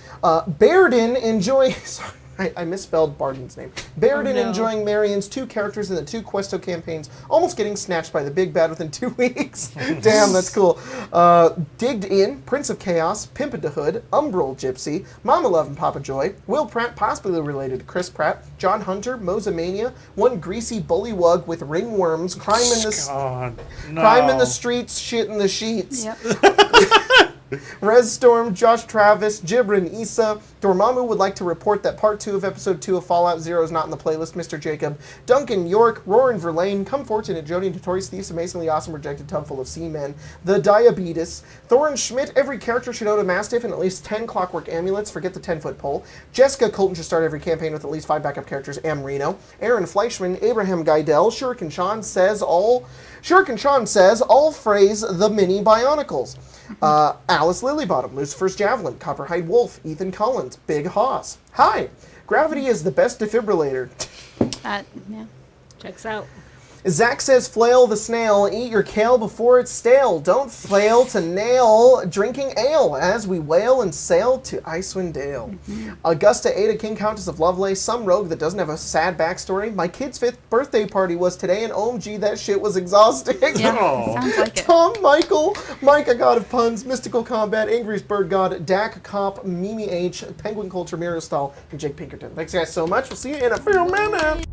Bairden enjoying. Sorry, I misspelled Barden's name. Bairden no. enjoying Marion's 2 characters in the 2 Questo campaigns, almost getting snatched by the big bad within 2 weeks. Damn, that's cool. Digged in, Prince of Chaos, Pimpin' to Hood, Umbral Gypsy, Mama Love and Papa Joy, Will Pratt, possibly related to Chris Pratt, John Hunter, Mozamania, one greasy bullywug with ringworms, crime in the God, no. crime in the streets, shit in the sheets. Yep. Res Storm, Josh Travis, Jibrin, Issa. Dormammu would like to report that part 2 of episode 2 of Fallout 0 is not in the playlist, Mr. Jacob. Duncan, York, Roarin Verlaine, Come Fortunate, Jody, Notorious Thieves, Amazingly Awesome, Rejected Tub Full of Seamen, The Diabetes, Thorin Schmidt, every character should own a Mastiff and at least 10 Clockwork Amulets, forget the 10-foot pole. Jessica, Colton should start every campaign with at least 5 backup characters, Am Reno. Aaron Fleischman, Abraham Geidel, Shuriken Sean says, all phrase the mini Bionicles. Alice Lilybottom, Lucifer's Javelin, Copperhide Wolf, Ethan Collins, Big Hoss. Hi, gravity is the best defibrillator. Yeah. Checks out. Zach says, flail the snail, eat your kale before it's stale. Don't fail to nail drinking ale as we wail and sail to Icewind Dale. Augusta Ada, King Countess of Lovelace, some rogue that doesn't have a sad backstory. My kid's 5th birthday party was today, and OMG, that shit was exhausting. Yeah, Oh. sounds like it. Tom, Michael, Micah, God of Puns, Mystical Combat, Angriest Bird God, Dak Cop, Mimi H, Penguin Culture, Muriel Stahl, and Jake Pinkerton. Thanks, guys, so much. We'll see you in a few minutes.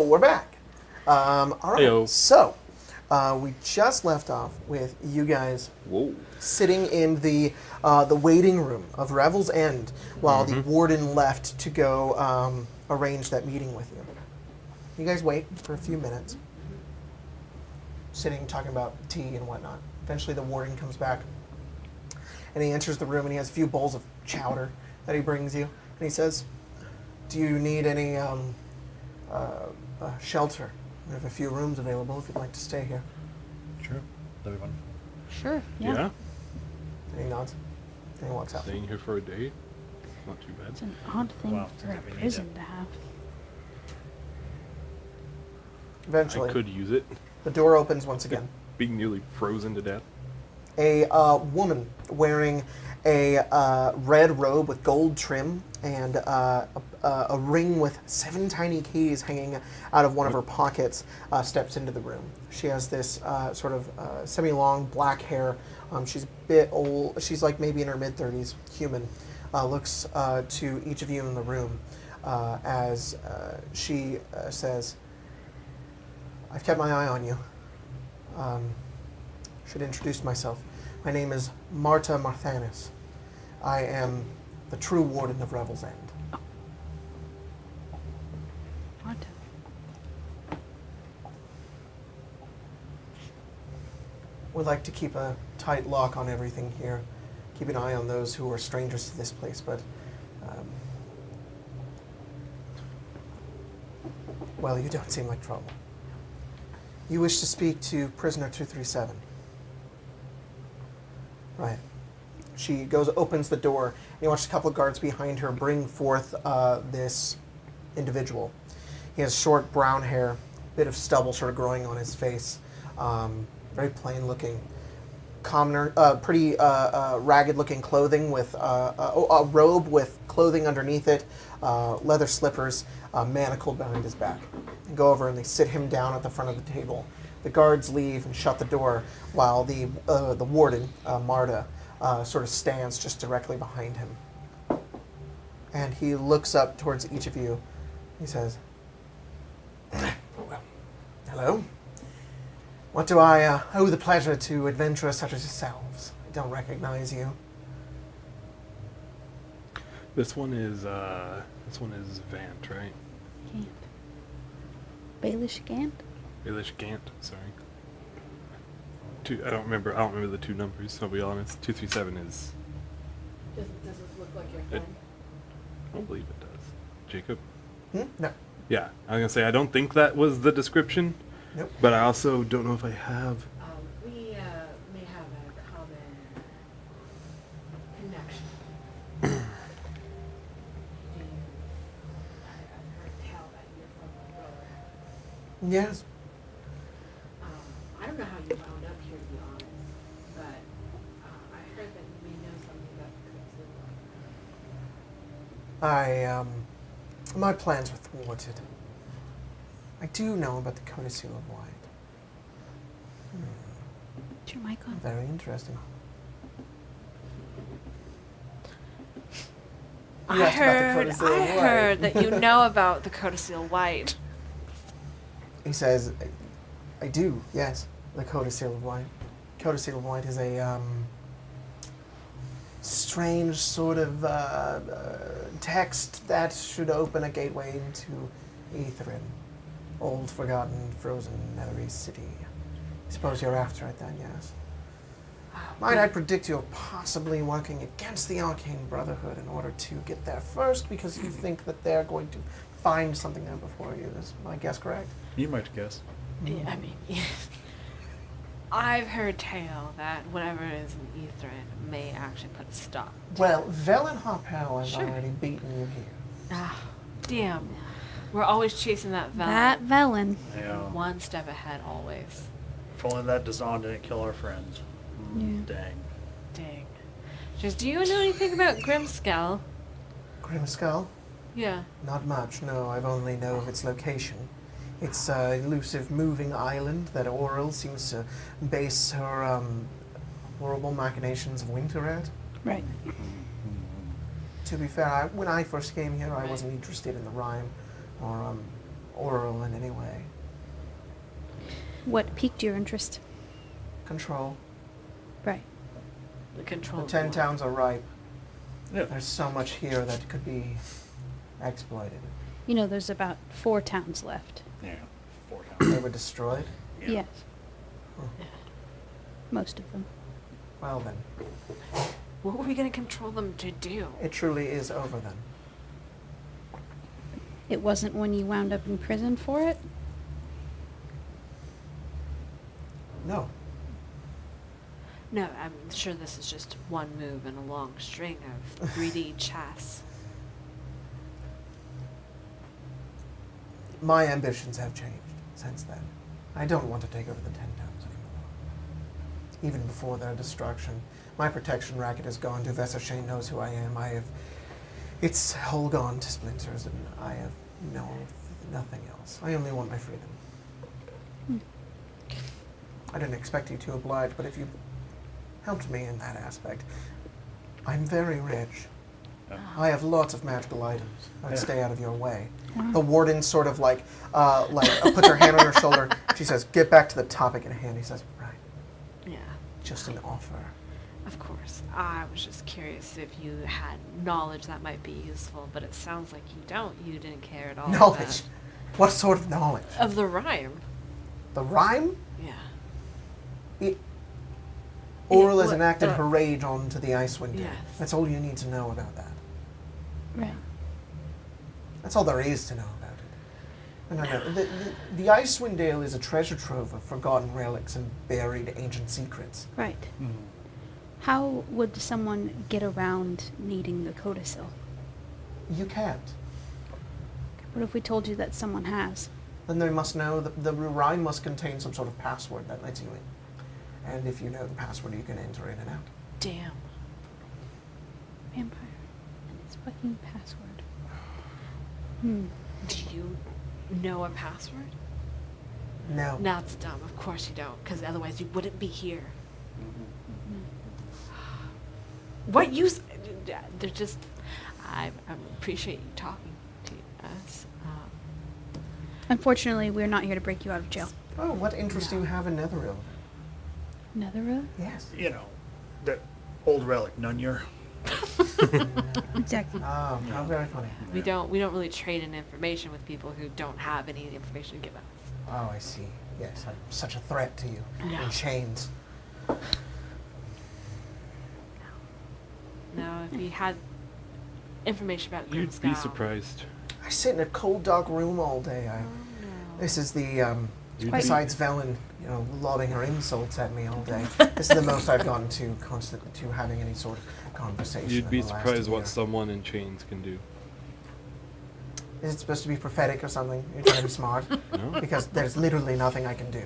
We're back. All right. Heyo. So, we just left off with you guys Whoa. sitting in the waiting room of Revel's End while the warden left to go arrange that meeting with you. You guys wait for a few minutes, sitting talking about tea and whatnot. Eventually, the warden comes back, and he enters the room, and he has a few bowls of chowder that he brings you, and he says, "Do you need any shelter? We have a few rooms available if you'd like to stay here." Sure. That'd be fun. Sure. Yeah. Yeah. And he nods, and he walks out. Staying here for a day. Not too It's bad. an odd thing Wow, for a we need prison it. to have. Eventually, I could use it. the door opens once again. Being nearly frozen to death. A woman wearing a red robe with gold trim and a ring with 7 tiny keys hanging out of one of her pockets steps into the room. She has this sort of semi-long black hair. She's a bit old. She's like maybe in her mid-30s, human. Looks to each of you in the room as she says, "I've kept my eye on you. Should introduce myself. My name is Marta Marthanis. I am the true warden of Revel's End." Marta. We'd like to keep a tight lock on everything here. Keep an eye on those who are strangers to this place, but well, you don't seem like trouble. You wish to speak to prisoner 237. Right. She opens the door, and you watch a couple of guards behind her bring forth this individual. He has short brown hair, bit of stubble sort of growing on his face, very plain looking. Commoner, pretty ragged-looking clothing with a robe with clothing underneath it, leather slippers, manacled behind his back. And go over and they sit him down at the front of the table. The guards leave and shut the door while the warden, Marta, sort of stands just directly behind him. And he looks up towards each of you. He says, "Well, hello. What do I owe the pleasure to adventurers such as yourselves? I don't recognize you." This one is Vant, right? Gant. Baelish Gant? Baelish Gant, sorry. I don't remember the 2 numbers, I'll be honest. 237 is Does this look like your It- friend? I don't believe it does. Jacob? No. Yeah, I was gonna say I don't think that was the description, Nope. but I also don't know if I have. We may have a common connection. I've heard tell that you're from my brother. Yes. I don't know how you wound up here, to be honest, but I heard that you may know something about the Code Seal. My plans were thwarted. I do know about the Code Seal of Light. Is your mic on? Very interesting. You asked about the Codicil I of Light. heard that you know about the Codicil White. He says, I do, yes. The Codicil of Light. Codicil of Light is a strange sort of text that should open a gateway into Aetherin. Old, forgotten, frozen, nethery city. I suppose you're after it then, yes. Might I predict you're possibly working against the Arcane Brotherhood in order to get there first because you think that they're going to find something there before you. Is my guess correct? You might guess. Yeah, I mean, I've heard tale that whatever is in Aetherin may actually put a stop. Well, Velynne Harpel has Sure. already beaten you here. Ah, damn. We're always chasing that Velynne. That Velynne. Yeah. One step ahead, always. If only that Dzaan didn't kill our friends. Dang. Dang. Just, do you know anything about Grimskull? Grimskull? Yeah. Not much, no. I've only know of its location. It's an elusive moving island that Auril seems to base her horrible machinations of winter at. Right. To be fair, when I first came here, I wasn't interested in the Rime or Auril in any way. What piqued your interest? Control. Right. The control. The 10 towns are ripe. Yeah. There's so much here that could be exploited. You know, there's about 4 towns left. Yeah. 4 They times. were destroyed? Yeah. Yes. Huh. Most of them. Well then, What were we going to control them to do? it truly is over then. It wasn't when you wound up in prison for it? No. No, I'm sure this is just one move in a long string of 3D chess. My ambitions have changed since then. I don't want to take over the 10 towns anymore. Even before their destruction. My protection racket has gone to Vessershane knows who I am. It's all gone to splinters and I have nothing else. I only want my freedom. I didn't expect you to oblige, but if you helped me in that aspect, I'm very rich. I have lots of magical items. I'd stay out of your way. Wow. The warden sort of puts her hand on her shoulder. She says, "Get back to the topic at hand." He says, "Right, Yeah, just an offer." of course. I was just curious if you had knowledge that might be useful, but it sounds like you don't. You didn't care at all. Knowledge. What sort of knowledge? Of the Rime. The Rime? Yeah. Auril has what- enacted her rage onto the Icewind. Yes. That's all you need to know about that. Right. That's all there is to know about it. No. The Icewind Dale is a treasure trove of forgotten relics and buried ancient secrets. Right. How would someone get around needing the codicil? You can't. What if we told you that someone has? Then they must know that the Rime must contain some sort of password that lets you in. And if you know the password, you can enter in and out. Damn. Vampire. And its fucking password. Do you know a password? No. No, it's dumb. Of course you don't, because otherwise you wouldn't be here. What use? They're just. I appreciate you talking to us. Unfortunately, we're not here to break you out of jail. Oh, what interest do you have in Netheril? Netheril? Yes. You know, that old relic, Nunyer. Exactly. Oh, how very funny. We don't really trade in information with people who don't have any information to give us. Oh, I see. Yes, I'm such a threat to you. No. In chains. No, if you had information about You'd Grimskull. be surprised. I sit in a cold, dark room all day. Oh, no. This is the, You'd Quite- besides Velynne, lobbing her insults at me all day. This is the most I've gotten to having any sort of conversation. You'd be in the last surprised year. what someone in chains can do. Is it supposed to be prophetic or something? You're trying to be smart? No? Because there's literally nothing I can do.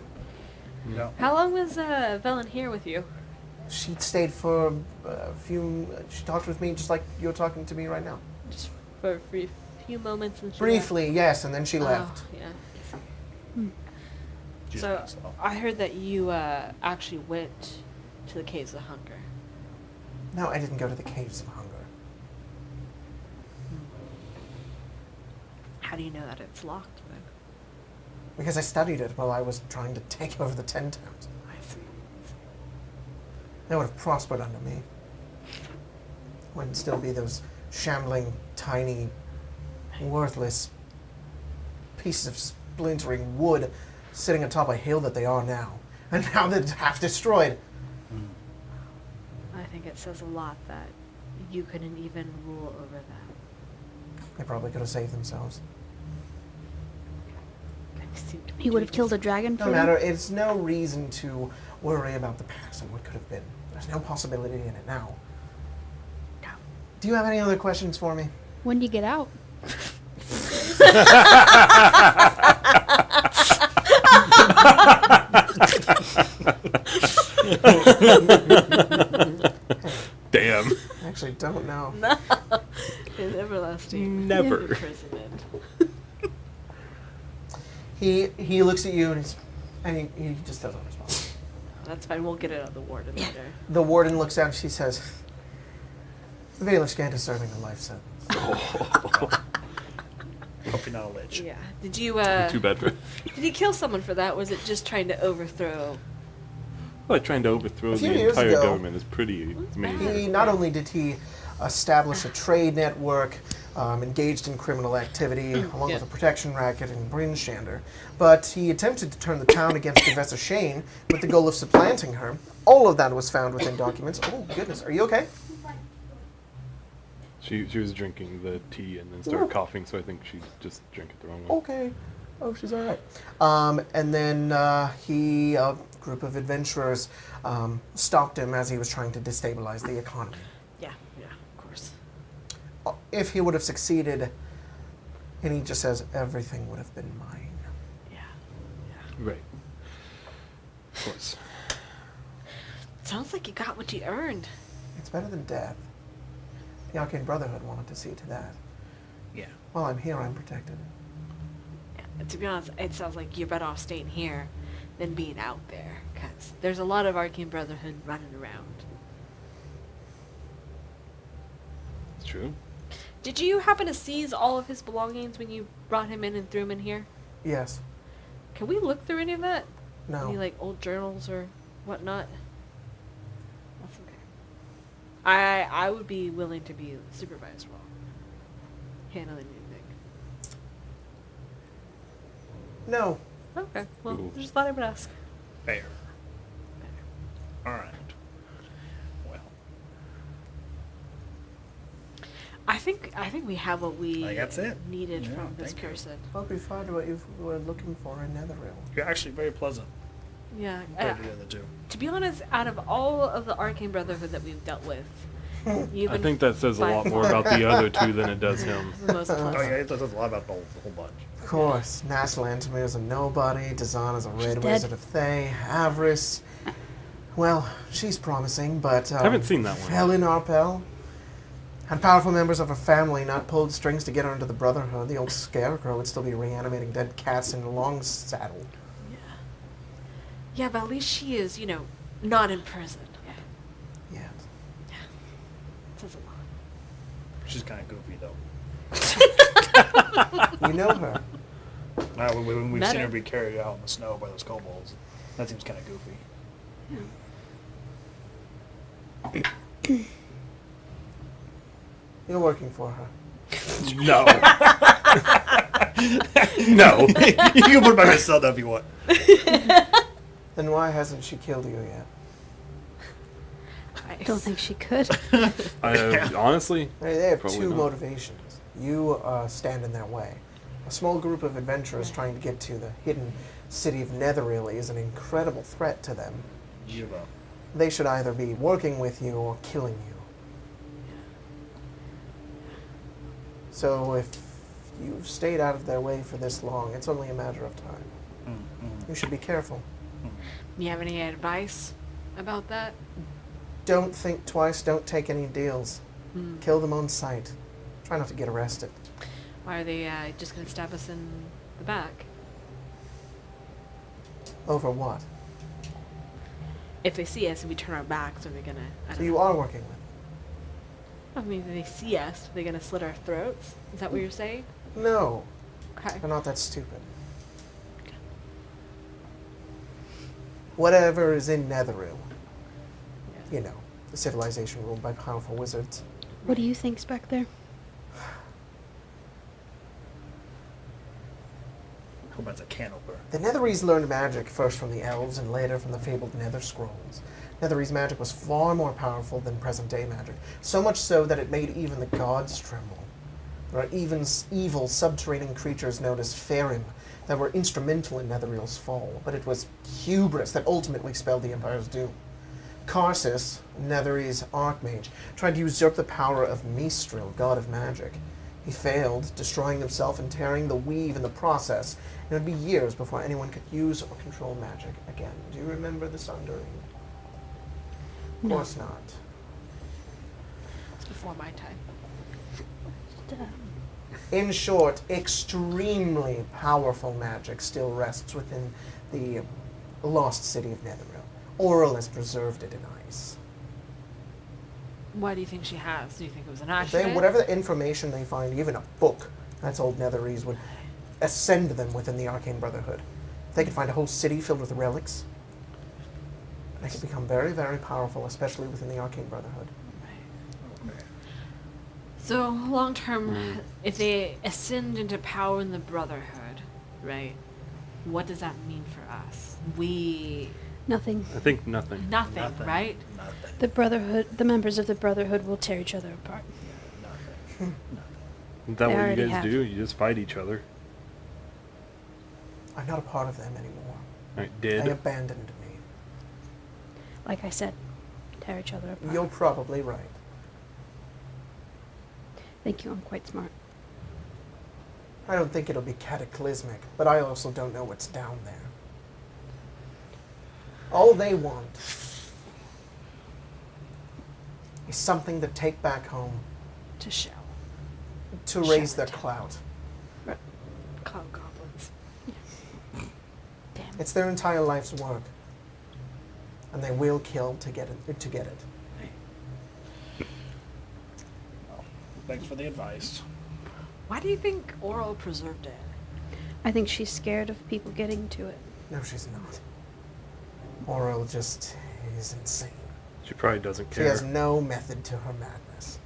No. How long was Velynne here with you? She stayed for a few. She talked with me just like you're talking to me right now. Just for a few moments and she Briefly, yes, and then she left. Oh, yeah. Just So messed up. I heard that you actually went to the Caves of Hunger. No, I didn't go to the Caves of Hunger. How do you know that it's locked then? Because I studied it while I was trying to take over the 10 towns. I see. They would have prospered under me. Wouldn't still be those shambling, tiny, worthless pieces of splintering wood sitting atop a hill that they are now. And now they're half destroyed. I think it says a lot that you couldn't even rule over that. They probably could have saved themselves. He would have killed a dragon for No them? matter, it's no reason to worry about the past and what could have been. There's no possibility in it now. No. Do you have any other questions for me? When do you get out? Damn. I actually don't know. No. It's everlasting. Never. Imprisonment. He looks at you and he just doesn't respond. That's fine. We'll get it on the warden later. The warden looks out and she says, "The Bailiff's Gant is serving a life sentence." Hope you're not a lich. Yeah. Did you Too bad for. did he kill someone for that? Was it just trying to overthrow? Well, trying to overthrow A few the years entire ago, government is pretty major. He not only did he establish a trade network, engaged in criminal activity, along Yeah. with a protection racket in Brinshander, but he attempted to turn the town against Professor Shane with the goal of supplanting her. All of that was found within documents. Oh goodness, are you okay? She was drinking the tea and then started coughing, so I think she just drank it the wrong way. Okay. Oh, she's all right. And then a group of adventurers, stopped him as he was trying to destabilize the economy. Yeah. Yeah. Of course. If he would have succeeded, and he just says, everything would have been mine. Yeah. Right. Of course. Sounds like you got what you earned. It's better than death. The Arcane Brotherhood wanted to see to that. Yeah. While I'm here, I'm protected. Yeah, to be honest, it sounds like you're better off staying here than being out there, because there's a lot of Arcane Brotherhood running around. It's true. Did you happen to seize all of his belongings when you brought him in and threw him in here? Yes. Can we look through any of that? No. Any, like, old journals or whatnot? That's okay. I would be willing to be supervised while handling anything. No. Okay, well, Ooh. just thought I would ask. Fair. All right. Well, I I think we have what we Like, that's it. needed Yeah, from this thank you. person. hope you find what you were looking for in Netherrealm. you're actually very pleasant Yeah. compared to the other two. To be honest, out of all of the Arcane Brotherhood that we've dealt with, you've I been think that says a by lot more about the other two than it does him. the most Oh pleasant. yeah, it does a lot about the whole bunch. Of course, Naslan to me is a nobody, Dzaan is a red dead. wizard of Thay, Avarice, well, she's promising, but I haven't seen that one. Velynne Arpel, had powerful members of her family not pulled strings to get her into the Brotherhood. The old scarecrow would still be reanimating dead cats in a long saddle. Yeah, but at least she is, not in prison. Yet. Says a lot. She's kind of goofy though. You know her. When we've Met seen her. her be carried out in the snow by those kobolds, that seems kind of goofy. You're working for her. No. No. You can put it by myself if you want. Then why hasn't she killed you yet? I don't think she could. Honestly, They have Probably two not. motivations. You stand in their way. A small group of adventurers trying to get to the hidden city of Netherrealm is an incredible threat to them. Jiva. They should either be working with you or killing you. So if you've stayed out of their way for this long, it's only a matter of time. Mm-hmm. You should be careful. You have any advice about that? Don't think twice, don't take any deals. Kill them on sight. Try not to get arrested. Why are they just going to stab us in the back? Over what? If they see us and we turn our backs, are they going to... So you are working with them? I mean, if they see us, are they going to slit our throats? Is that what you're saying? No. Okay. They're not that stupid. Whatever is in Netherrealm, you know, the civilization ruled by powerful wizards. What do you think's back there? Hope that's a can opener. The Netherese learned magic first from the elves and later from the fabled Nether Scrolls. Netherese magic was far more powerful than present-day magic, so much so that it made even the gods tremble. There are even evil subterranean creatures known as Farim that were instrumental in Netherreal's fall, but it was hubris that ultimately spelled the Empire's doom. Karsus, Netherese archmage, tried to usurp the power of Mistril, god of magic. He failed, destroying himself and tearing the weave in the process, and it would be years before anyone could use or control magic again. Do you remember the Sundering? Of No. course not. It's before my time. In short, extremely powerful magic still rests within the lost city of Netherrealm. Oral has preserved it in ice. Why do you think she has? Do you think it was an They, accident? whatever the information they find, even a book, that's old Netherese, would ascend them within the Arcane Brotherhood. If they could find a whole city filled with relics, they could become very, very powerful, especially within the Arcane Brotherhood. So, long term, if they ascend into power in the Brotherhood, right, what does that mean for us? Nothing. I think nothing. Nothing, right? Nothing. The Brotherhood, the members of the Brotherhood will tear each other apart. Nothing. Is that They what already you guys have. do? You just fight each other. I'm not a part of them anymore. Right, They did. abandoned me. Like I said, tear each other apart. You're probably right. Thank you, I'm quite smart. I don't think it'll be cataclysmic, but I also don't know what's down there. All they want is something to take back home To show. to raise their clout. Cloud goblins. Damn. It's their entire life's work, and they will kill to get it. Thanks for the advice. Why do you think Oral preserved it? I think she's scared of people getting to it. No, she's not. Oral just is insane. She probably doesn't She care. has no method to her madness.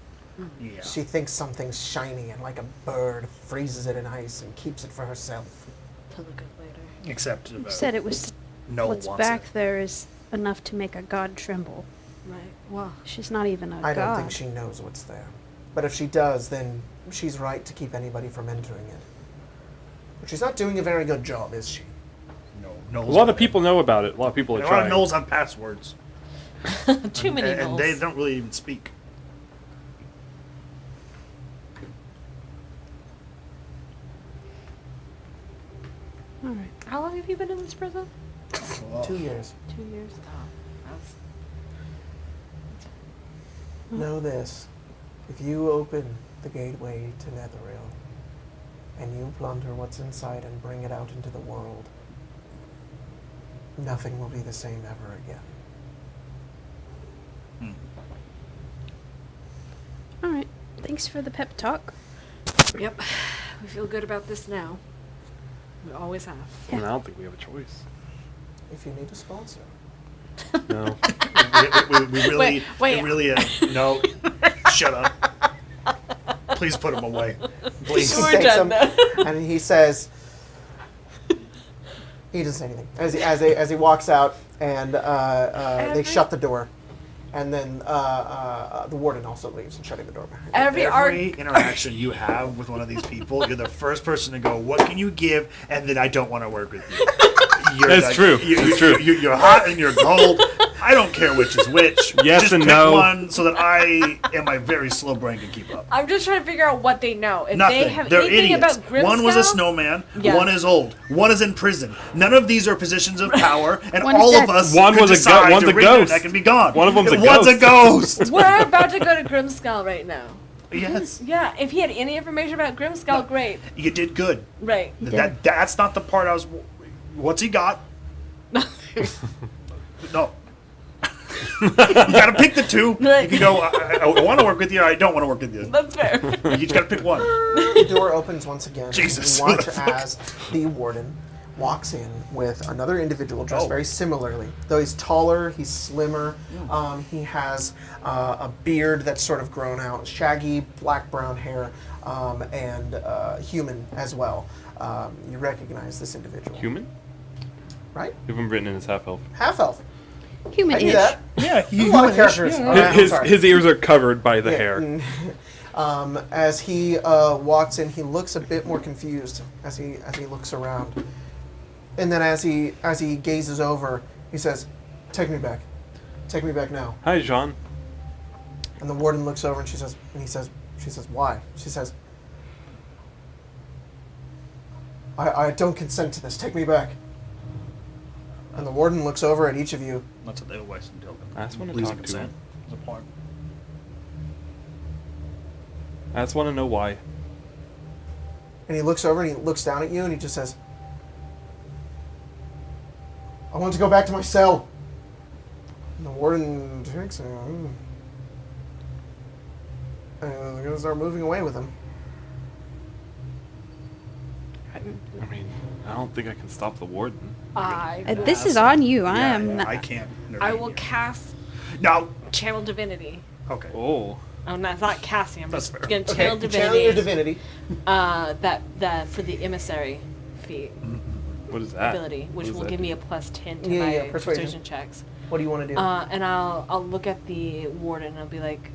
Yeah. She thinks something's shiny and like a bird freezes it in ice and keeps it for herself. To look at later. Except You said it was no what's one wants back it. there is enough to make a god tremble. Right. Well, She's not even a I god. don't think she knows what's there. But if she does, then she's right to keep anybody from entering it. But she's not doing a very good job, is she? No. A lot of people know about it. A lot of people A are lot of trying. Knolls have passwords. too many And they Knolls. don't really even speak. All right. How long have you been in this prison? 2 years. 2 years? Oh, that's... Know this. If you open the gateway to Netherrealm, and you plunder what's inside and bring it out into the world, nothing will be the same ever again. All right. Thanks for the pep talk. Yep. We feel good about this now. We always have. I mean, I don't think we have a choice. If you need a sponsor. No. We really, Wait. we really, no, shut up. Please put him away. Please. He We're takes done them, now. and he says, he doesn't say anything. As he walks out, and they shut the door. And then the warden also leaves and shutting the door behind him. Every interaction you have with one of these people, you're the first person to go, what can you give? And then I don't want to work with you. That's true. That's true. You're hot and you're cold. I don't care which is which. Yes Just and pick no. one so that I and my very slow brain can keep up. I'm just trying to figure out what they know. If Nothing. they have They're anything idiots. about Grimskull, One was a snowman. Yeah. One is old. One is in prison. None of these are positions of power, and One is all dead. of us One could was a decide one's to a rig it ghost. that can be gone. One of them's a One's a ghost. ghost. We're about to go to Grimskull right now. Yes, Yeah, if he had any information about Grimskull, great. you did good. Right. did. That's not the part I was. What's he got? No. You gotta pick the two. You can go, I want to work with you, or I don't want to work with you. That's fair. You just gotta pick one. The door opens once again. Jesus. And you watch as the warden walks in with another individual dressed Oh. very similarly. Though he's taller, he's slimmer. He has a beard that's sort of grown out, shaggy black-brown hair, and human as well. You recognize this individual. Human? Right? Even written in his half elf. Half-elf. I Human-ish. knew that. Yeah, A lot of characters. Yeah. All right, I'm His sorry. his ears are covered by the Yeah, hair. As he walks in, he looks a bit more confused as he looks around, and then as he gazes over, he says, "Take me back now." Hi, Jean. And the warden looks over and she says, "Why?" She says, "I don't consent to this. Take me back." And the warden looks over at each of you. That's what they always tell them. I just want to Please talk to consent. him. It's a part. I just want to know why. And he looks over and he looks down at you and he just says, "I want to go back to my cell." And the warden takes him. And they're going to start moving away with him. I mean, I don't think I can stop the warden. This is on you. I Yeah, am yeah, not. I can't. I will cast No. Channel Divinity. Okay. Oh. Oh, no, it's not casting. I'm That's just fair. going to Okay, channel channel your divinity. divinity. That for the emissary feat What is that? ability, which What does will that give do? me a +10 to Yeah, my yeah, persuasion. checks. What do you want to do? And I'll look at the warden and I'll be like,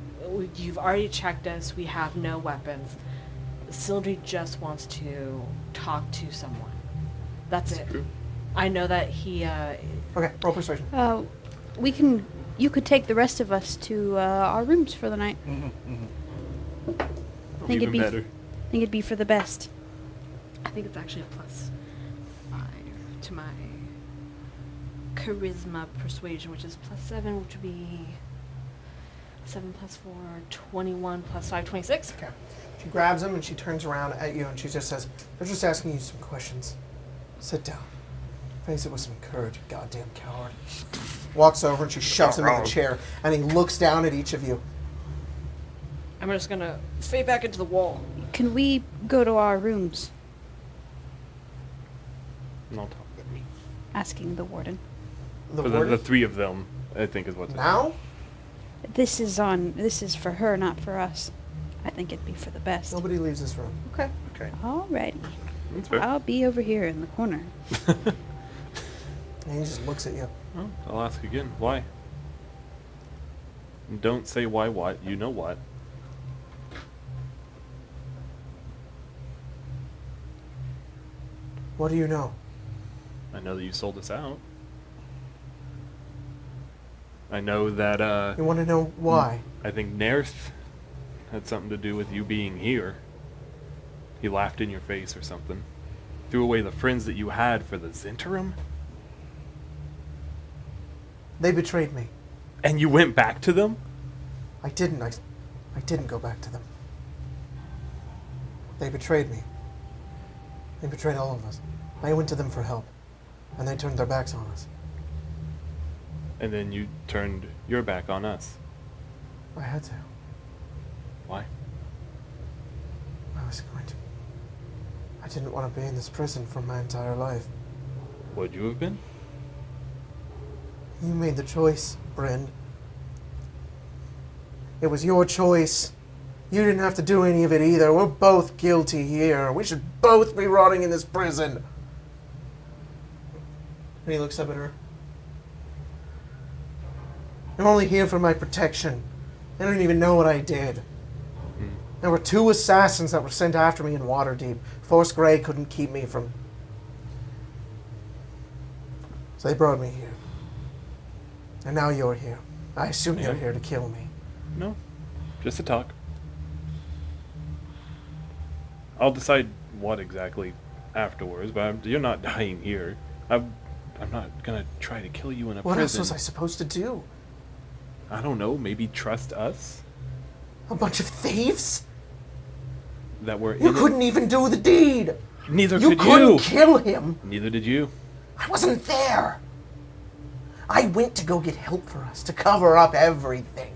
"You've already checked us. We have no weapons. Sildry just wants to talk to someone. That's it. true. I know that he Okay, roll persuasion. We can. You could take the rest of us to our rooms for the night. I think Even it'd be. better. I think it'd be for the best. I think it's actually a +5 to my charisma persuasion, which is +7, which would be 7 + 4, 21 + 5, 26. Okay. She grabs him and she turns around at you and she just says, "They're just asking you some questions. Sit down. Face it with some courage, you goddamn coward." Walks over and she shoves him in the chair and he looks down at each of you. I'm just gonna fade back into the wall. Can we go to our rooms? No talk with me. Asking the warden. The For warden. the three of them, I think is what's Now? This is for her, not for us. I think it'd be for the best. Nobody leaves this room. Okay. Okay. Alrighty. That's fair. I'll be over here in the corner. And he just looks at you. Well, I'll ask again. Why? And don't say why what. You know what. What do you know? I know that you sold us out. I know that, You want to know why? I think Nerth had something to do with you being here. He laughed in your face or something. Threw away the friends that you had for the Zinterim? They betrayed me. And you went back to them? I didn't. I didn't go back to them. They betrayed me. They betrayed all of us. I went to them for help, and they turned their backs on us. And then you turned your back on us. I had to. Why? I was going to. I didn't want to be in this prison for my entire life. Would you have been? You made the choice, Bryn. It was your choice. You didn't have to do any of it either. We're both guilty here. We should both be rotting in this prison. And he looks up at her. I'm only here for my protection. I don't even know what I did. There were 2 assassins that were sent after me in Waterdeep. Force Grey couldn't keep me from... So they brought me here. And now you're here. I assume you're Yeah. here to kill me. No. Just to talk. I'll decide what exactly afterwards, but you're not dying here. I'm not gonna try to kill you in a What else prison. was I supposed to do? I don't know, maybe trust us? A bunch of thieves? That we're You in couldn't even do the deed. it? Neither You could couldn't you! kill him. Neither did you. I wasn't there. I went to go get help for us, to cover up everything.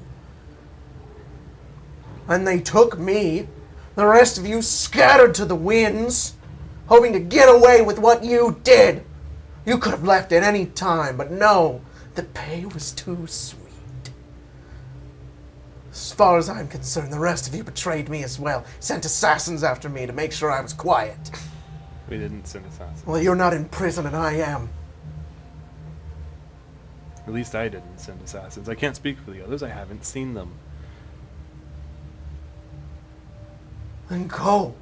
And they took me. The rest of you scattered to the winds, hoping to get away with what you did. You could have left at any time, but no, the pay was too sweet. As far as I'm concerned, the rest of you betrayed me as well. Sent assassins after me to make sure I was quiet. We didn't send assassins. Well, you're not in prison and I am. At least I didn't send assassins. I can't speak for the others. I haven't seen them. Then go.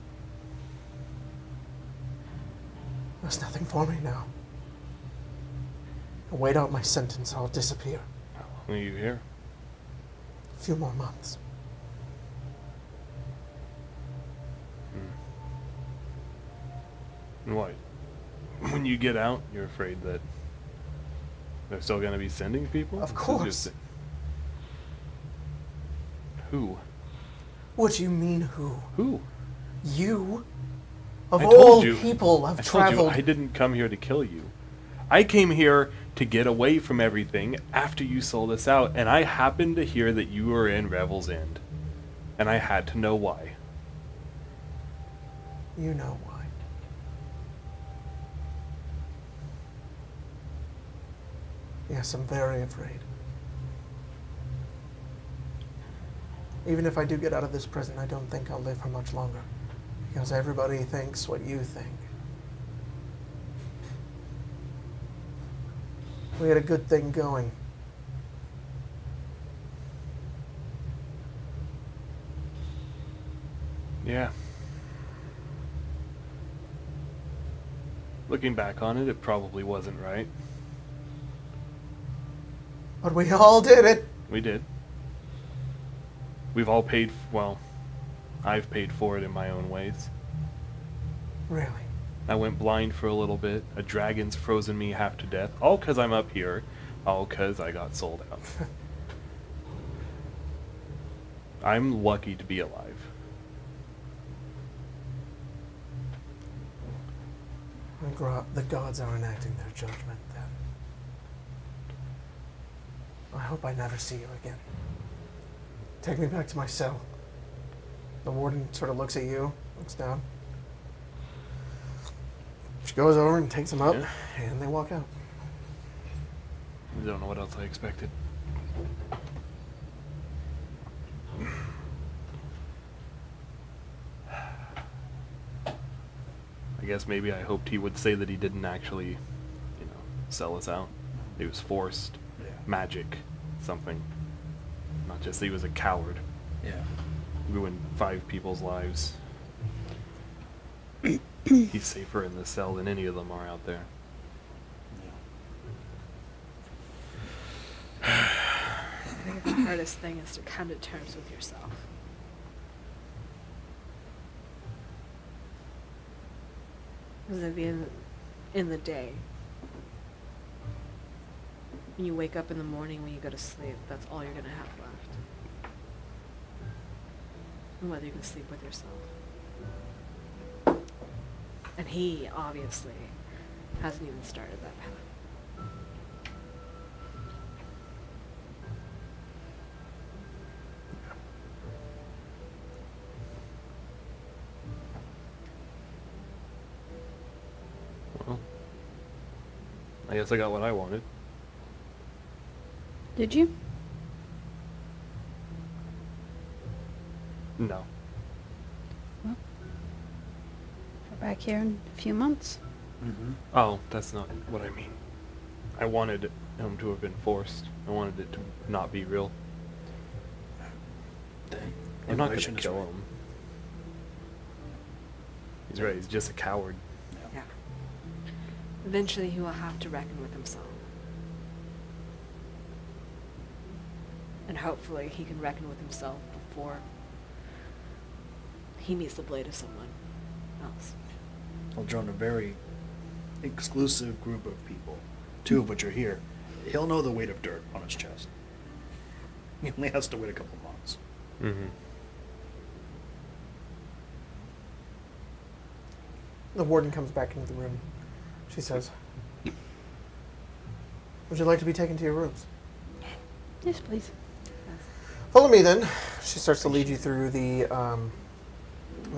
There's nothing for me now. I'll wait out my sentence, I'll disappear. How long are you here? A few more months. And what? When you get out, you're afraid that they're still going to be sending people? Of This is course. just- Who? What do you mean, who? Who? You? Of I all told you. people have I told you traveled. I didn't come here to kill you. I came here to get away from everything after you sold us out, and I happened to hear that you were in Revel's End. And I had to know why. You know why. Yes, I'm very afraid. Even if I do get out of this prison, I don't think I'll live for much longer. Because everybody thinks what you think. We had a good thing going. Yeah. Looking back on it, it probably wasn't right. But we all did it. We did. We've all paid, well, I've paid for it in my own ways. Really. I went blind for a little bit. A dragon's frozen me half to death. All because I'm up here. All because I got sold out. I'm lucky to be alive. The gods are enacting their judgment then. I hope I never see you again. Take me back to my cell. The warden sort of looks at you, looks down. She goes over and takes him up, Yeah. and they walk out. I don't know what else I expected. I guess maybe I hoped he would say that he didn't actually, sell us out. He was forced. Yeah. Magic. Something. Not just he was a coward. Yeah. Ruined 5 people's lives. He's safer in this cell than any of them are out there. I think the hardest thing is to come to terms with yourself. Because at the end in the day, when you wake up in the morning, when you go to sleep, that's all you're going to have left. And whether you can sleep with yourself. And he, obviously, hasn't even started that path. Well, I guess I got what I wanted. Did you? No. Well, we're back here in a few months. Mm-hmm. Oh, that's not what I mean. I wanted him to have been forced. I wanted it to not be real. I'm not going to kill him. He's right, he's just a coward. Yeah. Eventually he will have to reckon with himself. And hopefully he can reckon with himself before he meets the blade of someone else. I'll join a very exclusive group of people, 2 of which are here. He'll know the weight of dirt on his chest. He only has to wait a couple months. Mm-hmm. The warden comes back into the room. She says, Would you like to be taken to your rooms? Yes, please. Follow me then. She starts to lead you through the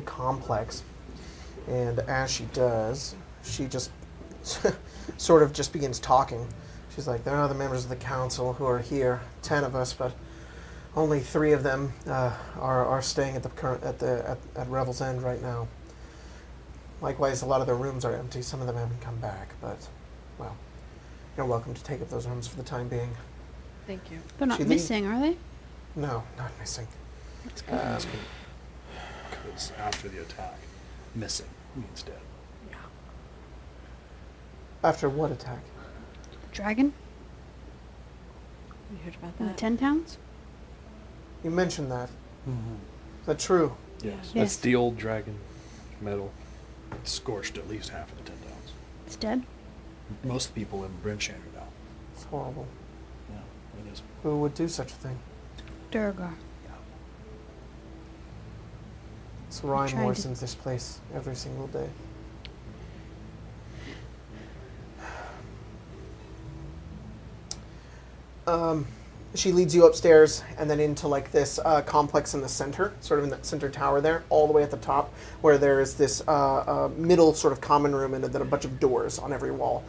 complex. And as she does, she just sort of just begins talking. She's like, there are the members of the council who are here, 10 of us, but only 3 of them are staying at Revel's End right now. Likewise, a lot of their rooms are empty. Some of them haven't come back, but, well, you're welcome to take up those rooms for the time being. Thank you. They're not She missing, are they? No, not missing. That's good. Because after the attack, missing means dead. Yeah. After what attack? Dragon? You heard about In the that? 10 towns? You mentioned that. Mm-hmm. Is that true? Yes. Yeah. That's the old dragon metal. It scorched at least half of the 10 towns. It's dead? Most people in Brimshander now. It's horrible. Yeah, it is. Who would do such a thing? Durgar. This Rime trying to- worsens this place every single day. She leads you upstairs and then into like this complex in the center, sort of in that center tower there, all the way at the top, where there is this middle sort of common room and then a bunch of doors on every wall.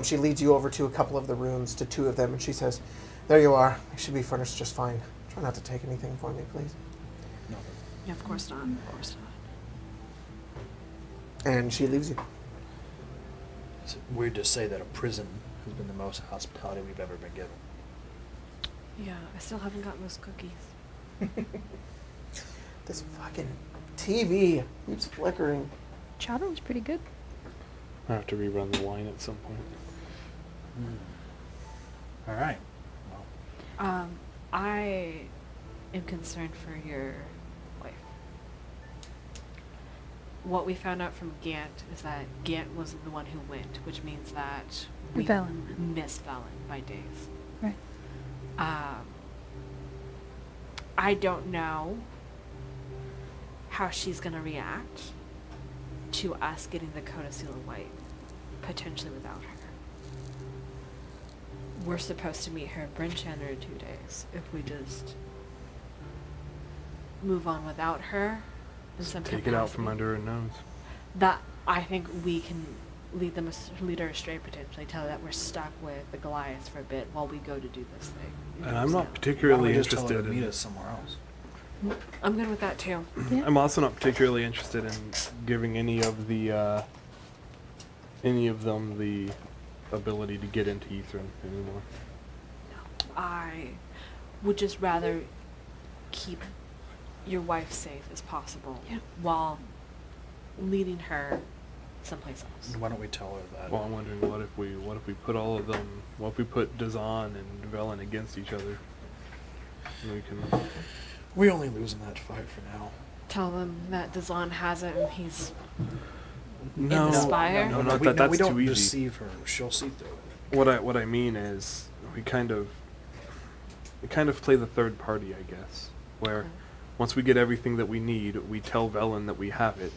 She leads you over to a couple of the rooms, to 2 of them, and she says, there you are. They should be furnished just fine. Try not to take anything for me, please. No. Yeah, of course not. Of course not. And she leaves you. It's weird to say that a prison has been the most hospitality we've ever been given. Yeah, I still haven't gotten those cookies. This fucking TV keeps flickering. Chowder was pretty good. I have to rerun the line at some point. All right. Well, I am concerned for your wife. What we found out from Gant is that Gant was the one who went, which means that we Velynne. missed Velynne by days. Right. I don't know how she's going to react to us getting the Codicil in white, potentially without her. We're supposed to meet her at Brinchander in 2 days. If we just move on without her, in some Take it out capacity, from under her nose. that I think we can lead her astray potentially. Tell her that we're stuck with the Goliaths for a bit while we go to do this thing. And I'm not why don't particularly we just tell her interested to meet in. us somewhere else. I'm good with that too. Yeah. I'm also not particularly interested in giving any of them the ability to get into Ethren anymore. I would just rather keep your wife safe as possible Yeah. while leading her someplace else. Why don't we tell her that? Well, I'm wondering what if we put all of them, what if we put Dzaan and Velynne against each other? And we can. We only lose in that fight for now. Tell them that Dzaan has it and he's No, the spire? no, No, not we, that. no, That's we don't too easy. deceive her. She'll see through it. What I mean is we kind of play the third party, I guess, where Okay. once we get everything that we need, we tell Velynne that we have it,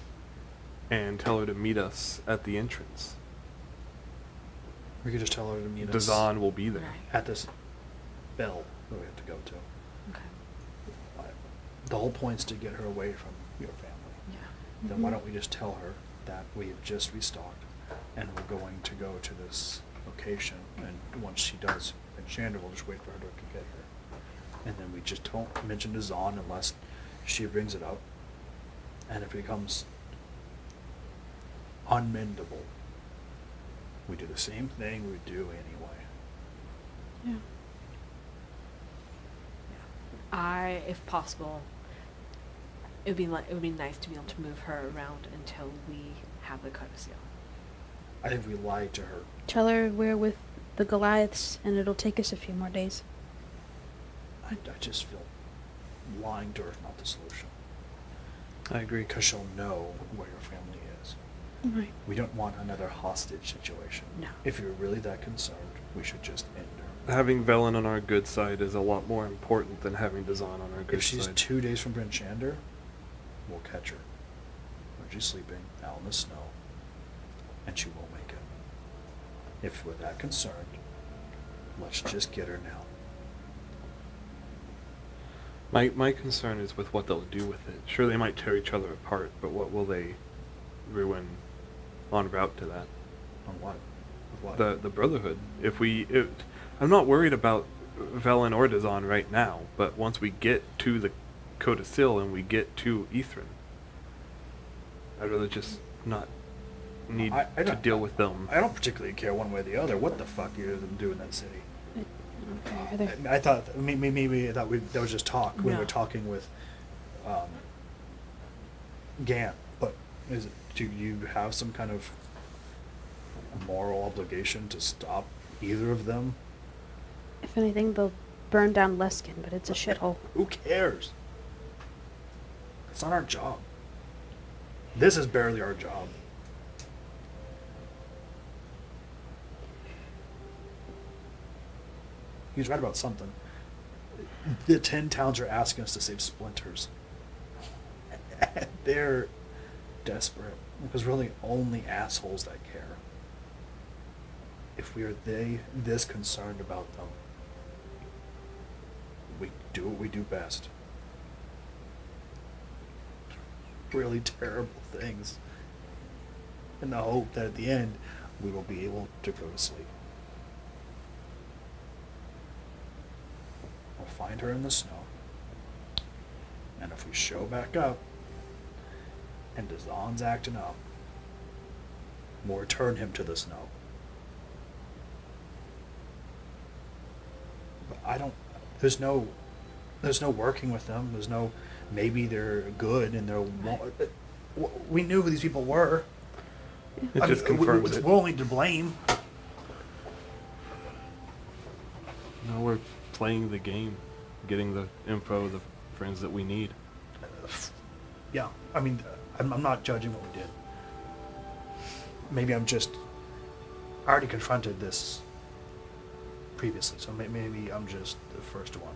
and tell her to meet us at the entrance. We could just tell her to meet us Dzaan will be there. Right. at this bell that we have to go to. Okay. The whole point's to get her away from your family. Yeah. Then why don't we just tell her that we have just restocked and we're going to go to this location, and once she does, and Shander will just wait for her to get her. And then we just don't mention to Dzaan unless she brings it up. And if it becomes unmendable, we do the same thing we would do anyway. Yeah. If possible, it would be nice to be able to move her around until we have the Codicil. I think we lied to her. Tell her we're with the Goliaths and it'll take us a few more days. I just feel lying to her is not the solution. I agree. Because she'll know where your family is. Right. We don't want another hostage situation. No. If you're really that concerned, we should just end her. Having Velynne on our good side is a lot more important than having Dzaan on our good If she's side. 2 days from Brinchander, we'll catch her. When she's sleeping out in the snow, and she won't make it. If we're that concerned, Let's just get her now. My concern is with what they'll do with it. Sure, they might tear each other apart, but what will they ruin en route to that? On what? With what? The Brotherhood. I'm not worried about Velynne or Dzaan right now, but once we get to the Codicil and we get to Ithrin, I'd rather just not need I to don't- deal with them. I don't particularly care one way or the other. What the fuck are them doing in that city? Are there- I thought maybe I thought that was just talk when we No. were talking with Gant. But do you have some kind of moral obligation to stop either of them? If anything, they'll burn down Leskin, but it's a shithole. Who cares? It's not our job. This is barely our job. He's right about something. The 10 towns are asking us to save splinters. They're desperate because we're the only assholes that care. If we are this concerned about them, we do what we do best. Really terrible things. In the hope that at the end, we will be able to go to sleep. We'll find her in the snow. And if we show back up, and Dzaan's acting up, we'll return him to the snow. But there's no working with them. There's no, maybe they're good and we knew who these people were. It just confirms it. We're only to blame. No, we're playing the game, getting the info, the friends that we need. Yeah, I mean, I'm not judging what we did. Maybe I already confronted this previously, so maybe I'm just the first one.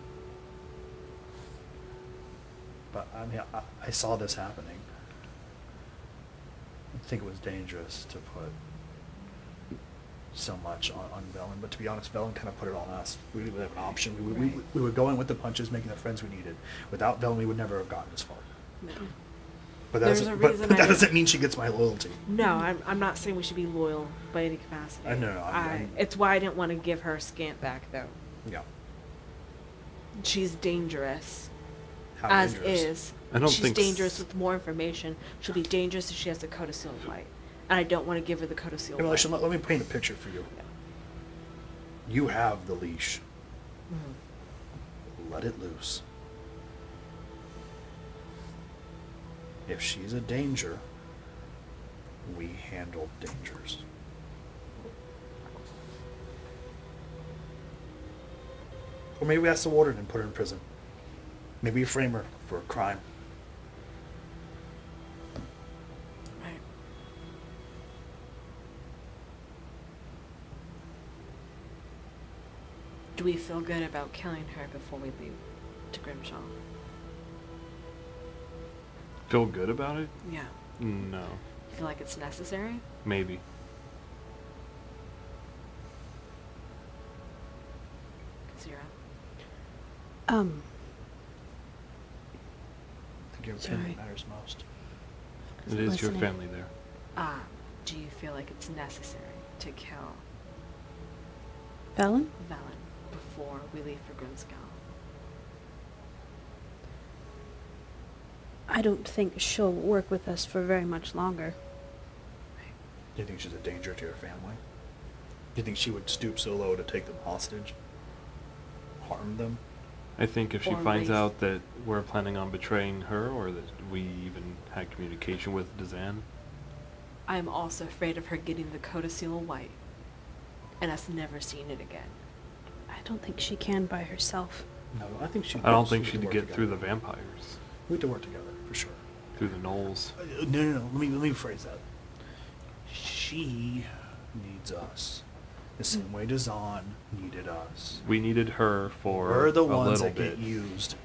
But I mean, I saw this happening. I think it was dangerous to put so much on Velynne, but to be honest, Velynne kind of put it on us. We didn't have an option. We were going with the punches, making the friends we needed. Without Velynne, we would never have gotten this far. No. But There's that a doesn't, reason but that I- doesn't mean she gets my loyalty. No, I'm not saying we should be loyal by any capacity. I know, It's why I didn't want to give her Scant back, though. Yeah. She's dangerous. How as dangerous? is. I don't She's think dangerous with more information. She'll be dangerous if she has the Codicil White. And I don't want to give her the Codicil Immolation, White. let me paint a picture for you. You have the leash. Mhm. Let it loose. If she's a danger, we handle dangers. Or maybe we ask the warden and put her in prison. Maybe we frame her for a crime. Right. Do we feel good about killing her before we leave to Grimshaw? Feel good about it? Yeah. No. You feel like it's necessary? Maybe. Zero. I think your opinion Sorry. matters most. It is your Listening. family there. Do you feel like it's necessary to kill Velynne? Velynne before we leave for Grimskull? I don't think she'll work with us for very much longer. Do you think she's a danger to your family? Do you think she would stoop so low to take them hostage? Harm them? I think if she Or finds raise- out that we're planning on betraying her, or that we even had communication with Dzaan, I'm also afraid of her getting the Codicil White and us never seeing it again. I don't think she can by herself. No, I think she. I don't we think need she'd to work get through the together. vampires, We need to work together for sure. through the gnolls. No. Let me rephrase that. She needs us the same way Dzaan needed us. We needed her for We're the a ones little that bit. get used.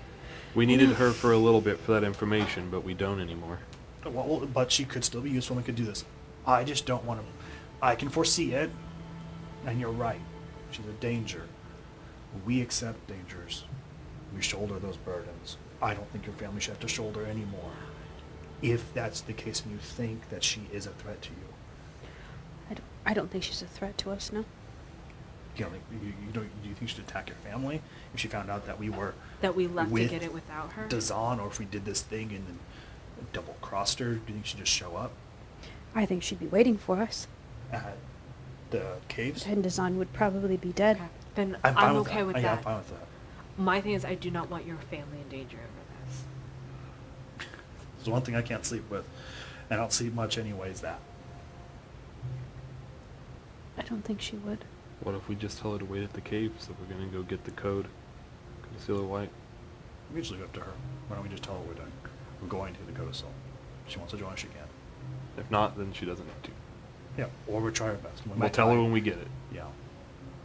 We needed her for a little bit for that information, but we don't anymore. Well, but she could still be useful and we could do this. I just don't want to. I can foresee it, and you're right. She's a danger. We accept dangers. We shoulder those burdens. I don't think your family should have to shoulder anymore. If that's the case and you think that she is a threat to you. I don't think she's a threat to us, no. You know, like, do you think she'd attack your family if she found out that we were That we left to with get it without her? Dzaan, or if we did this thing and then double crossed her? Do you think she'd just show up I think she'd be waiting for us. at the caves? And Dzaan would probably be dead. Okay. Then I'm fine I'm with okay that. with Yeah, that. I'm fine with that. My thing is, I do not want your family in danger over this. There's one thing I can't sleep with, and I don't sleep much anyways, that. I don't think she would. What if we just tell her to wait at the cave, so we're gonna go get the code? Concealer white. We usually go up to her. Why don't we just tell her we're going to the Codicil? If she wants to join us, she can. If not, then she doesn't need to. Yeah, or we'll try our best. We We'll might tell her die. when we get it. Yeah.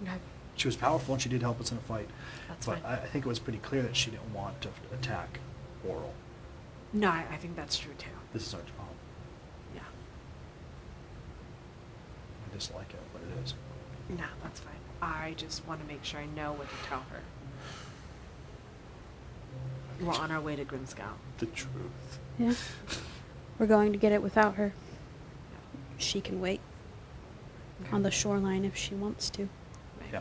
Okay. She was powerful and she did help us in a fight. That's but fine. I think it was pretty clear that she didn't want to attack Oral. No, I think that's true too. This is our job. Yeah. I dislike it, but it is. No, that's fine. I just want to make sure I know what to tell her. We're on our way to Grimscow. The truth. Yeah. We're going to get it without her. She can wait Okay. on the shoreline if she wants to. Right. Yeah.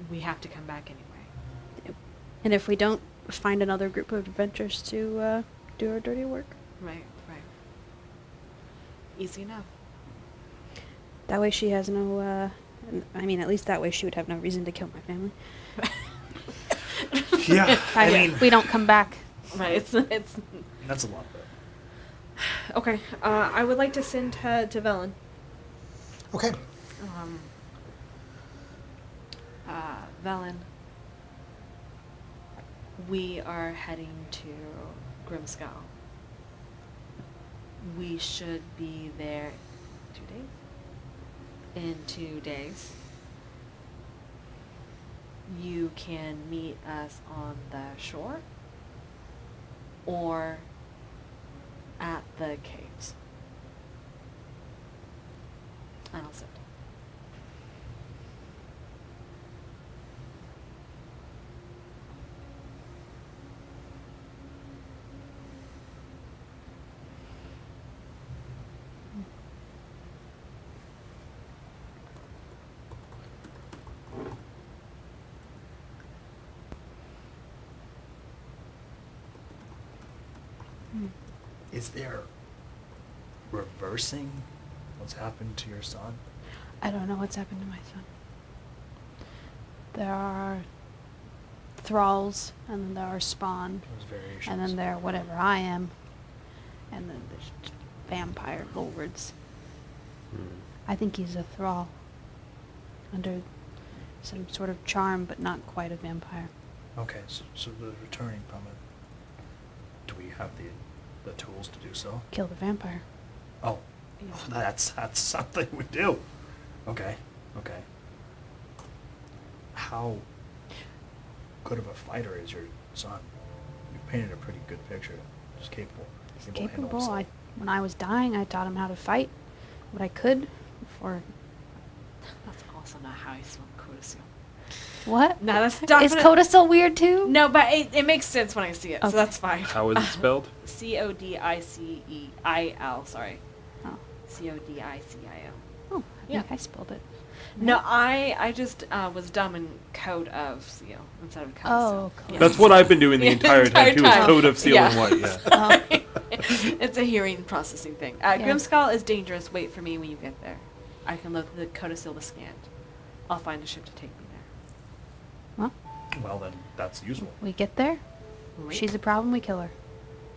We have to come back anyway. And if we don't, find another group of adventurers to do our dirty work. Right, right. Easy enough. That way she has no, I mean, at least that way she would have no reason to kill my family. Yeah, I mean, we don't come back. Right, it's that's a lot, but okay. I would like to send her to Velynne. Okay. Velynne, we are heading to Grimscow. We should be there 2 days? In 2 days. You can meet us on the shore or at the caves. And I'll sit. is there reversing what's happened to your son? I don't know what's happened to my son. There are thralls, and then there are spawn, There's variations. and then there are whatever I am, and then there's vampire lords. I think he's a thrall, under some sort of charm, but not quite a vampire. Okay, so the returning from it. Do we have the tools to do so? Kill the vampire. Oh, Yeah. that's something we do. Okay. How good of a fighter is your son? You painted a pretty good picture. He's capable. He's to handle capable. himself. When I was dying, I taught him how to fight, what I could, before... That's also not how I spell codicil. What? No, that's Is definite- codicil weird too? No, but it makes sense when I see it, Okay. so that's fine. How is it spelled? Codicil, sorry. Oh. Codicil. Oh, I Yeah. think I spelled it. No, I just was dumb and code of seal instead of codicil. Oh, code. That's what I've been doing the The entire time too. Is entire code time. of seal Yeah. and white. Yeah. Oh. It's a hearing processing thing. Yeah. Grimskull is dangerous. Wait for me when you get there. I can load the codicil to scan. I'll find a ship to take me there. Well, Well, then that's useful. we get there. Right. She's a problem. We kill her.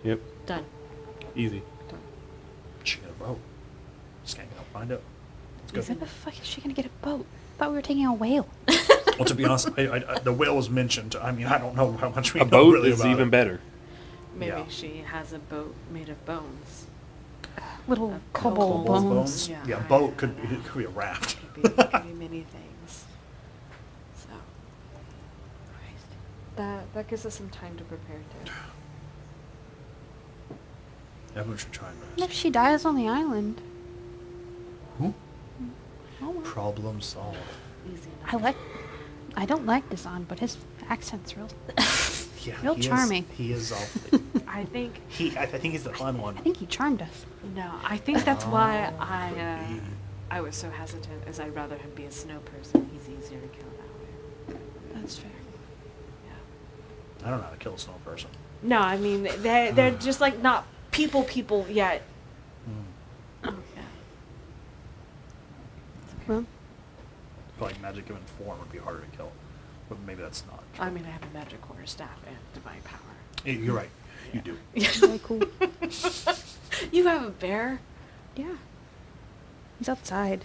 Yep. Done. Easy. Done. She got a boat. Just can't go find it. It's Where good. the fuck is she gonna get a boat? I thought we were taking a whale. Well, to be honest, the whale was mentioned. I mean, I don't know how much we A know boat really is about even it. better. Maybe Yeah. she has a boat made of bones. Little A kobold kobold bones. Yeah, Yeah, I a boat know. could be a raft. Could be many things. So, that gives us some time to prepare too. Everyone should try and What rest. if she dies on the island? Who? Oh, well. Problem solved. Easy I enough. like I don't like Dzaan, but his accent's real. Yeah, Real he charming. He is. I think I think he's the fun one. I think he charmed us. no. I think that's why I was so hesitant, as I'd rather him be a snow person. He's easier to kill that way. That's fair. Yeah. I don't know how to kill a snow person. No, I mean they're just like not people yet. Mm. Yeah. Well, I feel like magic given form would be harder to kill, but maybe that's not. I mean, I have a magic quarter staff and divine power. You're right. You do. very cool. You have a bear? Yeah. He's outside.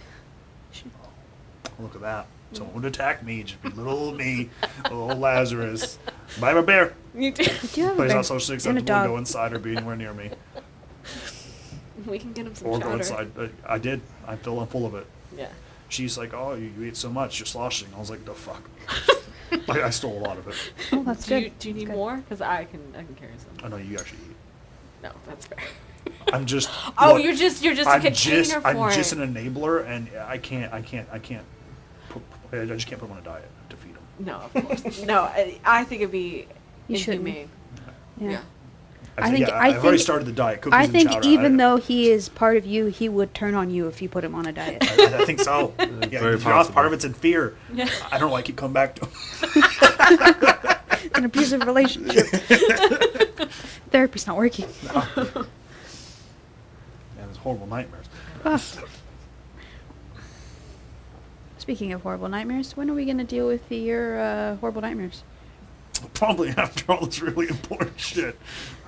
Look at that. Someone would attack me. Just be little old me, little old Lazarus. But I have a bear. You do. You do have a But it's bear. not socially And a acceptable to dog. go inside or be anywhere near me. We can get him some Or chowder. go inside. I did. I'm full of it. Yeah. She's like, oh, you ate so much, you're sloshing. I was like, the fuck. I stole a lot of it. Oh, that's Do good. you, do you That's need good. more? Because I can carry some. I know you actually eat. No, that's fair. I'm just. Oh, look, you're just a container for I'm just it. an enabler, and I can't. I just can't put him on a diet to feed him. No, of course. No, I think it'd be You shouldn't. inhumane. Yeah. I think- I I've already think- started the diet. Cookies I and think chowder. even though he is part of you, he would turn on you if you put him on a diet. I think so. Yeah, Very if you're off, possible. part of it's in fear. Yeah. I don't like keep coming back to him. An abusive relationship. Therapy's not working. And it's horrible nightmares. Ah. Speaking of horrible nightmares, when are we going to deal with your horrible nightmares? Probably after all this really important shit.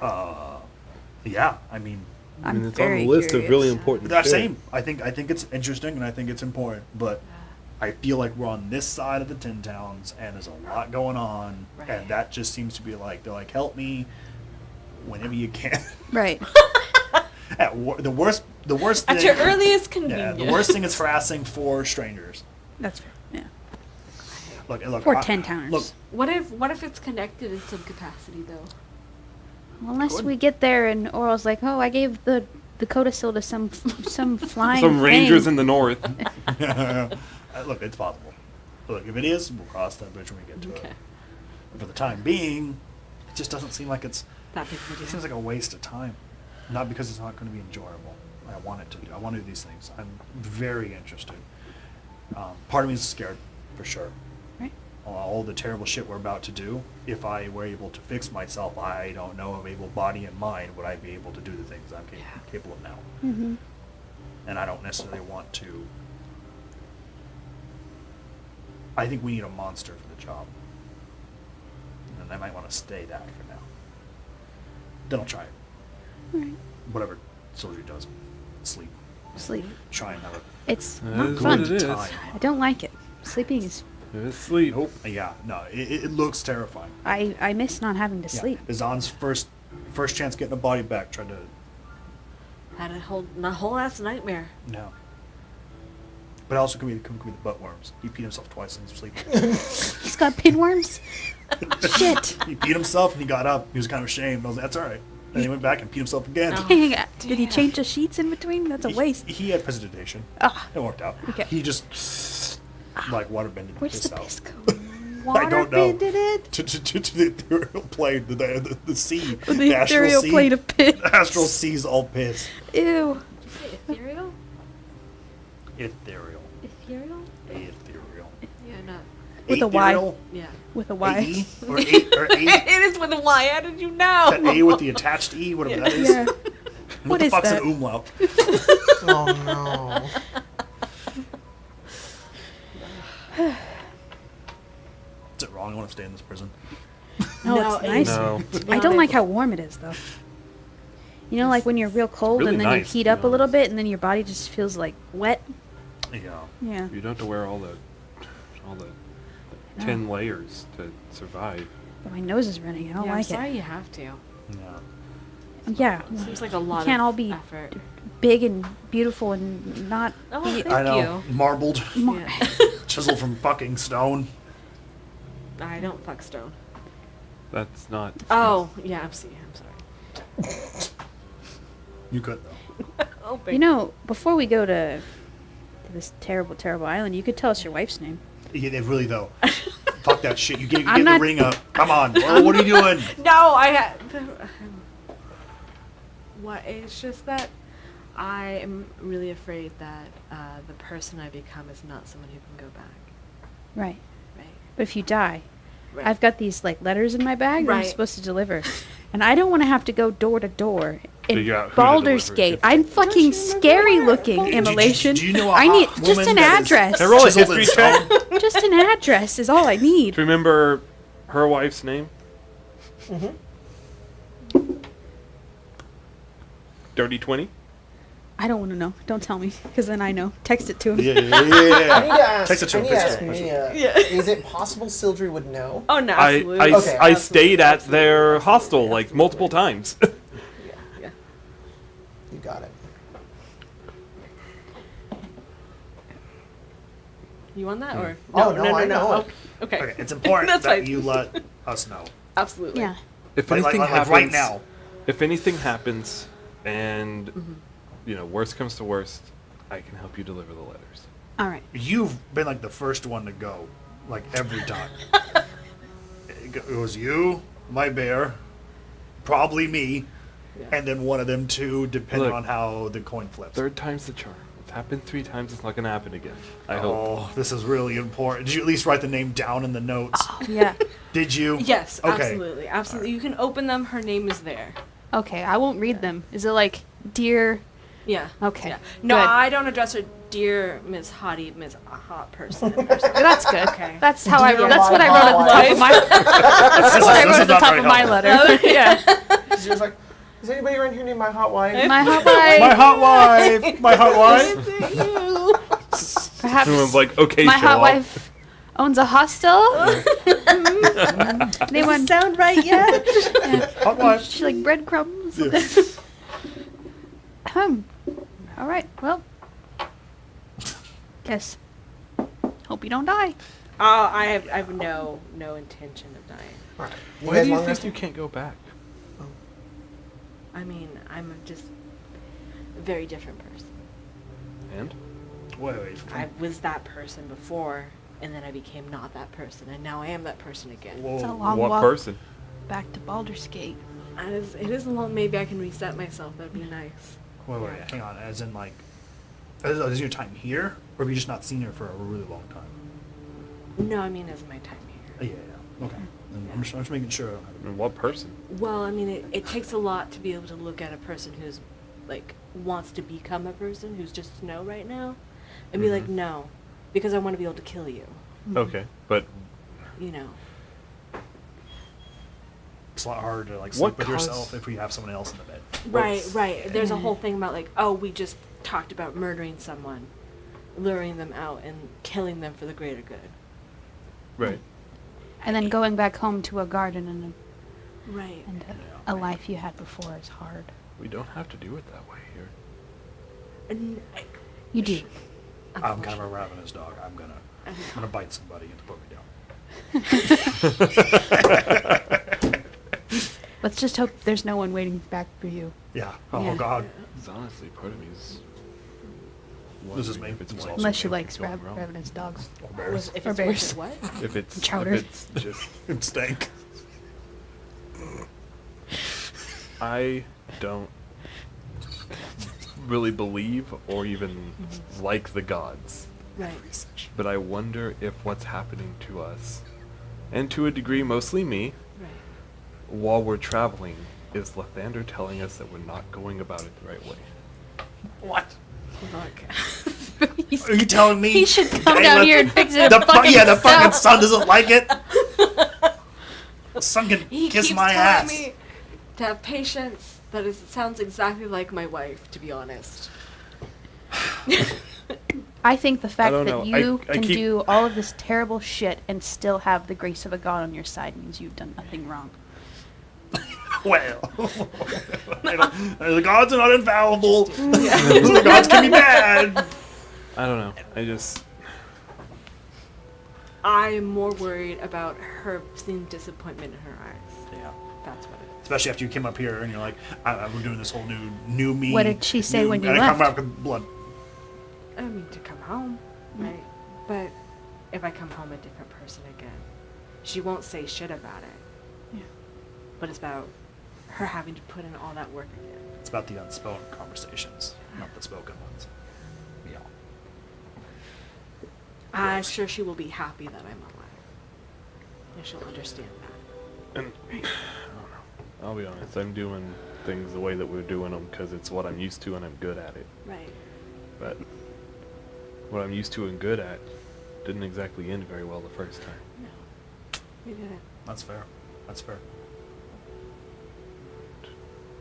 Yeah, I mean, I mean, I'm it's on very the list of really curious. important that's shit. same. I think it's interesting and I think it's important, but I feel like we're on this side of the Tin Towns and there's a lot going on, Right. and that just seems to be like they're like, help me whenever you can. Right. The worst thing. At your earliest Yeah, convenience. the worst thing is harassing for strangers. That's fair. Yeah. Look. Poor 10-towners. Look, What if it's connected in some capacity though? Unless Good. we get there and Oral's like, oh, I gave the codicil to some flying Some rangers thing. in the north. look, it's possible. Look, if it is, we'll cross that bridge when we get to Okay. it. But for the time being, it just doesn't seem like it's. That big of a It deal. seems like a waste of time. Not because it's not going to be enjoyable. I want it to do. I want to do these things. I'm very interested. Part of me is scared, for sure. Right. All the terrible shit we're about to do. If I were able to fix myself, I don't know of able body and mind would I be able to do the things I'm capable of now. Mm-hmm. And I don't necessarily want to. I think we need a monster for the job. And I might want to stay that for now. Then I'll try it. Right. Whatever soldier does. Sleep. Sleep. Try and have a It's That not is fun. what it is. time. I don't like it. Sleeping is. It's sleep. Nope. Yeah, no, it looks terrifying. I miss not having to Yeah. sleep. Dzan's first chance getting a body back tried to. Had a whole ass nightmare. No. But it also could be the butt worms. He peed himself twice in his sleep. He's got pinworms? Shit. He peed himself and he got up. He was kind of ashamed. I was like, that's alright. Then he went back and peed himself again. Oh. Dang, did he damn. change the sheets in between? That's a waste. He had precipitation. Ah. It worked out. Okay. He just like water bended Where's piss the out. piss go? I don't know. Water bended it? To the ethereal plane, the sea. The astral ethereal sea. plane of piss. The astral sea's all piss. Ew. Ethereal? Ethereal. Ethereal? Ethereal. Yeah, no. With a Y. Ethereal? Yeah. With a Y. A-E? Or A? It is with a Y. How did you know? That A with the attached E, whatever that is. Yeah. What What the is fuck's that? an umlaut? Oh no. Is it wrong? I want to stay in this prison. No, No, it's nice. No. I don't like how warm it is, though. You know, like when you're real cold Really and then nice, you heat to be up a little honest. bit and then your body just feels like wet. Yeah. Yeah. You don't have to wear all the No. 10 layers to survive. But my nose is running. I don't Yeah, I'm like sorry it. you have to. Yeah. Yeah. Seems like a lot can't of all be effort. big and beautiful and not Oh, be thank I know. you. Marbled, mar- Yeah. chiseled from fucking stone. I don't fuck stone. That's not. Oh, yeah, I'm sorry. You could though. Oh, You know, before we go to this terrible, terrible island, you could tell us your wife's name. Yeah, they really though. Fuck that shit. You get I'm the not- ring up. Come on. Oh, what are you doing? No, I had. What? It's just that I am really afraid that the person I become is not someone who can go back. Right. Right. But if you die, Right. I've got these like letters in my bag that I'm Right. supposed to deliver, and I don't want to have to go door to door in Figure out who to Baldur's deliver it Gate. to. I'm fucking scary looking, Immolation. Do you know a I need hot just woman an that is address. Can I roll a chiseled in history check? stone? Just an address is all I Do you need. remember her wife's name? Dirty 20? I don't want to know. Don't tell me, because then I know. Text it to him. Yeah. I need to ask. Text it to I him, need to text ask it. Mia. Yeah. Is it possible Sildry would know? Oh no, I absolutely. Okay. I Absolutely, stayed at absolutely, their absolutely, hostel like absolutely. multiple times. Yeah. You got it. You want that or? Oh, no, I know it. Oh, okay. Okay, it's important That's that fine. you let us know. Absolutely. Yeah. If Like anything happens right now. If anything happens and Mm-hmm. worst comes to worst, I can help you deliver the letters. All right. You've been like the first one to go, like every time. It was you, my bear, probably me, Yeah. and then one of them two, depending Look. on how the coin flips. Third time's the charm. It's happened 3 times, it's not gonna happen again. I hope. Oh, this is really important. Did you at least write the name down in the notes? Yeah. Did you? Yes, Okay. absolutely, absolutely. You can open them. Her name is there. Okay. I won't read them. Is it like, dear? Yeah. Okay, Yeah. No, good. I don't address her, dear Miss Hottie, Miss Hot Person. person. That's good. Okay. That's how I Dear wrote. That's my what I wrote at the hot top of my. That's what I This wrote is at the not top very of my helpful. letter. Yeah. She was like, is anybody around here named my hot wife? My hot wife. My hot wife! My hot wife! Perhaps Everyone's like, okay, my show hot off. wife owns a hostel. They Does want it sound right yet? Hot wife! she like breadcrumbs. All right. Well, guess. Hope you don't die. I have no intention of dying. Alright. Why guys do you want think this? you can't go back? I mean, I'm just a very different person. And? Wait. I was that person before, and then I became not that person, and now I am that person again. Whoa. It's a long What walk person? back to Baldur's Gate. It is a long. Maybe I can reset myself. That'd be nice. Wait, hang on. As in, like, is your time here, or have you just not seen her for a really long time? No, I mean, as my time here. Yeah. Okay. I'm just making sure. And what person? Well, I mean, it takes a lot to be able to look at a person who's, like, wants to become a person who's just snow right now, and be like, no, because I want to be able to kill you. Okay, but You know. It's a lot harder to like What sleep with caused- yourself if you have someone else in the bed. Right. There's a whole thing about, like, oh, we just talked about murdering someone, luring them out, and killing them for the greater good. right. And then going back home to a garden and Right. a life you had before is hard. We don't have to do it that way here. And You do. I'm kind of a ravenous dog. I'm gonna bite somebody and put me down. Let's just hope there's no one waiting back for you. Yeah. Oh Yeah. God. It's honestly part of me is. This is wondering me. if it's This is why also Unless she something likes keeps going wrong. ravenous dogs. Or bears. if Or it's bears. what? If it's Chowder. If it's just It stank. I don't really believe or even like the gods, Right. but I wonder if what's happening to us, and to a degree mostly me, Right. while we're traveling, is Lathander telling us that we're not going about it the right way. What? Look. Are you telling me? He should come Hey, down look, here and fix it. the fucking himself. sun doesn't like it. The sun can He kiss keeps my telling ass. me to have patience. That is, it sounds exactly like my wife, to be honest. I think the fact don't that know. you I can keep- do all of this terrible shit and still have the grace of a god on your side means you've done nothing wrong. Well, the gods are not infallible. The gods can be bad. I don't know. I just I'm more worried about her seeing disappointment in her eyes. Yeah. That's what it is. Especially after you came up here and you're like, we're doing this whole new me. What did she say when you and I come left? back with blood. I mean, to come home, right? But if I come home a different person again, she won't say shit about it. Yeah. But it's about her having to put in all that work again. It's about the unspoken conversations, not the spoken ones. Yeah. I'm sure she will be happy that I'm alive. And she'll understand that. And I don't know. I'll be honest. I'm doing things the way that we're doing them because it's what I'm used to and I'm good at it. Right. But what I'm used to and good at didn't exactly end very well the first time. No. We did it. That's fair. That's fair.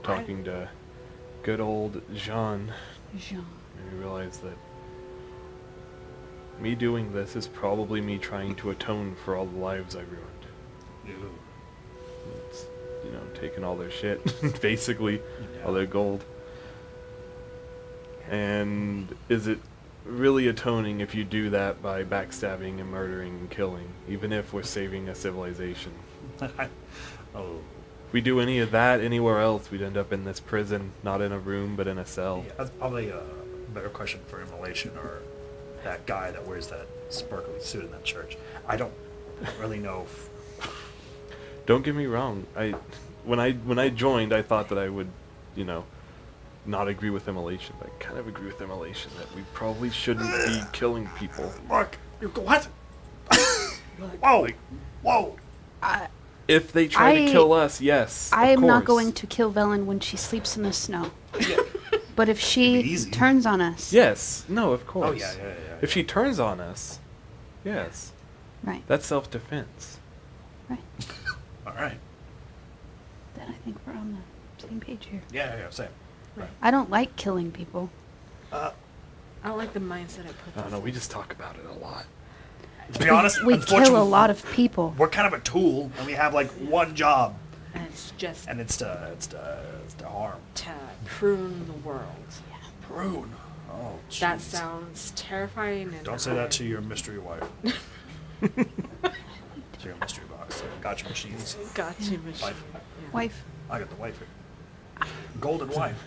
Talking to good old Dzaan Jean. made me realize that me doing this is probably me trying to atone for all the lives I ruined. It's, you know, taking all their shit, basically, all their gold. And is it really atoning if you do that by backstabbing and murdering and killing, even if we're saving a civilization? Oh. If we do any of that anywhere else, we'd end up in this prison, not in a room, but in a cell. Yeah, that's probably a better question for Immolation or that guy that wears that sparkly suit in that church. I don't really know if... Don't get me wrong. When I joined, I thought that I would, you know, not agree with Immolation, but I kind of agree with Immolation that we probably shouldn't be killing people. Mark, you what? Whoa! Whoa! If they try to kill us, yes. I of am not course. going to kill Velynne when she sleeps in the snow. But if It'd she be easy. turns on us, Yes. No, of course. Oh, yeah. If she turns on us, yes. right, That's self-defense. right, All right. then I think we're on the same page here. Yeah, same. Right. I don't like killing people. I don't like the mindset it puts I don't us know. in. We just talk about it a lot. To be honest, We unfortunately, kill a lot of people. We're kind of a tool, and we have like one job, And it's just and it's to harm. to prune the world. Prune. Oh, jeez. That sounds terrifying and Don't say that to your mystery wife. To your mystery box. Gotcha machines. Gotcha, machine. Wife. Yeah. Wife. I got the wife here. Golden wife.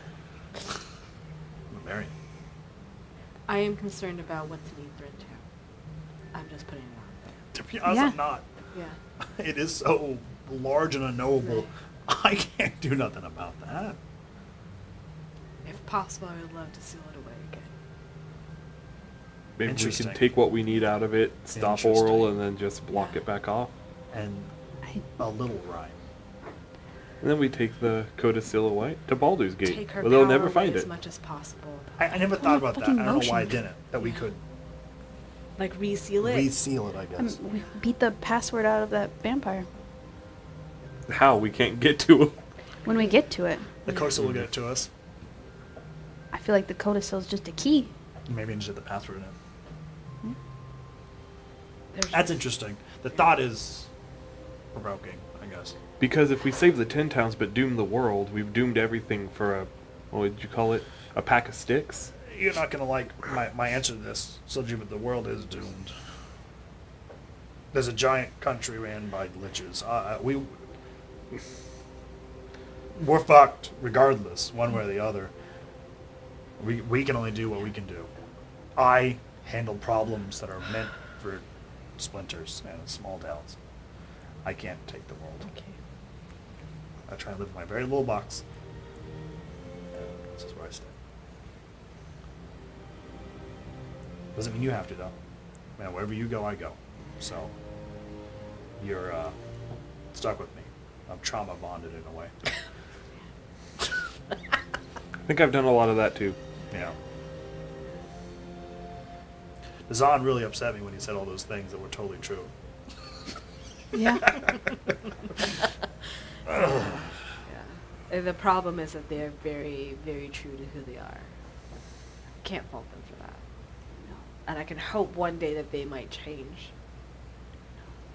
I'm married. I am concerned about what's in Ethan too. I'm just putting it out To be honest, Yeah. I'm not. there. Yeah. It is so large and unknowable. I can't do nothing about that. If possible, I would love to seal it away again. Maybe we Interesting. can take what we need out of it, stop Interesting. oral, and then just block it back off. And I, a little rhyme. And then we take the Codicil away to Baldur's Gate. Take her Where they'll power never away find as it. much as possible. I never Oh, thought about that. I fucking don't know why I motion. didn't. That we could Like reseal it. reseal it, I guess. we beat the password out of that vampire. How? We can't get to him. When we get to it, The coastal will get it to us. I feel like the codicil is just a key. Maybe just the password in it. There's That's interesting. The thought is provoking, I guess. Because if we save the 10 towns but doom the world, we've doomed everything for a, what would you call it? A pack of sticks? You're not gonna like my answer to this, Soji, but the world is doomed. There's a giant country ran by liches. We're fucked, regardless, one way or the other. We can only do what we can do. I handle problems that are meant for splinters and small towns. I can't take the world. okay. I try and live in my very little box. And this is where I stay. Doesn't mean you have to, though. Man, wherever you go, I go. So, you're stuck with me. I'm trauma bonded in a way. I think I've done a lot of that too. Yeah. Dzaan really upset me when he said all those things that were totally true. Yeah. Yeah. And the problem is that they're very, very true to who they are. Can't fault them for that. And I can hope one day that they might change.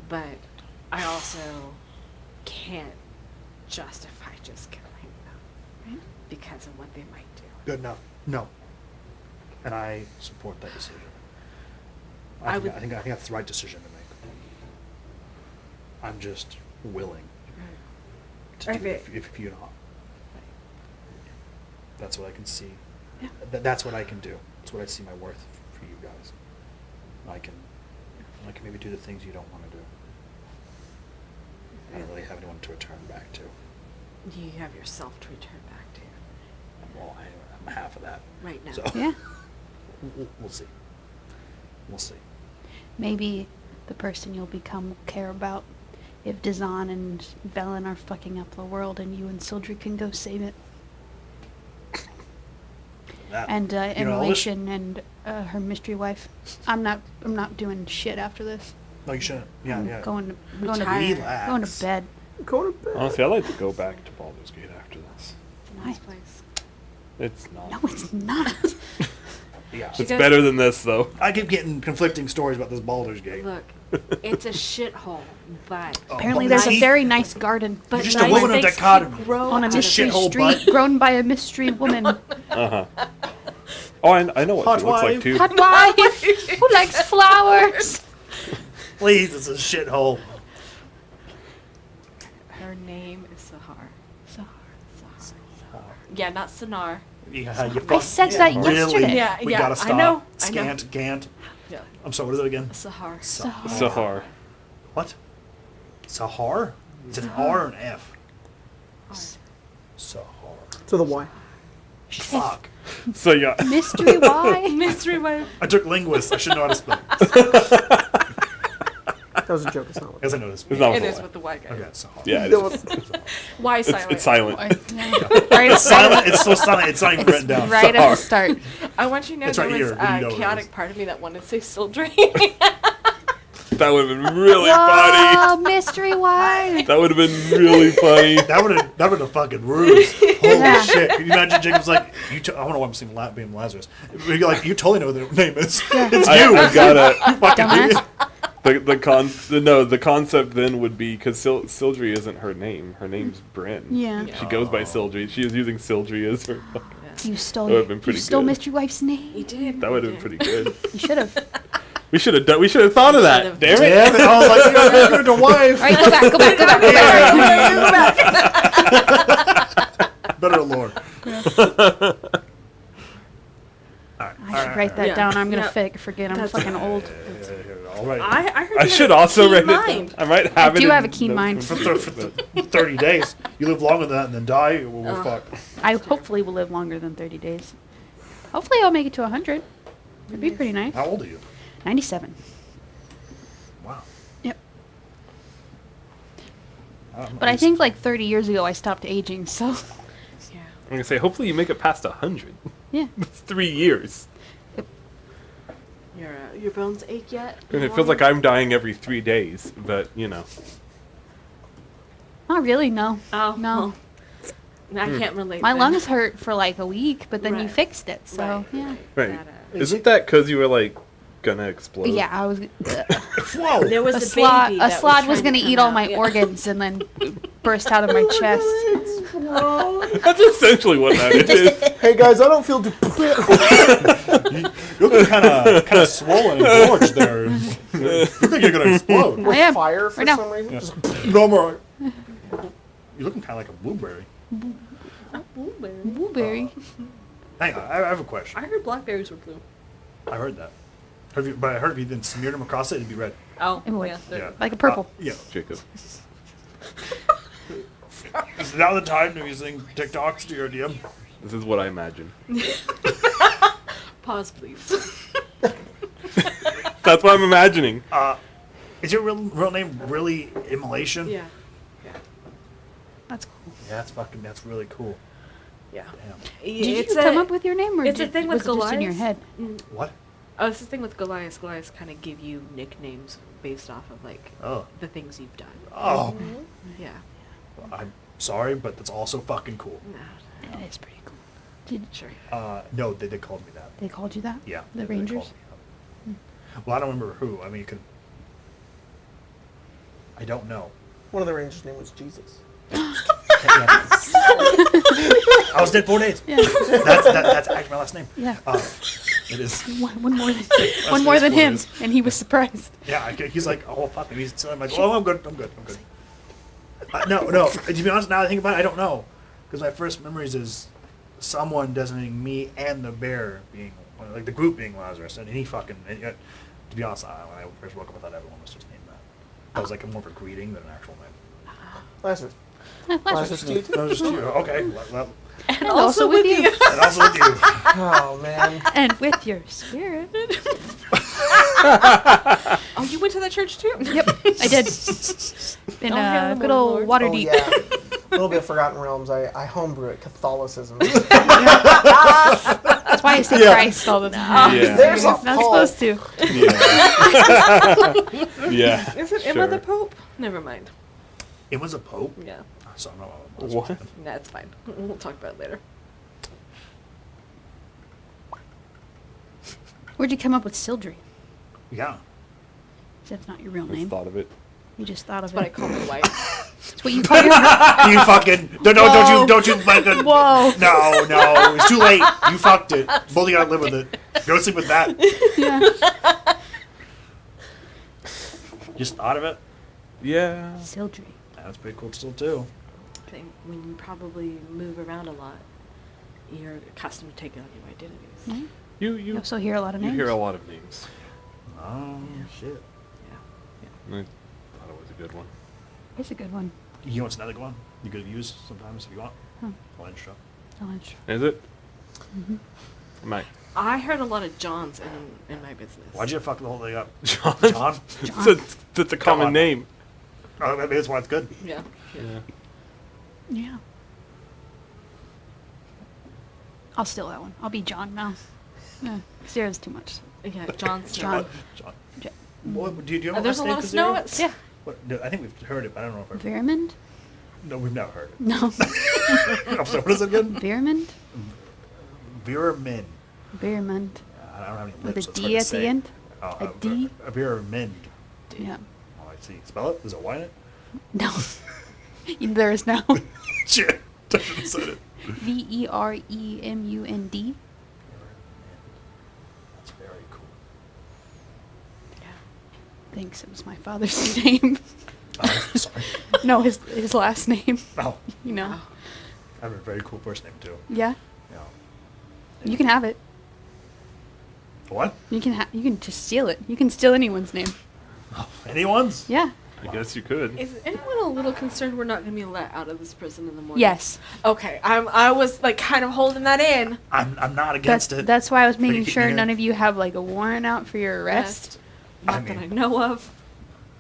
But I also can't justify just killing them. Right. Because of what they might do. Good enough. No. And I support that decision. I I would- think that's the right decision to make. I'm just willing to do it if you're not. That's what I can see. Yeah. That's what I can do. That's what I see my worth for you guys. I can maybe do the things you don't want to do. have anyone to return back to. You have yourself to return back to Well, I'm half of that. right now. So Yeah. we'll see. We'll see. Maybe the person you'll become will care about if Dzaan and Velynne are fucking up the world and you and Sildry can go save it. That, And you know, all this- Immolation and her mystery wife. I'm not doing shit after this. No, you shouldn't. Yeah, I'm yeah. going to Relax. going to bed. Go to bed. Honestly, I'd like to go back to Baldur's Gate after this. Nice place. It's not. No, it's not. Yeah. It's better than this, though. I keep getting conflicting stories about this Baldur's Gate. Look, it's a shithole, but Oh, Apparently, but there's a nice- very nice garden but just a nice woman of things dichotomy. grow on a out of mystery it. shithole street butt. grown by a mystery woman. Uh-huh. Oh, I know what Hot she looks like, wife. too. Hot wife who likes flowers. Please, it's a shithole. Her name is Sahar. So, Sahar. Yeah, not Sonar. Yeah, you I said that really? yesterday. Yeah, We yeah, gotta I stop. know, I know. Scant, Gant. Yeah, I'm sorry, what is it again? Sahar. Sahar. What? Sahar? Is it an R or an F? Sahar. To the Y. Fuck. So, yeah. mystery why? Mystery wife. I took linguist. I should know how to spell. That was a joke. It's not. I guess I know this. It's not It with is a Y. with the white guy. Okay, Sahar. Yeah, it That is. was- Why silent? It's silent. Right, It's silent. It's so silent. It's not even written down. right at Sahar. the start. I want you to know It's there right was here. We know a what it chaotic is. part of me that wanted to say Sildry. That would have been really funny. Whoa, mystery wife. That would have been really funny. That would have fucking ruse. Holy Yeah. shit! Can you imagine Jacob's like, I want to watch him being Lazarus. You're like, you totally know what their name is. It's you. I gotta. Fucking Dumbass. The concept then would be because Sildry isn't her name. Her name's Bryn. Yeah. She goes by Sildry. She is using Sildry as her. You stole. That would've been pretty you stole good. mystery wife's He name. did. That would have been pretty good. You should have. We should have done. We should have thought of that. Should've. Damn it. Damn it! I was like, you're the wife. All right, go back. Go back. Go back. Go back. Better lore. I should write that Yeah. down. I'm gonna Yeah. forget. I'm That's fucking old. All right. I heard I you should had a also keen write mind. it. I might have it. do in have a keen notes mind. For, from- for 30 days. You live longer than that and then die, we're fucked. I hopefully will live longer than 30 days. Hopefully I'll make it to 100. It'd be pretty nice. How old are you? 97. Wow. Yep. I'm But I think like 30 years ago I stopped aging, so Yeah. I'm gonna say, hopefully you make it past 100. yeah. That's 3 years. Your bones ache yet? And it feels like I'm dying every 3 days, but you know. Not really, no. Oh No. well, I can't relate. My then. lungs hurt for like a week, but then you Right. fixed it, so Right. yeah. Right. That, Isn't that because you were like gonna explode? Yeah, I was. Whoa! There was A a slot, baby a that slot was trying gonna to eat come all my out, yeah. organs and then burst out of my chest. That's essentially what that is. Hey guys, I don't feel. You're looking kind of swollen and gorged there. You think you're gonna explode? I am. Fire for Right now. some reason. Yeah. Just No more. You're looking kind of like a blueberry. Blueberry. Hang on, I have a question. I heard blackberries were blue. I heard that. But I heard if you then smeared them across it, it'd be red. Oh, It would. yeah. they're- Yeah. Like a purple. Yeah. Jacob. Is now the time to be using TikToks to your DM? This is what I imagine. Pause, please. That's what I'm imagining. Is your real name really Immolation? Yeah. That's cool. Yeah, that's really cool. Yeah. Damn. Did It's you come up with your name, or it's a thing with was it just in your Goliath. head? What? Oh, it's the thing with Goliath. Goliath kind of give you nicknames based off of like Oh. the things you've done. Oh. Yeah. I'm sorry, but that's also fucking cool. No, That is pretty cool. Did sure. No, they called me that. they called you that? Yeah. The they Rangers? called me that. Well, I don't remember who. I mean, you could. I don't know. one of the rangers' name was Jesus. I was dead 4 days. Yeah. That's actually my last name. Yeah. It is. One more than him, and he was surprised. Yeah, he's like, oh fuck, and so I'm like, oh, I'm good. No. To be honest, now that I think about it, I don't know, because my first memories is someone designating me and the bear being like the group being Lazarus, and he fucking. To be honest, when I first woke up, I thought everyone was just named that. That was like more of a greeting than an actual name. Lazarus. Lazarus. Lazarus to you too. No, just you. Okay. And also with you. And also with you. Oh man. And with your spirit. Oh, you went to that church too? Yep, I did. In Oh, hail the good old Lord. water Oh deep. yeah. A little bit of Forgotten Realms. I homebrew it. Catholicism. That's why I say Christ all the time. Yeah. There's a Not Paul. supposed to. Yeah. Yeah. Is it Emma the Pope? Never mind. It was a pope. Yeah. So I'm not. What? Nah, it's fine. We'll talk about it later. Where'd you come up with Sildry? Yeah. That's not your real Just name. thought of it. You just thought of That's what I it. call my wife. That's what you call your You fucking don't Whoa. you fucking Whoa. No, it's too late. You fucked it. Both of you gotta live with it. Go sleep with that. Yeah. Just thought of it. Yeah. Sildry. That's pretty cool still too. I think when you probably move around a lot, you're accustomed to taking on new identities. Mhm. You You also hear a lot of you names. hear a lot of names. Oh shit. Yeah. I thought it was a good one. It's a good one. You know what's another good one? You could use sometimes if you want. Huh. I'll intro. Oh, that's true. Is it? Mhm. Might. I heard a lot of Johns in my business. Why'd you fuck the whole thing up? John. John? That's a common on. name. Oh, maybe that's why it's good. Yeah. Yeah. Yeah. I'll steal that one. I'll be John now. Sarah's too much. Yeah, John's John. What? John. J- What, do you have There's a lot of snow. Yeah. What, no, I think we've heard it, but I don't know if I've Veermond? No, we've never heard it. No. I'm sorry, what is it again? Veermond? Veermend. Veermond. I don't have any With lips, a so it's D hard to at say. the end? Oh, A D? A Veermend. Yeah. Oh, I see. Spell it? Is it Y in it? No. There is now. Shit. I should have said it. Veremund. That's very cool. Thanks, it was my father's name. Oh, sorry. No, his last name. Oh, You know. I have a very cool first name too. Yeah. Yeah. You can have it. What? You can just steal it. You can steal anyone's name. Anyone's? Yeah. I guess you could. Is anyone a little concerned we're not going to be let out of this prison in the morning? Yes. Okay, I was like kind of holding that in. I'm not against it. That's why I was But you making keep sure me here. none of you have like a warrant out for your arrest. Not I that I mean- know of.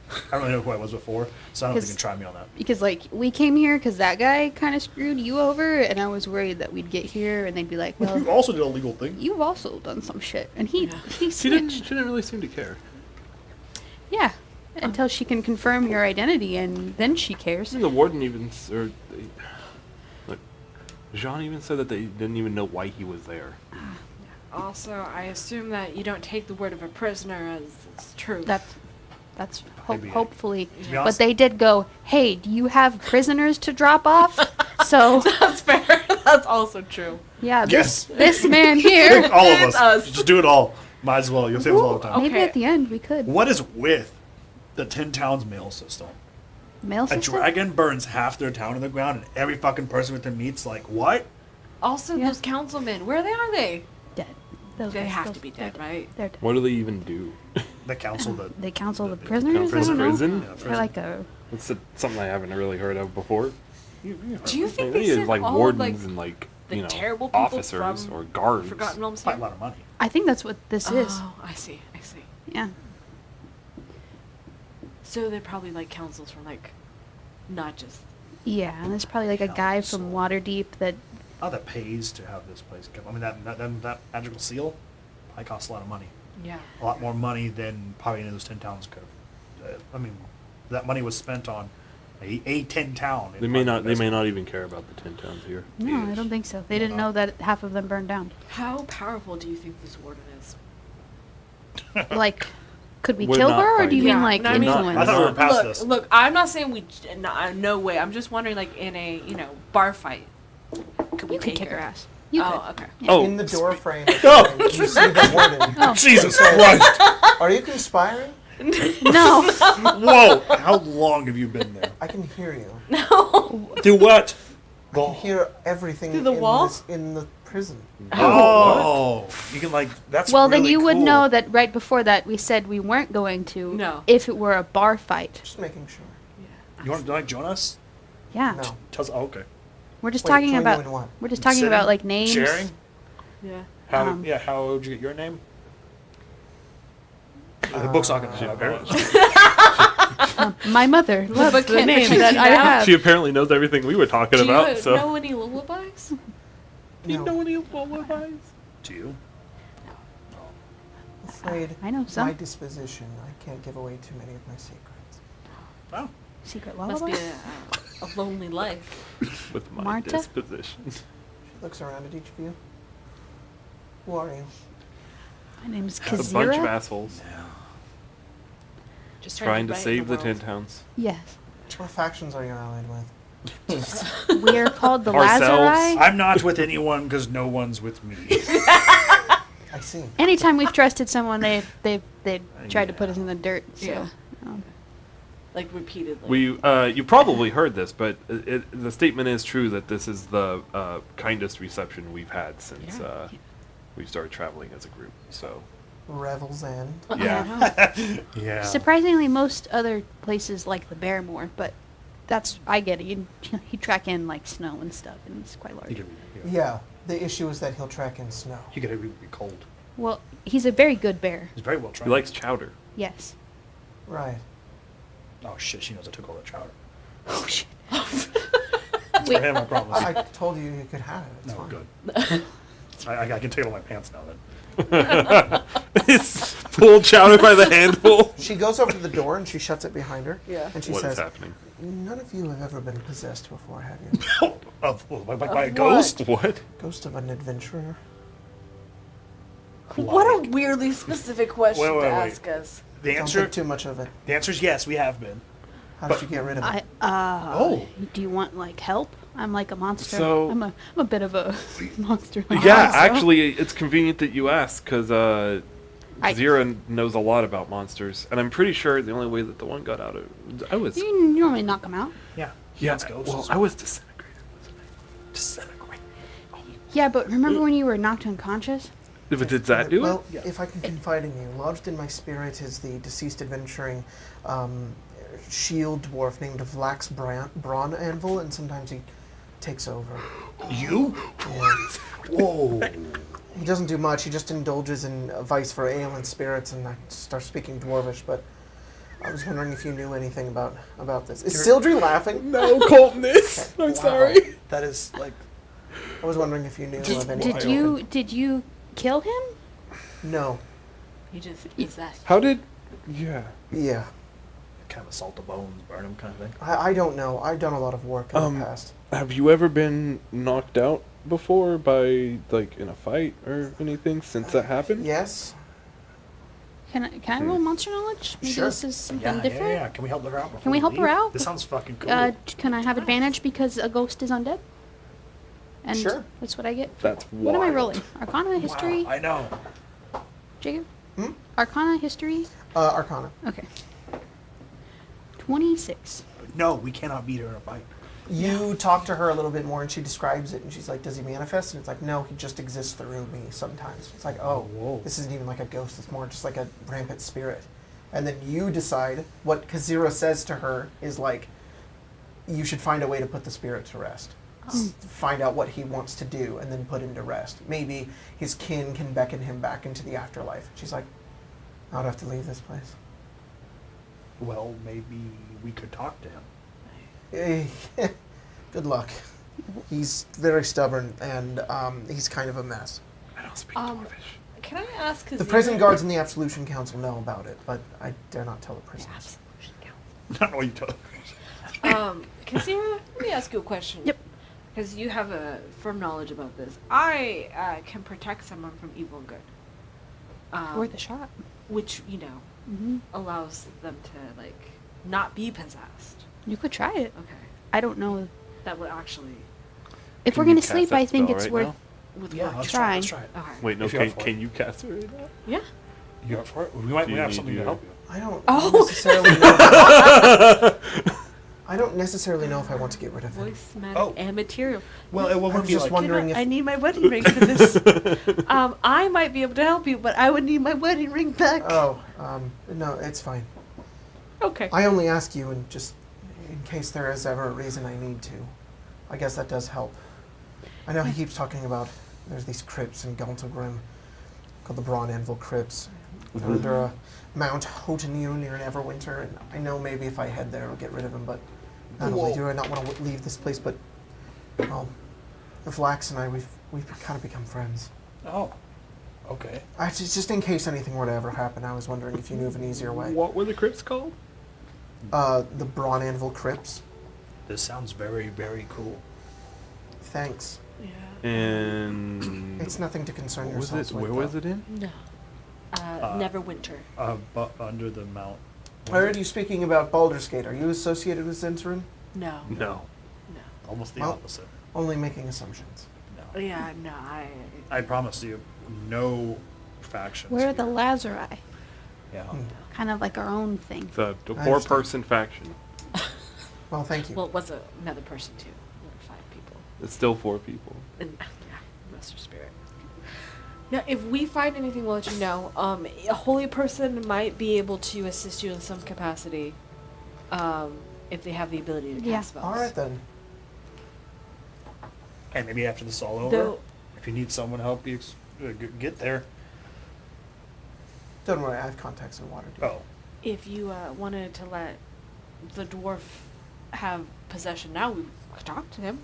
I don't really know who I was before, so I don't think you 'Cause- can try me on that. Because like we came here because that guy kind of screwed you over, and I was worried that we'd get here and they'd be like, You "Well, also did a legal thing. you've also done some shit," and he Yeah. he She didn't snitched. really seem to care. Yeah, until she can confirm your identity, and then she cares. And the warden even like Jean even said that they didn't even know why he was there. Also, I assume that you don't take the word of a prisoner as true. That's Maybe. hopefully. To be But honest- they did go, "Hey, do you have prisoners to drop off?" So That's fair. That's also true. yeah, Yes. this man here. All of It's us. us. Just do it all. Might as well. You'll save us all the time. Maybe Okay. at the end we could. What is with the 10 towns mail system? Mail A system. dragon burns half their town to the ground, and every fucking person with them meets like, what? Also, Yeah. those councilmen, where are they? Dead. Those They guys- have those- to be they're dead, right? They're dead. What do they even do? The council that. They counsel the the prisoners. I don't know. Prison? Yeah, They're like a. That's something I haven't really heard of before. Do you think They they need sent like all wardens like and like the you know terrible people officers from or guards. Forgotten Realms Quite here? a lot of money. I think that's what this is. Oh, I see. Yeah. So they're probably like councils from like, not just. Yeah, and there's probably like a guy Council. from Waterdeep that. Oh, that pays to have this place come. I mean, that magical seal probably costs a lot of money. Yeah. A lot more money than probably any of those 10 towns could have. I mean, that money was spent on a 10 town. They may not. They may not even care about the 10 towns here. No, I don't think so. They didn't know that half of them burned down. How powerful do you think this warden is? Like, could we We're kill not her, or do you fighting. mean Yeah, like no, I mean- influence? I thought we were past Look, this. look, I'm not saying no way. I'm just wondering, like, in a, bar fight, could we You could take kick her her? ass. You Oh, could. okay. Oh, In the door frame, Oh. you see the warden. Oh. Jesus Says, Christ! "Are you conspiring? No. Whoa! How long have you been there? I can hear you. Do what? I can hear everything Through the in wall? in the prison." Oh, you can like that's. Well, then really you would cool. know that right before that we said we weren't going to. No. If it were a bar fight. Just making sure. You want to like join us? Yeah. No. Tells. Oh, okay. We're just Wait, talking join you about. in what? We're just talking Sitting, about like names. Sharing. Yeah. How? Um, Yeah. How would you get your name? The book's not gonna have it. My mother loves book the can't name protect that you I now. have. She apparently knows everything we were talking Do about. you So. know any lullabies? Do you No. know any lullabies? Do you? I'm afraid I know some. my disposition, I can't give away too many of my secrets. Oh. Secret Must lullaby. be a lonely life. With my Marta? disposition. She looks around at each of you. Who are you? My name's A bunch of Kazira. assholes Just trying to right in save the world. Tin Towns. Yes. What factions are you allied with? We are called the Ourselves. Lazarus. I'm not with anyone because no one's with me. I see. Anytime we've trusted someone, they tried to put us in the dirt. So. Yeah. um, Like repeatedly. You probably heard this, but the statement is true that this is the kindest reception we've had since Yeah. we started traveling as a group. So Revel's End. yeah, Yeah. Surprisingly, most other places like the Bear more, but that's I get it. He track in like snow and stuff, and it's quite large. Yeah, the issue is that he'll track in snow. He could be cold. Well, he's a very good bear. He's very well he trained. likes chowder. Yes. Right. Oh shit! She knows I took all that chowder. Oh shit. It's Wait. for him, I promise. I told you you could have it. It's No, fine. good. I can take all my pants now then. It's full chowder by the handful. She goes over to the door and she shuts it behind her. Yeah. And she What is says, happening? "None of you have ever been possessed before, have you? By a ghost? What? Ghost of an adventurer? What a weirdly specific question Wait, wait, to wait. ask us. The Don't answer. think too much of it. The answer is yes. We have been. How did you get rid of it? Oh. Do you want like help? I'm like a monster. So- I'm a bit of a monster. Yeah, also. actually, it's convenient that you ask because I- Zira knows a lot about monsters, and I'm pretty sure the only way that the one got out of I was You normally knock them out. Yeah. yeah, Let's go. well, I was disintegrated. Disintegrate. Yeah, but remember when you were knocked unconscious? But did that do Well, Yeah. if I can confide in you, lodged in my spirit is the deceased adventuring shield dwarf named Vlax Braun Anvil, and sometimes he takes over. You? Yeah. Whoa. He doesn't do much. He just indulges in vice for ale and spirits, and I start speaking Dwarvish. But I was wondering if you knew anything about this. Is Sildry laughing? No, Coltonist. I'm Wow. sorry. That is like. I was wondering if you knew of anything. Did you kill him? No. He just possessed. How did? Yeah. Yeah. Kind of salt the bones, burn them kind of thing. I don't know. I've done a lot of work in the past. Have you ever been knocked out before by like in a fight or anything since that happened? Yes. Can I roll monster knowledge? Maybe Sure. this is something different. Yeah. Can we help her out? before Can we help leave? her out? This sounds fucking cool. Can I have advantage because a ghost is undead? And Sure. that's what I get. That's What am I wild. rolling? Arcana, history, Wow, I know. Jacob? Hmm? Arcana, history. Arcana. Okay. 26. No, we cannot beat her in a fight. You talk to her a little bit more, and she describes it, and she's like, "Does he manifest?" And it's like, "No, he just exists through me sometimes." It's like, "Oh, Whoa. this isn't even like a ghost; it's more just like a rampant spirit." And then you decide what Kazira says to her is like, "You should find a way to put the spirit to rest. Find out what he wants to do, and then put him to rest. Maybe his kin can beckon him back into the afterlife." She's like, "I would have to leave this place." Well, maybe we could talk to him. Good luck. He's very stubborn, and he's kind of a mess. I don't speak Um, Dwarvish. Can I ask? The prison guards and the Absolution Council know about it, but I dare not tell the prisoners. I don't know what you told her. Kazira, let me ask you a question. Yep. Because you have a firm knowledge about this. I can protect someone from evil and good. Worth a shot. Which, Hmm. allows them to, like, not be possessed. You could try it. Okay. I don't know. That would actually... If Can we're you going to cast sleep, that I think spell it's right worth. now? With Yeah, what? let's Try. try. Let's try it. Okay. Wait, no. If you're up Can, for can it. you cast it right now? Yeah. You up for it? We might Do you have need something to your- help you. I don't Oh. necessarily know. I don't necessarily know if I want to get rid of him. Voice, magic, Oh. and material. Well, it I wouldn't was be just like. wondering I if need my wedding ring for this. I might be able to help you, but I would need my wedding ring back. Oh, no, it's fine. Okay. I only ask you, and just in case there is ever a reason I need to. I guess that does help. I know he keeps talking about there's these crypts in Galtagrim called the Brawn Anvil Crypts. They're under a Mount Hotenu near Neverwinter, and I know maybe if I head there it'll get rid of him, but not only do I not want to leave this place, but, well, Vlax and I, we've kind of become friends. Oh, okay. Just in case anything were to ever happen, I was wondering if you knew of an easier way. What were the crypts called? The Brawn Anvil Crypts. This sounds very, very cool. Thanks. Yeah. And It's nothing to concern was yourselves it? with. Where was though. it in? No. Neverwinter. But under the mount. I heard you speaking about Baldur's Gate. Are you associated with Zinterin? No. No. No. Almost the Well- opposite. Only making assumptions. No. Yeah, no, I promise you, no factions. We're the here. Lazari. Yeah. Kind of like our own thing. It's a understand. 4-person faction. Well, thank you. Well, it was another person too. There were 5 people. It's still 4 people. And yeah, Master Spirit. Yeah, if we find anything, we'll let you know. A holy person might be able to assist you in some capacity, if they have the ability to cast Yeah. spells. All right then. And maybe after this is all over, Though- if you need someone to help you get there. Don't worry, I have contacts in Waterdeep. Oh. If you wanted to let the dwarf have possession now, we could talk to him.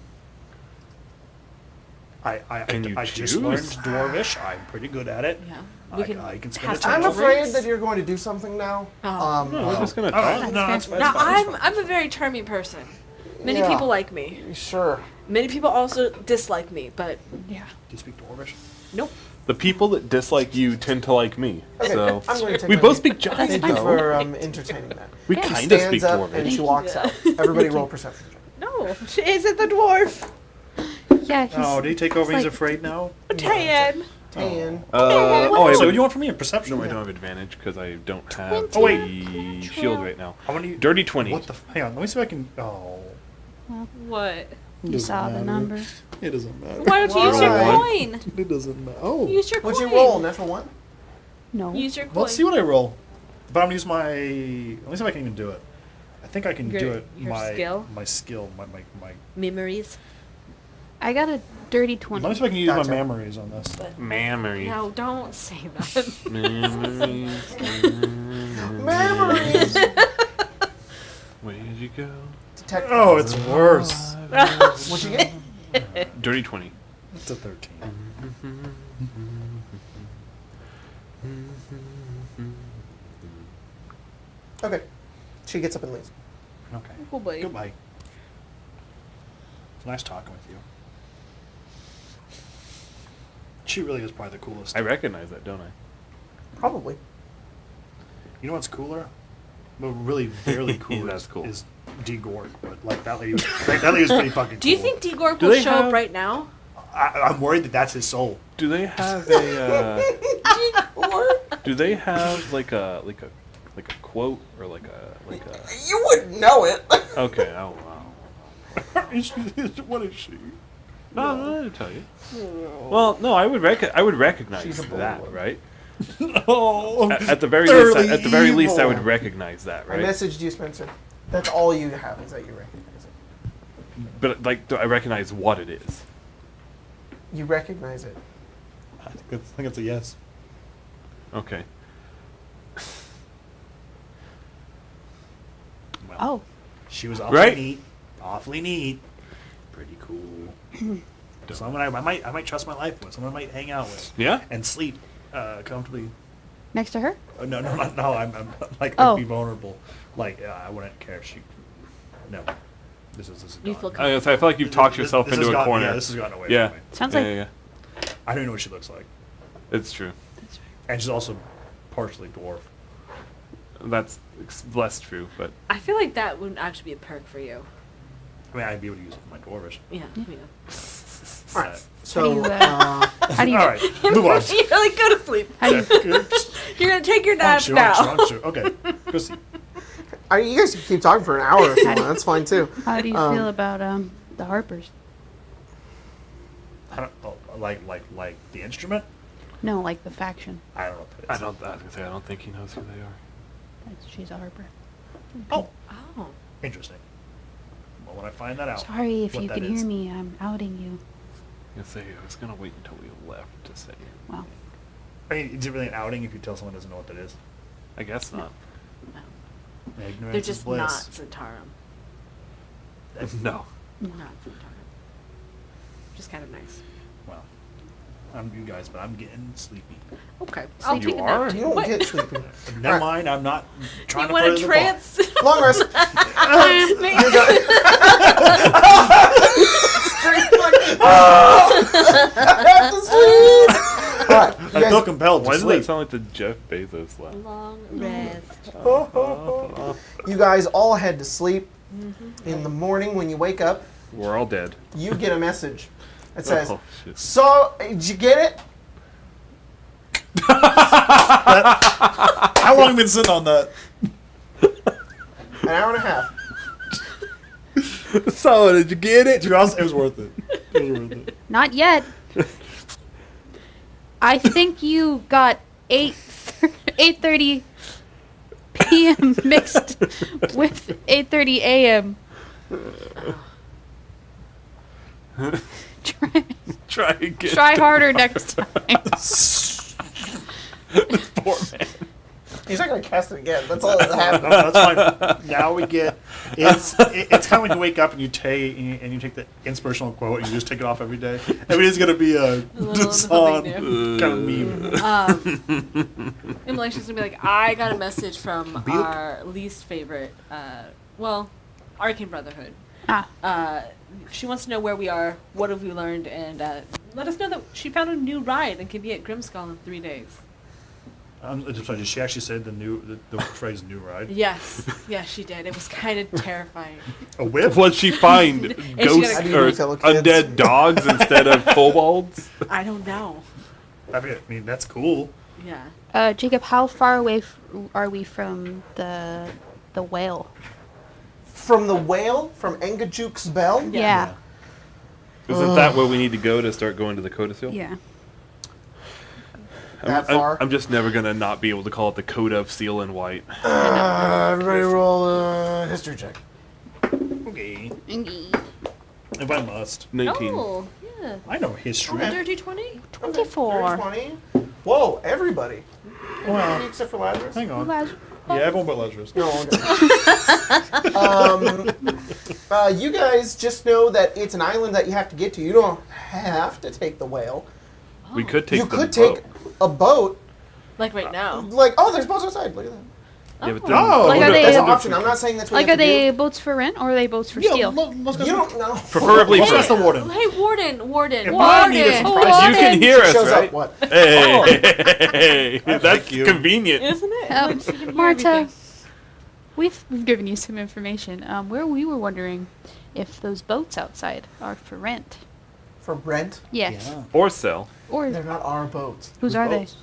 Can you I just choose? learned Dwarvish. I'm pretty good at it. Yeah, I can spend have a some time I'm over afraid drinks. that you're going to do something now. Oh. No, we're just gonna All right, talk. no, that's fine. Now that's fine. I'm a very charming person. Many Yeah. people like me. Sure. Many people also dislike me, but Yeah. Do you speak Dwarvish? nope. The people that dislike you tend to like me. Okay, So I'm going to take we my both leave. speak giant Thank you though. for entertaining that. We Yeah. She kind of stands speak up and dwarvish. she walks out. Everybody roll perception check. No, is it the dwarf? Yeah, he's, Oh, did he take over? He's like- afraid now? Tan. Tan. Oh, I So what do would, you want from me? A perception? no, I don't have advantage because I don't have Oh, wait. the shield right now. How many? Dirty 20. What the? Hang on. Let me see if I can. Oh. What? you saw the number. It doesn't matter. Why don't you use your Why? coin? It doesn't matter. Oh. Use your coin. What'd you roll? Natural 1? No. Use your coin. Let's see what I roll. But I'm gonna use my. Let me see if I can even do it. I think I can do Your- it. your my skill? My skill. My. Memories. I got a dirty Let me 20. see if I can use Gotcha. my memories on this. Memory. No, don't say that. Memories. Memories! Where'd you go? Detect. Oh, it's worse. What'd you get? Dirty 20. It's a 13. Okay. She gets up and leaves. Okay. Goodbye. Goodbye. It's nice talking with you. She really is probably the coolest. I recognize that, don't I? Probably. You know what's cooler? Well, really, barely cooler. That's cool. Is D. Gord, but like that lady was pretty fucking cool. Do you think Degorg Do will they show have- up right now? I'm worried that that's his soul. Do they have a? Do they have like a quote or like a? You wouldn't know it. Okay. Oh wow. What is she? No, I'm not gonna tell you. Well, no, I would recognize She's a that, bullet. right? Oh, At the very thoroughly least, I would evil. recognize that, I right? messaged you, Spencer. That's all you have is that you recognize it. But like, do I recognize what it is? You recognize it. I think it's a yes. Okay. Well, Oh, she was awfully Right? neat. Awfully neat. Pretty cool. Someone I might trust my life with. Someone I might hang out with. Yeah. And sleep comfortably. next to her? Oh, no, I'm like Oh. I'd be vulnerable. Like I wouldn't care if she. No, this is You gone. feel I feel like you've talked This- yourself this into has a gotten- corner. Yeah, this has gotten away Yeah. from me. Sounds Yeah, like yeah, I don't even know what she looks like, yeah. It's true. and she's also partially dwarf. That's less true, but I feel like that would actually be a perk for you. I mean, I'd be able to use it for my dwarvish. Yeah. All right. How do So, you, how do you, All right, move on. You're like, go to sleep. how do you, You're gonna take your nap Sure, now. Okay, go see. you guys can keep talking for an hour if you want. That's fine too. how do you feel about the Harpers? I don't like the instrument. No, like the faction. I don't know. What that I is. was gonna say I don't think he knows who they are. She's a Harper. Oh, Oh. interesting. when I find that out. Sorry if what you that can is. hear me. I'm outing you. I was gonna wait until we left to say it. Well, I mean, is it really an outing if you tell someone doesn't know what that is? I guess not. No. Ignorance They're is just bliss. not Centaurum. No. Not Centaurum. Just kind of nice. Well, I'm you guys, but I'm getting sleepy. Okay. I'll You take a are? nap. You don't What? get sleepy. Never mind, I'm not trying You to want further a the trance? Long rest. I have to sleep. All right, I feel compelled Why to does sleep. that sound like the Jeff Bezos laugh? Long rest. you guys all head to sleep. In the morning, when you wake up, We're all dead. you get a message. It says, Oh, shit. "So, did you get it?" How long have you been sitting on that? An hour and a half. So, did you get it? To be honest, it was worth it. It was worth it. not yet. I think you got 8:30 p.m. mixed with 8:30 a.m. Try again. Try harder next time. Poor man. He's not gonna cast it again. That's all that happened. No, that's fine. Now we get it's kind of when you wake up and you take the inspirational quote and you just take it off every day. Every day's gonna be a little Dzaan something kind of meme. Immolation's gonna be like, I got a message from our least favorite, Arcane Brotherhood. She wants to know where we are, what have we learned, and let us know that she found a new ride and can be at Grimskull in 3 days. I'm sorry, did she actually say the phrase "new ride"? Yes, yes, she did. It was kind of terrifying. A whip? What'd she find? she Ghosts got a- or fellow kids. undead dogs instead of kobolds? I don't know. I mean, that's cool. Yeah. Jacob, how far away are we from the whale? From the whale, from Engajuk's bell. Yeah. Isn't that where we need to go to start going to the Codicil? Yeah. That far? I'm just never gonna not be able to call it the Coda of Seal and White. Everybody roll a history check. Okay. If I must. 19. Oh, yeah. I know history. Okay. Dirty 20? 24. 20. Whoa, everybody. Well, Except for Lazarus. hang on. Lazarus. Yeah, everyone but Lazarus. No, okay. You guys just know that it's an island that you have to get to. You don't have to take the whale. We could take you the could boat. take a boat. Like right now. Like, oh, there's boats outside. Look at that. Yeah, but Oh. then- Oh, Like, are they- That's an option. I'm not saying that's what Like, you are have to they do. boats for rent or are they boats for steel? let's go. You don't know. Preferably Let's for- ask the warden. Hey, Warden. If I need a Warden. surprise- You can hear us, Shows right? up what? Hey, that's Thank you. convenient. Isn't it? Oh, Like, she can hear Marta, everything. we've given you some information. Where we were wondering if those boats outside are for rent. For rent? Yes. Yeah. Or sell. Or They're not our boats. whose are they? boats?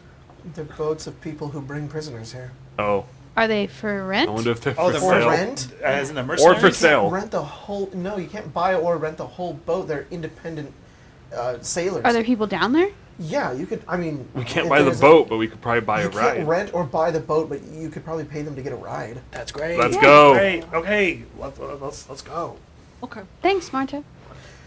They're boats of people who bring prisoners here. Oh, Are they for rent? I wonder if they're Oh, for they're For sale. rent? As in the Or mercenaries? for sale. Rent the whole. No, you can't buy or rent the whole boat. They're independent sailors. Are there people down there? Yeah, you could. I mean, We can't if buy the there's boat, but we could probably buy you a can't ride. rent or buy the boat, but you could probably pay them to get a ride. That's great. Let's go. Great. Okay, let's go. Okay. Thanks, Marta.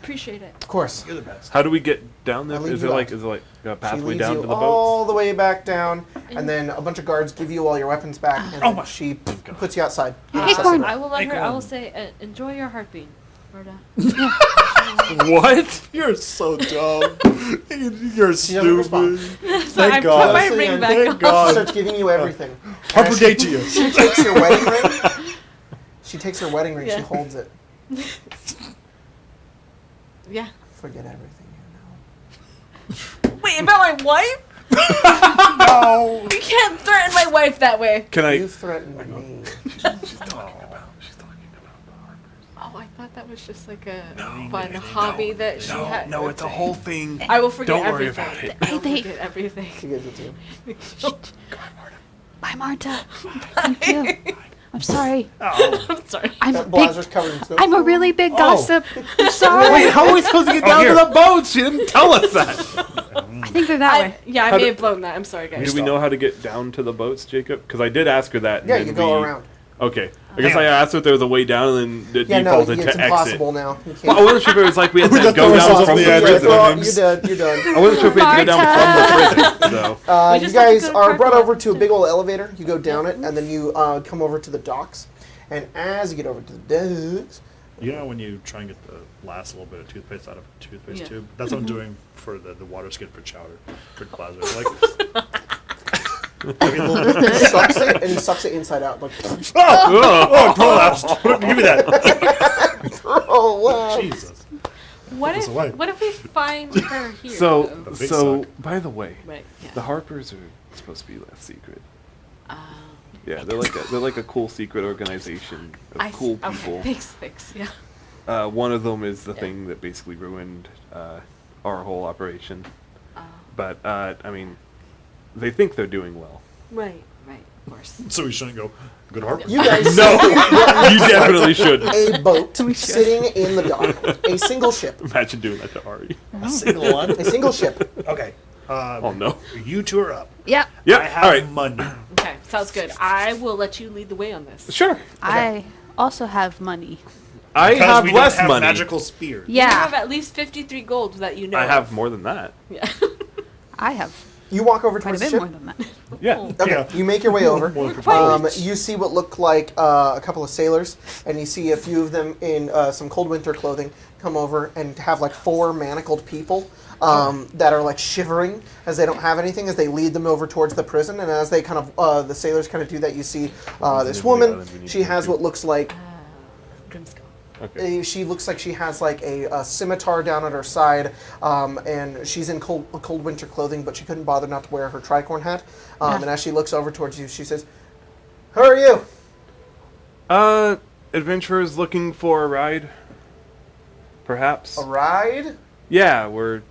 Appreciate it. Of course. You're the best. How do we get down there? I'll leave Is you it out. like a She pathway leads down you to the all boats? the way back down, and then a bunch of guards give you all your weapons back, and Oh then my- she puts you outside. Acorn. I will let her. I will Acorn. say, enjoy your heartbeat, Marta. What? You're so dumb. You're She doesn't respond. stupid. So I Thank put God. my Honestly, ring and back thank on. God. She starts giving you everything. Harper And Day to you. She takes your wedding ring. She takes her wedding ring. She Yeah. holds it. Yeah. Forget everything you know. Wait, about my wife? No. You can't threaten my wife that way. Can I? You threatened me. She's talking about the harbors. Oh, I thought that was just like a fun hobby that she had. No, it's a whole thing. I will forget Don't worry everything. about it. I will Hey, forget everything. She gives it to you. Bye, Marta. Thank you. I'm sorry. Oh. I'm sorry. I'm a That big. blazer's covered in snow. I'm a really big Oh. gossip. I'm sorry. Wait, how are we supposed to get down here. to the boats? She didn't tell us that. I think they're that way. Yeah, I How may do- have blown that. I'm sorry, guys. Do we know how to get down to the boats, Jacob? Because I did ask her that. and Yeah, then you go we- around. Okay. I guess Hang I on. asked if there was a way down and then Yeah, no, defaulted it's to impossible exit. now. You can't. Well, I wasn't sure if it was like we had We to got go thrown down ourselves from off the the edge. prison. You're done. You're done. I wasn't sure if we had to go down from the prison. So. We You just have to guys go to are park brought lot. over to a big old elevator. You go down it, and then you come over to the docks. And as you get over to the docks, You know when you try and get the last little bit of toothpaste out of a toothpaste Yeah. tube? That's what I'm doing for the water skin for chowder, for Lazarus. Like, maybe a little bit. he sucks it, and he sucks it inside out. Like, Oh, prolapse! Give me that. oh wow! Jesus. What this if away. what if we find her here? So, though? The big so suck. by the way, Right. Yeah. the Harpers are supposed to be less secret. Um, Yeah, they're like a cool secret organization of I cool okay, people. Thanks. Yeah. One of them is the Yeah. thing that basically ruined our whole operation. Uh, But I mean, they think they're doing well. right. Of course. So we shouldn't go, good Harper. You guys No, see you definitely should. a boat We should. sitting in the dock, a single ship, Imagine doing that to Ari. A single one? a single ship. Okay. Oh no. You two are up. Yep. Yeah. I have All right. money. Okay, sounds good. I will let you lead the way on this. Sure. I also have money. I Because have we less don't have money. magical spears. You have Yeah, at least 53 gold that you know. I have of. more than that. Yeah. I have You walk over quite a towards bit the more ship. than that. Yeah. Okay, Yeah. you make your way over. More than quite- You see what look like a couple of sailors, and you see a few of them in some cold winter clothing come over and have like 4 manacled people that are like shivering as they don't have anything as they lead them over towards the prison. And as they kind of, the sailors kind of do that, you see this woman. She has what looks like Grimskull. Okay. she looks like she has like a scimitar down at her side, and she's in cold winter clothing, but she couldn't bother not to wear her tricorn hat. And as she looks over towards you, she says, "Who are you?" Adventurers looking for a ride. Perhaps. A ride? Yeah, we're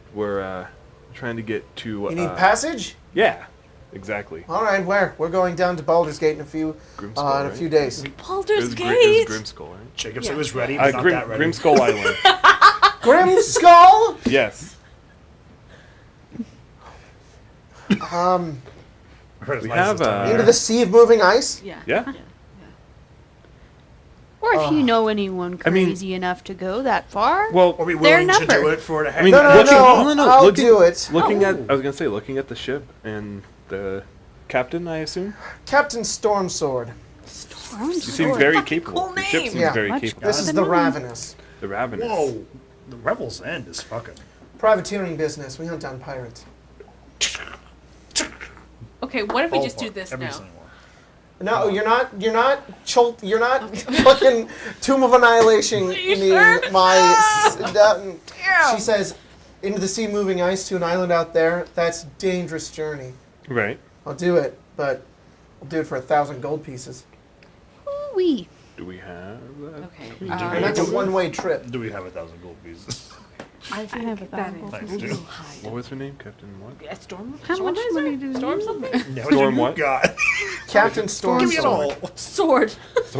trying to get to. You need passage? Yeah, exactly. All right, where? We're going down to Baldur's Gate in a few Grimskull, in a right? few days. Baldur's It Gate. was Grimskull, right? Jacob Yeah. said it was ready, but not that ready. Grimskull Island. Grimskull? Yes. Where's We my have, sister? Into the sea of moving ice? Yeah. Yeah. Or if you know anyone I mean- crazy enough to go that far. Well, Are we Their willing to number. do it for the I mean, No, no, looking, no, I'll looking, do it. Looking at, I was gonna say, looking at the ship and the captain, I assume. Captain Stormsword. You seem very capable. cool The ship name. seems Yeah. very Much capable. This I've is been the knowing. Ravenous. The Ravenous. Whoa. The Revel's End is fucking. Privateering business. We hunt down pirates. Okay, what if we just Ballpark, do this every now? single one. No, you're not fucking Tomb of Annihilation She says, into the sea moving ice to an island out there, that's a dangerous journey. Right. I'll do it, but I'll do it for 1,000 gold pieces. Wee. Do we have that? Okay. And that's a one-way trip. Do we have 1,000 gold pieces? I I have think a that thousand is gold a pieces. little high. What was her name? Captain what? Yeah, Storm? How much Storm money Razor? do Storm you something? Yeah, Storm you what? got? Captain Give me it all. Stormsword. Sword.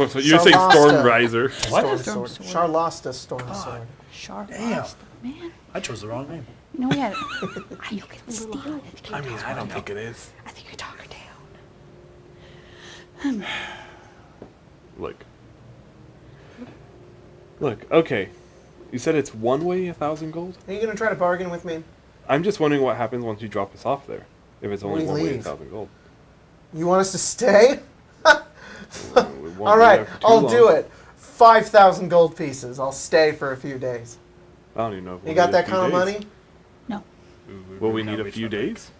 So you say Shalasta. Storm Riser. What? Stormsword. Charlasta Stormsword. Sharp. Damn. Man, I chose the wrong name. you know we had. You can steal it. I mean, I don't think it is. I think you talk her down. Look, okay. You said it's one way 1,000 gold? Are you going to try to bargain with me? I'm just wondering what happens once you drop us off there. If it's only We one way leave. 1,000 gold. You want us to stay? We won't All be right, there for too I'll long. do it. 5,000 gold pieces. I'll stay for a few days. I don't even know if You we'll got need a that few kind of days. money? No. Will we need a few days?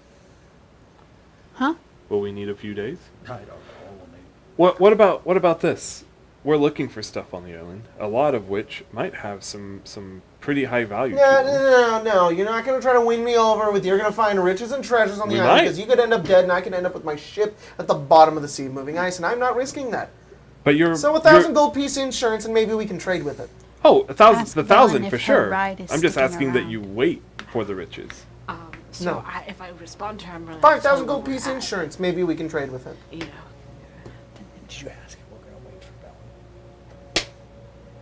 Huh? Will we need a few days? I don't know. What about this? We're looking for stuff on the island, a lot of which might have some pretty high value. Yeah, to them. no. You're not going to try to win me over with you're going to find riches and treasures on the We island might. because you could end up dead and I could end up with my ship at the bottom of the sea moving ice, and I'm not risking that. But you're So 1,000 gold piece insurance, and maybe we can trade with it. Oh, Ask 1,000 Velynne for if her sure. ride is I'm just sticking asking that around. you wait for the riches. So No. if I respond to her, I'm really 5,000 gold piece insurance, maybe we can trade with it. You know. Did you ask if we're going to wait for Velynne?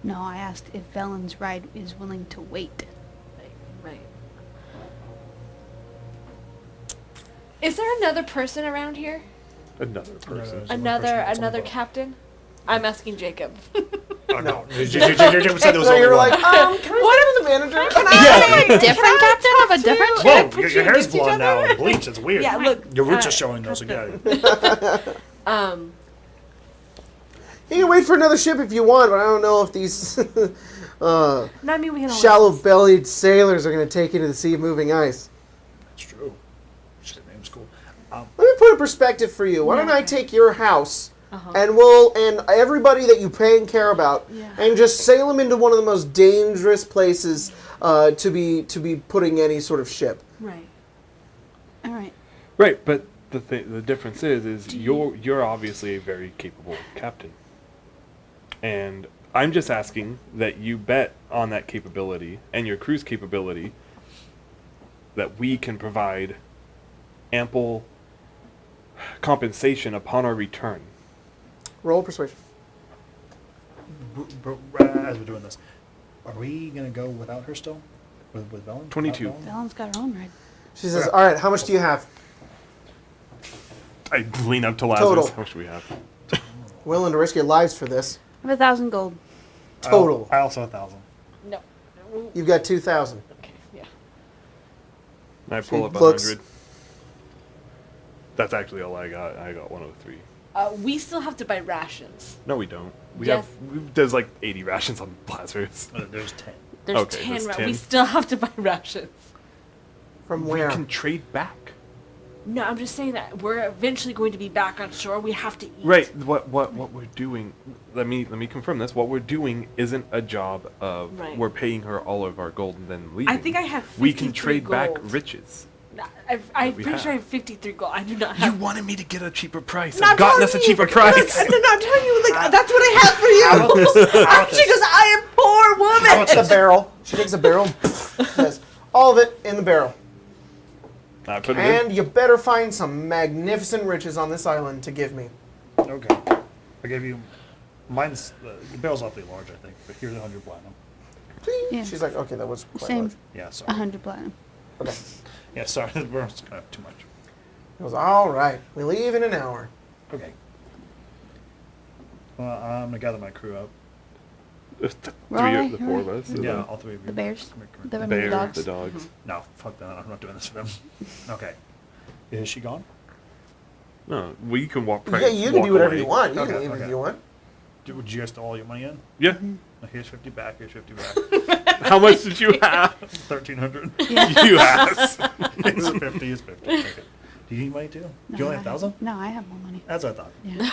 No, I asked if Velynne's ride is willing to wait. Right. Is there another person around here? Another person. There's one Another person that's on the boat. captain? I'm asking Jacob. Oh, No. Jacob said there was So only you're one. like, can I talk to the manager? Can I? A different captain of a different ship? Whoa, put your you hair's against each blonde now other? and bleached. It's weird. Yeah, look. Your roots are showing though, so get Um, You can wait for another ship if you want, but I don't know if these no, I mean we can always. shallow-bellied sailors are going to take you to the sea of moving ice. That's true. Just the name's cool. Let me put a perspective for you. Why don't I Okay. take your house Uh-huh. and everybody that you pay and care about, Yeah. and just sail them into one of the most dangerous places to be putting any sort of ship. Right. All right. Right, but the difference is you're obviously a very capable captain, and I'm just asking that you bet on that capability and your crew's capability that we can provide ample compensation upon our return. Roll persuasion. As we're doing this, are we gonna go without her still? With Velynne? 22. Without Velynne? Velynne's got her own ride. She says, "All right, how much do you have?" I lean up to Lazarus. Total. How much do we have? Willing to risk your lives for this. I have 1,000 gold. Total. I also 1,000. No. You've got 2,000. Okay. Yeah. And I pull She up looks- 100. That's actually all I got. I got 103. We still have to buy rations. No, we don't. Yes. There's like 80 rations on Lazarus. There's 10. There's Okay, 10. there's We 10. still have to buy rations. From We where? can trade back. No, I'm just saying that we're eventually going to be back on shore. We have to eat. Right. What we're doing? Let me confirm this. What we're doing isn't a job of Right. we're paying her all of our gold and then leaving. I think I have We can 53 trade back gold. riches. I'm we pretty sure I have. have 53 gold. I do not You have. wanted me to get a cheaper price. Not I've gotten telling us a you. cheaper price. I'm not telling you. Like that's what I have for you. How about this? How about She this? goes, I am poor woman. It's a barrel. She takes a barrel and says, all of it in the barrel. I put it And you better find some magnificent riches on this island to give me. Okay. I gave you... Mine's... the barrel's awfully large, I think. But here's 100 platinum. Yeah. She's like, okay, that was quite Same. large. Yeah, sorry. 100 platinum. Okay. Yeah, sorry. The barrel's kind of too much. He goes, all right, we leave in an hour. Okay. Well, I'm going to gather my crew up. in. We're all Three right, of the we're four right. of us. so Yeah, all three of you. The bears. Come here, come The here. The remember bear, dogs. the dogs. No, fuck that. I'm not doing this for them. Okay. Is she gone? No, we can walk. Yeah, you can do whatever you want. You Okay, can leave if okay. you want. Would you guys throw all your money in? Yeah. Now, here's 50 back, here's 50 back. How much did you have? 1,300. You asked. It's 50, it's 50. Okay. Do you need money too? No, Do you only I have 1,000? No, I have more money. That's what I thought. Yeah.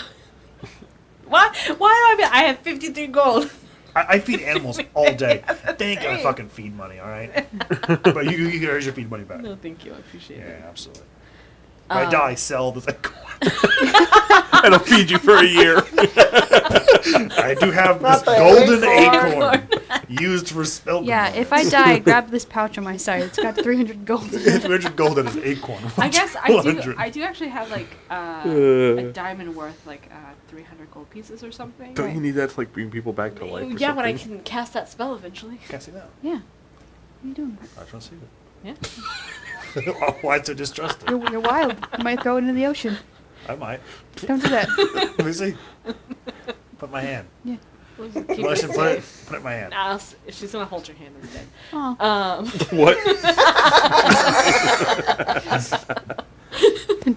Why do I have 53 gold? I feed animals all day. They ain't gonna fucking feed money, all right? But here's your feed money back. No, thank you. I appreciate Yeah, it. absolutely. If I die, sell this. And I'll feed you for a year. I do have Not this the golden acorn. acorn used for spell. Yeah, if I die, grab this pouch on my side. It's got 300 gold. 300 gold in his acorn. I guess I do actually have like a diamond worth like 300 gold pieces or something. Don't you need that to like bring people back to life? Or Yeah, when I something? can cast that spell eventually. Can't see that. Yeah. What are you doing? I just want to see it. Yeah. Why so distrusted? You're wild. You might throw it into the ocean. I might. Don't do that. Let me see. Put my hand. Yeah. We'll keep Well, I it should put it. safe. Put it in my hand. Nah, she's gonna hold your hand instead. Oh. What?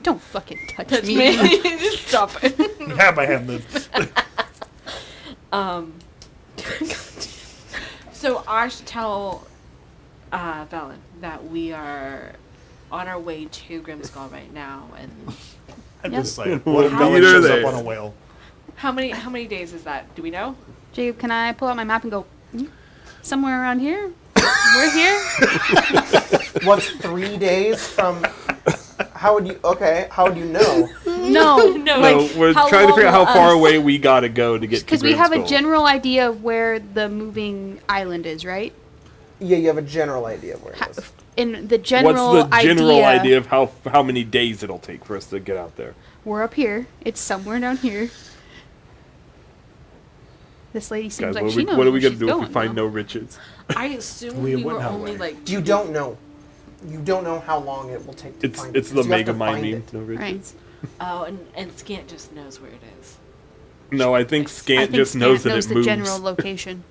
Don't fucking touch Touch me. me. Just stop it. Have my hand live. So I should tell Velynne that we are on our way to Grimskull right now, and I'm Yep. just like, what if How Velynne many are shows there? up on a whale? how many days is that? Do we know? Jacob, can I pull out my map and go, somewhere around here? We're here? What's 3 days from? How would you? Okay, how would you know? No. No, No, like, we're how trying to figure out long how will far us- away we gotta go to get to Because we have a Grimskull. general idea of where the moving island is, right? Yeah, you have a general idea of where it is. In the general What's the general idea of how many days it'll take for us to get out there? We're up here. It's somewhere down here. This lady seems Guys, like she knows what are we where gonna she's do if we going, find though. no riches? I assume We we wouldn't were have a only way. like. You don't know. You don't know how long it will take to It's find it. it's the 'cause you have mega to mind find meme. it. No riches. Right. Oh, and Scant just knows where it is. No, I think I Scant think just Scant knows that knows it the moves. general location.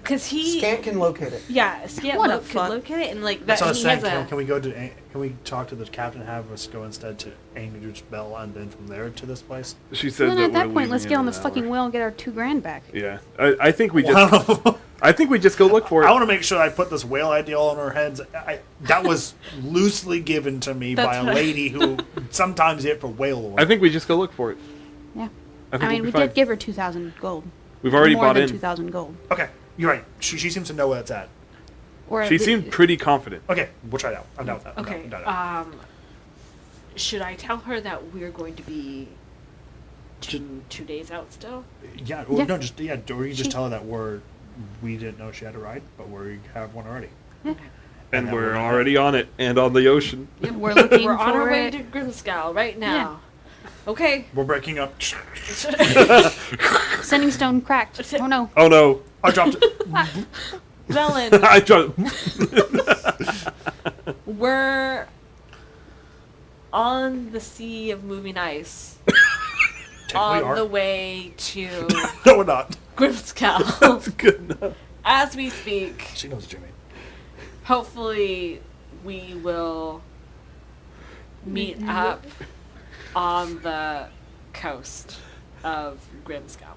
Because he. Scant can locate it. Yeah, Scant What a could fuck. locate it, and like that That's what I was he saying. has a. Can we go to? Can we talk to the captain? Have us go instead to Angler's Bell, and then from there to this place. She said Well, that then at that we're point, let's leaving get in on the an fucking hour. wheel and get our $2,000 back. Yeah, I think we just. I think we just go look for it. I want to make sure I put this whale idea all in our heads. That was loosely given to me by a That's right. lady who sometimes hit for whale lore. I think we just go look for it. Yeah. I, think I mean, we'll we be fine. did give her 2,000 gold. We've already More bought than in. 2,000 gold. Okay, you're right. She seems to know where it's at. Or She the- seemed pretty confident. Okay, we'll try it out. I'm down with that. I'm Okay. down with that. Should I tell her that we're going to be two days out still? Yeah, or Yeah. no, just or you can just She- tell her that we didn't know she had a ride, but we have one already. And And then we're we're already on it and on the ocean. We're looking We're on our for way it. to Grimscow right now. Okay. We're breaking up. Sending stone cracked. Oh no. Oh no. I dropped it. Velynne, I dropped. we're on the sea of moving ice We on are. the way to No, we're not. Grimscow Good enough. as we speak. She knows Jimmy. Hopefully, we will meet up on the coast of Grimscow.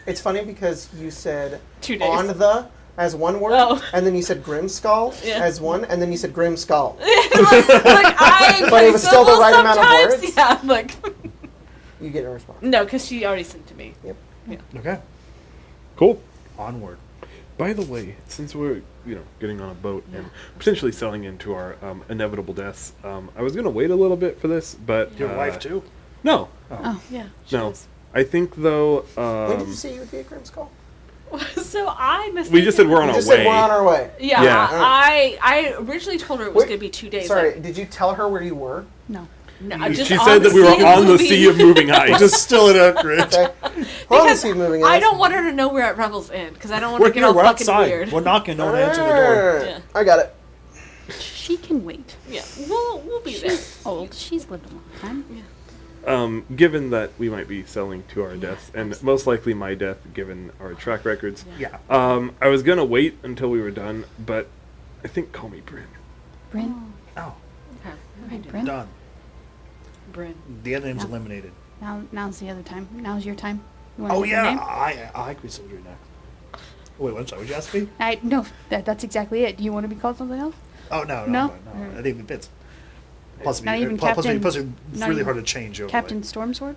It's funny because you said 2 days. on the as one word, Oh. and then you said Grimskull Yeah. as one, and then you said Grimskull. Like I But it was still the right amount of sometimes, words? Yeah, like You get a response. no, because she already sent to me. Yep. Okay. Cool. Onward. By the way, since we're getting on a boat and potentially selling into our inevitable deaths, I was gonna wait a little bit for this, but Your wife too. No, Oh. Yeah. no. I think though. When did you say you would be at Grimskull? So I missed. We just said we're on You our just way. said we're on our way. Yeah, Yeah. I originally told her it was Wait, going to be 2 days. Sorry, like, did you tell her where you were? No. no, I'm just She on said the that we were sea of on the moving- sea of moving ice. Just still inaccurate. Okay. We're on the Because sea moving I ice. don't want her to know we're at Revel's Inn because I don't want We're to get here. all We're fucking outside. weird. We're knocking. No one answer the door. Yeah. I got it. She can wait. Yeah, we'll be there. She's old. She's lived a long time. Given that we might be selling to our deaths, and most likely my death, given our track records, Yeah. I was gonna wait until we were done, but I think call me Bryn. Bryn. Oh, Okay. Alright, Bryn. done. Bryn. The other name's Yeah. eliminated. Now's the other time. Now's your time. You wanna Oh give your yeah, name? I could be soldier next. Wait, I'm sorry. Would you ask me? No, that's exactly it. Do you want to be called something else? Oh no, No? no. That didn't even fits. Plus, Not even plus, Captain- plus, it's not really even hard to change overlay. Captain Stormsword?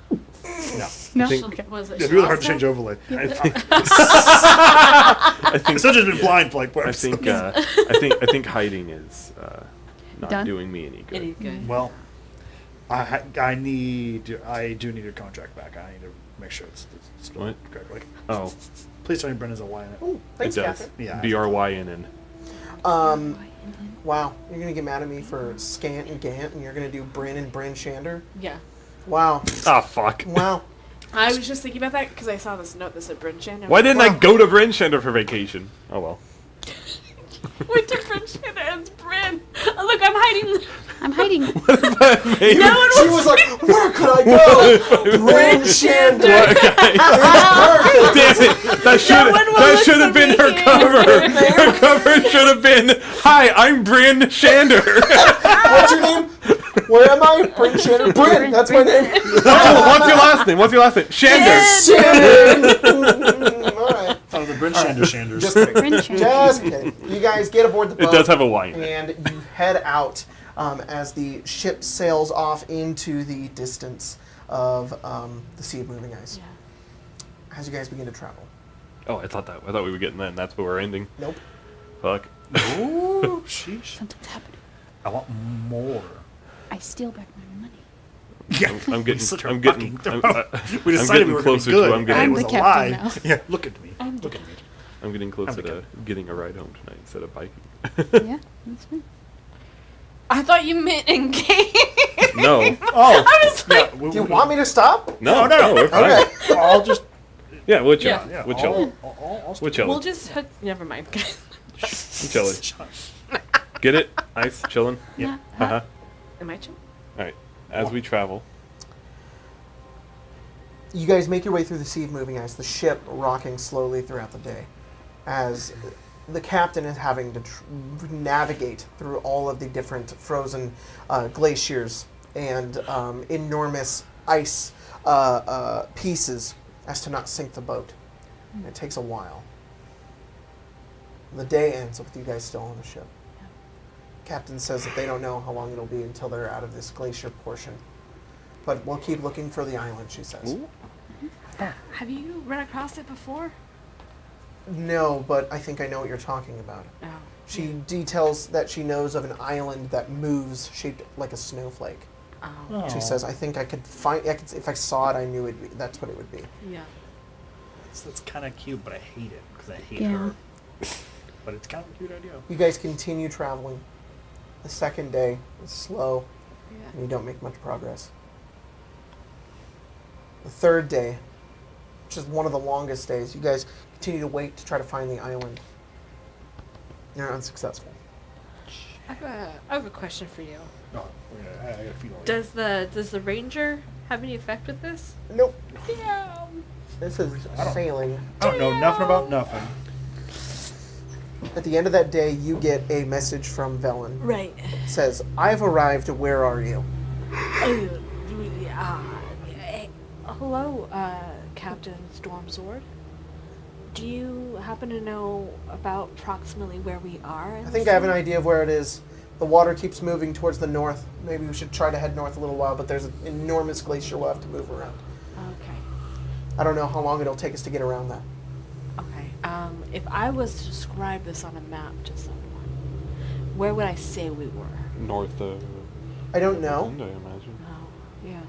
No. No. think- Okay. Was it? Yeah, it's really hard to Shasta? change overlay. I think. I think. It's just been blind for like. I think. I think hiding is not Done? doing me any good. Any good? Well, I do need your contract back. I need to make sure it's spelled What? correctly. Oh, Please tell me Brendan's a Y in it. Ooh, thanks, it does. Captain. Yeah. BRYNN. Wow, you're gonna get mad at me for Scant and Gant, and you're gonna do Bryn and Bryn Shander. Yeah. Wow, Ah, fuck. wow. I was just thinking about that because I saw this note that said Bryn Shander. Why didn't I Wow. go to Bryn Shander for vacation? Oh well. Went to Bryn Shander and it's Bryn. Oh, look, I'm hiding. I'm hiding. Maybe. She was like, where could I go? Bryn Shander. Damn it! That should have been her cover. Her cover should have been, "Hi, I'm Bryn Shander." What's your name? Where am I? Bryn Shander. Bryn, that's my name. What's your last name? What's your last name? Shander. Shander. All right. Oh, the Brent Shander Shanders. Just kidding. Bryn Shander. Just kidding. You guys get aboard the boat. It does have a Y in it. And you head out as the ship sails off into the distance of the Sea of Moving Ice. As you guys begin to travel. Oh, I thought we were getting that. And that's where we're ending. Nope. Fuck. Ooh, sheesh. Something's happening. I want more. I steal back my money. Yeah, I'm getting. Slit her I'm getting. fucking I'm, throat. We I'm decided getting we were closer gonna be good. to. I'm getting. I'm it was the a captain lie. now. Yeah, look at me. I'm the Look at me. I'm getting closer the to captain. getting a ride home tonight instead of biking. Yeah, that's fine. I thought you meant in game. No. Oh, I was like, Do you want me to stop? No. no. We're fine. Okay. I'll just. Yeah, we're chilling. Yeah. Yeah, We're chilling. I'll We're chilling. we'll just hook. Never mind. We're chilling. Get it? Ice, chilling. Yeah. Uh huh. Am I chill? All right. As we travel, You guys make your way through the sea of moving ice, the ship rocking slowly throughout the day, as the captain is having to navigate through all of the different frozen glaciers and enormous ice pieces as to not sink the boat. And it takes a while. The day ends with you guys still on the ship. Captain says that they don't know how long it'll be until they're out of this glacier portion. But we'll keep looking for the island, she says. Ooh. Have you run across it before? No, but I think I know what you're talking about. No. She details that she knows of an island that moves shaped like a snowflake. Oh. She says, I think I could find, if I saw it, I knew that's what it would be. Yeah. So that's kind of cute, but I hate it because I hate Yeah. her. But it's kind of a cute idea. You guys continue traveling. The second day is slow, and Yeah. you don't make much progress. The third day, which is one of the longest days, you guys continue to wait to try to find the island. You're unsuccessful. I have a question for you. No, I got a feeling. Does the ranger have any effect with this? Nope. Damn. This is sailing. I don't know nothing about nothing. At the end of that day, you get a message from Velynne. Right. It says, I've arrived. Where are you? Hello, Captain Stormsword. Do you happen to know about approximately where we are? I think I have an idea of where it is. The water keeps moving towards the north. Maybe we should try to head north a little while, but there's an enormous glacier we'll have to move around. Okay. I don't know how long it'll take us to get around that. Okay. If I was to describe this on a map to someone, where would I say we were? North of I don't know. End, I imagine. Oh, yeah.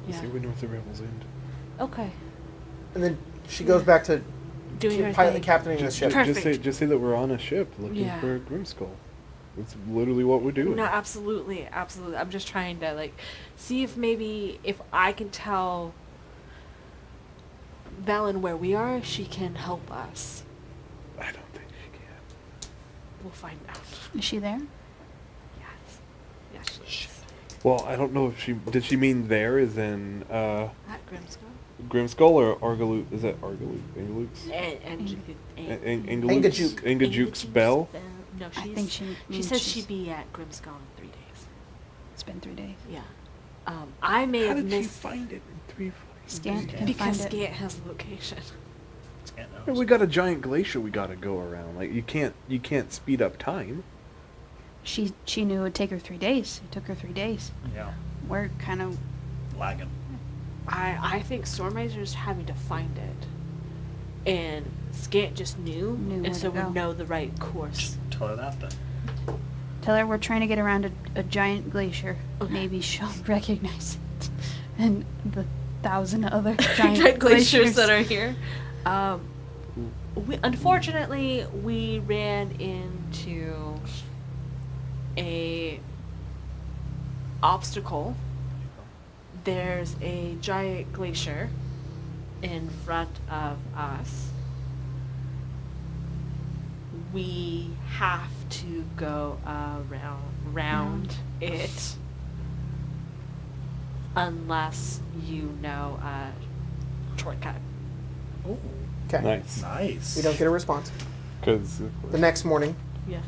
Let's see where north of Revel's end. Okay. And then she goes back to Doing her pilot thing. captaining the ship. Perfect. Just say that we're on a ship looking Yeah. for a Grimskull. That's literally what we're doing. No, absolutely, absolutely. I'm just trying to see if maybe if I can tell Velynne where we are, she can help us. I don't think she can. We'll find out. Is she there? Yes. Yes, she is. Well, I don't know if did she mean there is in At Grimskull. Grimskull or Argaloot? Is that Argaloot? Angaluke's? Engajuke. Engajuke's bell? No, I she's, think she she means said she's- she'd be at Grimskull in 3 days. It's been 3 days. Yeah. I may How have did she missed find it in 3 Scant can because find it. Scant has the location. Can't know. We got a giant glacier we gotta go around. Like you can't speed up time. She knew it would take her 3 days. It took her 3 days. Yeah, We're kind of lagging. I think Stormrazer's having to find it, and Scant just knew Knew where and so to go. we know the right course. Tell her that then. tell her we're trying to get around a giant glacier. Okay. Maybe she'll recognize it, and the 1,000 other giant, Giant glaciers glaciers that are here. Unfortunately, we ran into a obstacle. There's a giant glacier in front of us. We have to go around it unless you know a shortcut. Oh, Okay. Nice. nice. We don't get a response. Because The next morning, Yeah.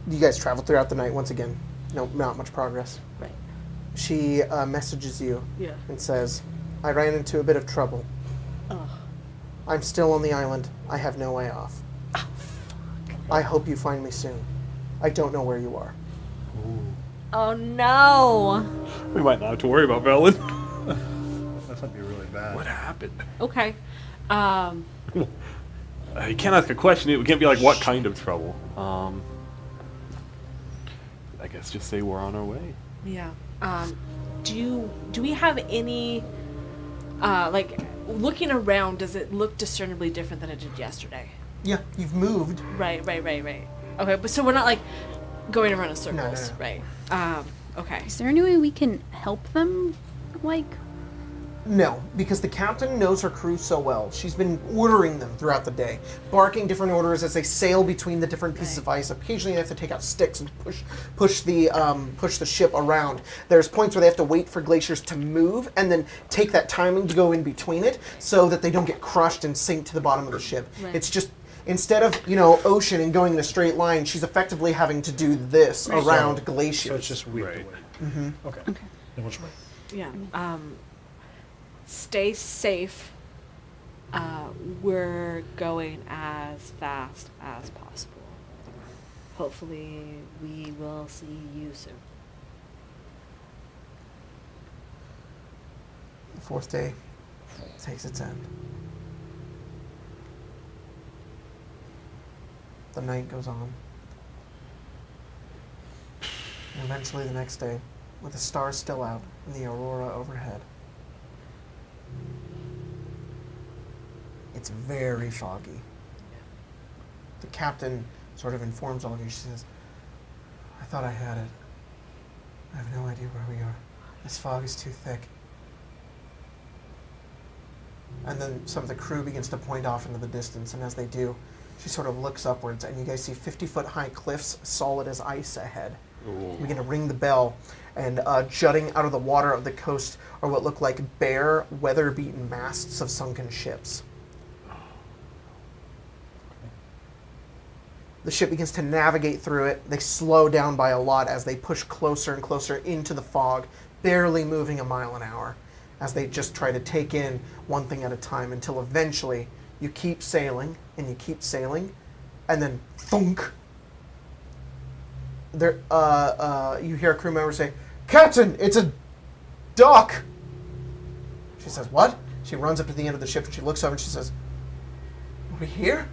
you guys travel throughout the night once again. No, not much progress. Right. She messages you Yeah. and says, I ran into a bit of trouble. Ugh. I'm still on the island. I have no way off. I hope you find me soon. I don't know where you are. Oh no. we might not have to worry about Velynne. That might be really bad. What happened? Okay. You can't ask a question. It can't be like, what kind of trouble? I guess just say we're on our way. Yeah. Do we have any looking around, does it look discernibly different than it did yesterday? Yeah, you've moved. Right. Okay, but so we're not going around in circles, no. right? Okay. Is there any way we can help them, like, No, because the captain knows her crew so well. She's been ordering them throughout the day, barking different orders as they sail between the different pieces of ice. Occasionally, they have to take out sticks and push the ship around. There's points where they have to wait for glaciers to move and then take that timing to go in between it, so that they don't get crushed and sink to the bottom of the ship. Right. It's just instead of ocean and going in a straight line, she's effectively having to do this around glaciers. So it's just weird Right. to wait. Mm-hmm. Okay. Then which way? Yeah. Stay safe. We're going as fast as possible. Hopefully, we will see you soon. The fourth day takes its end. The night goes on. And eventually the next day, with the stars still out and the aurora overhead, it's very foggy. The captain sort of informs all of you. She says, I thought I had it. I have no idea where we are. This fog is too thick. And then some of the crew begins to point off into the distance, and as they do, she sort of looks upwards, and you guys see 50-foot high cliffs, solid as ice ahead. You begin to ring the bell, and jutting out of the water of the coast are what look like bare, weather-beaten masts of sunken ships. The ship begins to navigate through it. They slow down by a lot as they push closer and closer into the fog, barely moving a mile an hour, as they just try to take in one thing at a time until eventually you keep sailing, and you keep sailing, and then thunk. There, you hear a crew member say, Captain, it's a dock. She says, what? She runs up to the end of the ship and she looks over and she says, are we here?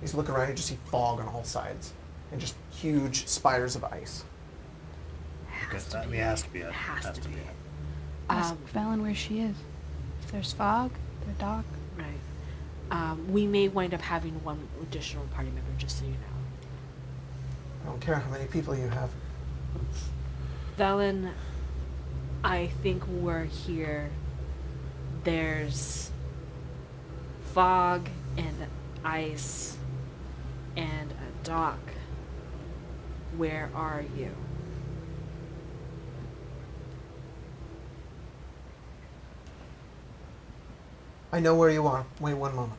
You just look around and you just see fog on all sides and just huge spires of ice. Guess that has to be it. Has to be. Ask Velynne where she is. If there's fog, the dock. Right. We may wind up having one additional party member, just so you know. I don't care how many people you have. Velynne, I think we're here. There's fog and ice and a dock. Where are you? I know where you are. Wait one moment.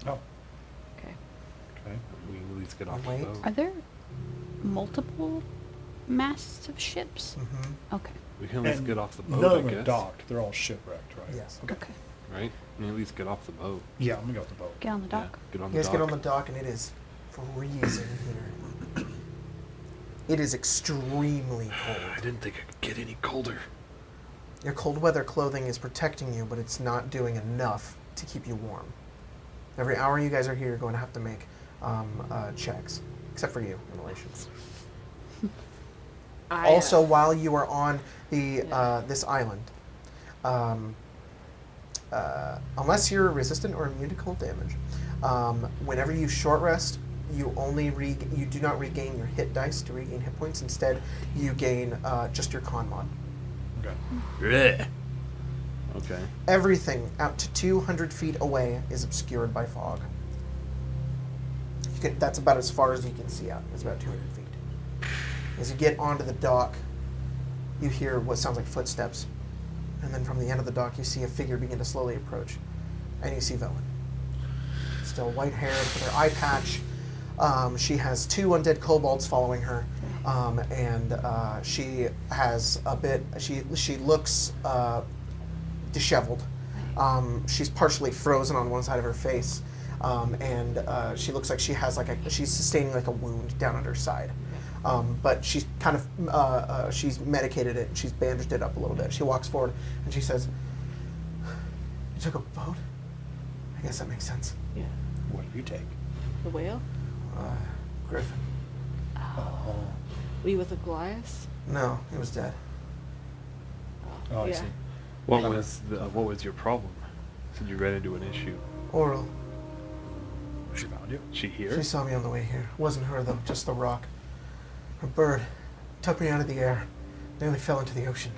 Oh, Okay. okay. We can at least get off the Wait. boat. Are there multiple masts of ships? Mm-hmm. Okay. We can at least And get off the none boat, of I them are guess. docked. They're all shipwrecked, right? Yes. Okay. Okay. Right? We can at least get off the boat. Yeah, I'm gonna go with the boat. Get on the dock. Yeah, get on You the guys dock. get on the dock and it is freezing here. It is extremely I cold. didn't think it could get any colder. Your cold weather clothing is protecting you, but it's not doing enough to keep you warm. Every hour you guys are here, you're going to have to make checks. Except for you, Immolation. Also, while you are on the this island, unless you're resistant or immune to cold damage, whenever you short rest, you only you do not regain your hit dice to regain hit points. Instead, you gain just your con mod. Okay. Okay. Everything out to 200 feet away is obscured by fog. That's about as far as you can see out. It's about 200 feet. As you get onto the dock, you hear what sounds like footsteps. And then from the end of the dock, you see a figure begin to slowly approach. And you see Velynne. Still white-haired with her eye patch. She has 2 undead kobolds following her. And she has a bit... She looks disheveled. She's partially frozen on one side of her face. And she looks like she has she's sustaining like a wound down on her side. But she's kind of, she's medicated it, she's bandaged it up a little bit. She walks forward and she says, you took a boat? I guess that makes sense. Yeah. What did you take? The whale? Griffin. Oh, Were you with the Goliath? No, he was dead. oh I Yeah. see. What was your problem? Said you ran into an issue. Oral. She found you? She here? She saw me on the way here. Wasn't her though, just the rock. A bird took me out of the air. Nearly fell into the ocean.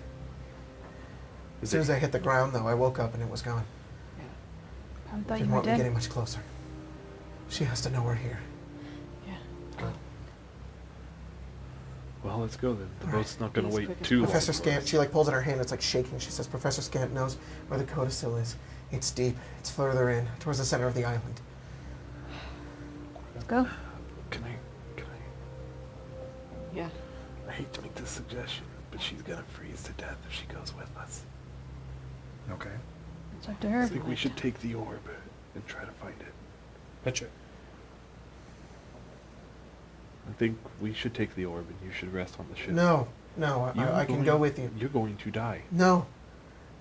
As soon as I hit the ground, though, I woke up and it was gone. I thought Didn't you were want me getting dead. much closer. She has to know we're here. Well, let's go then. The All boat's not going Be to as wait quick as too long. Professor for Scant, us. she like pulls in her hand, it's like shaking. She says, Professor Scant knows where the codicil is. It's deep. It's further in, towards the center of the island. Let's go. Can I? Yeah. I hate to make this suggestion, but she's going to freeze to death if she goes with us. Okay. It's up to I her. think we should take the orb and try to find it. Picture. I think we should take the orb and you should rest on the ship. No, You're I can going- go with you. You're going to die. No,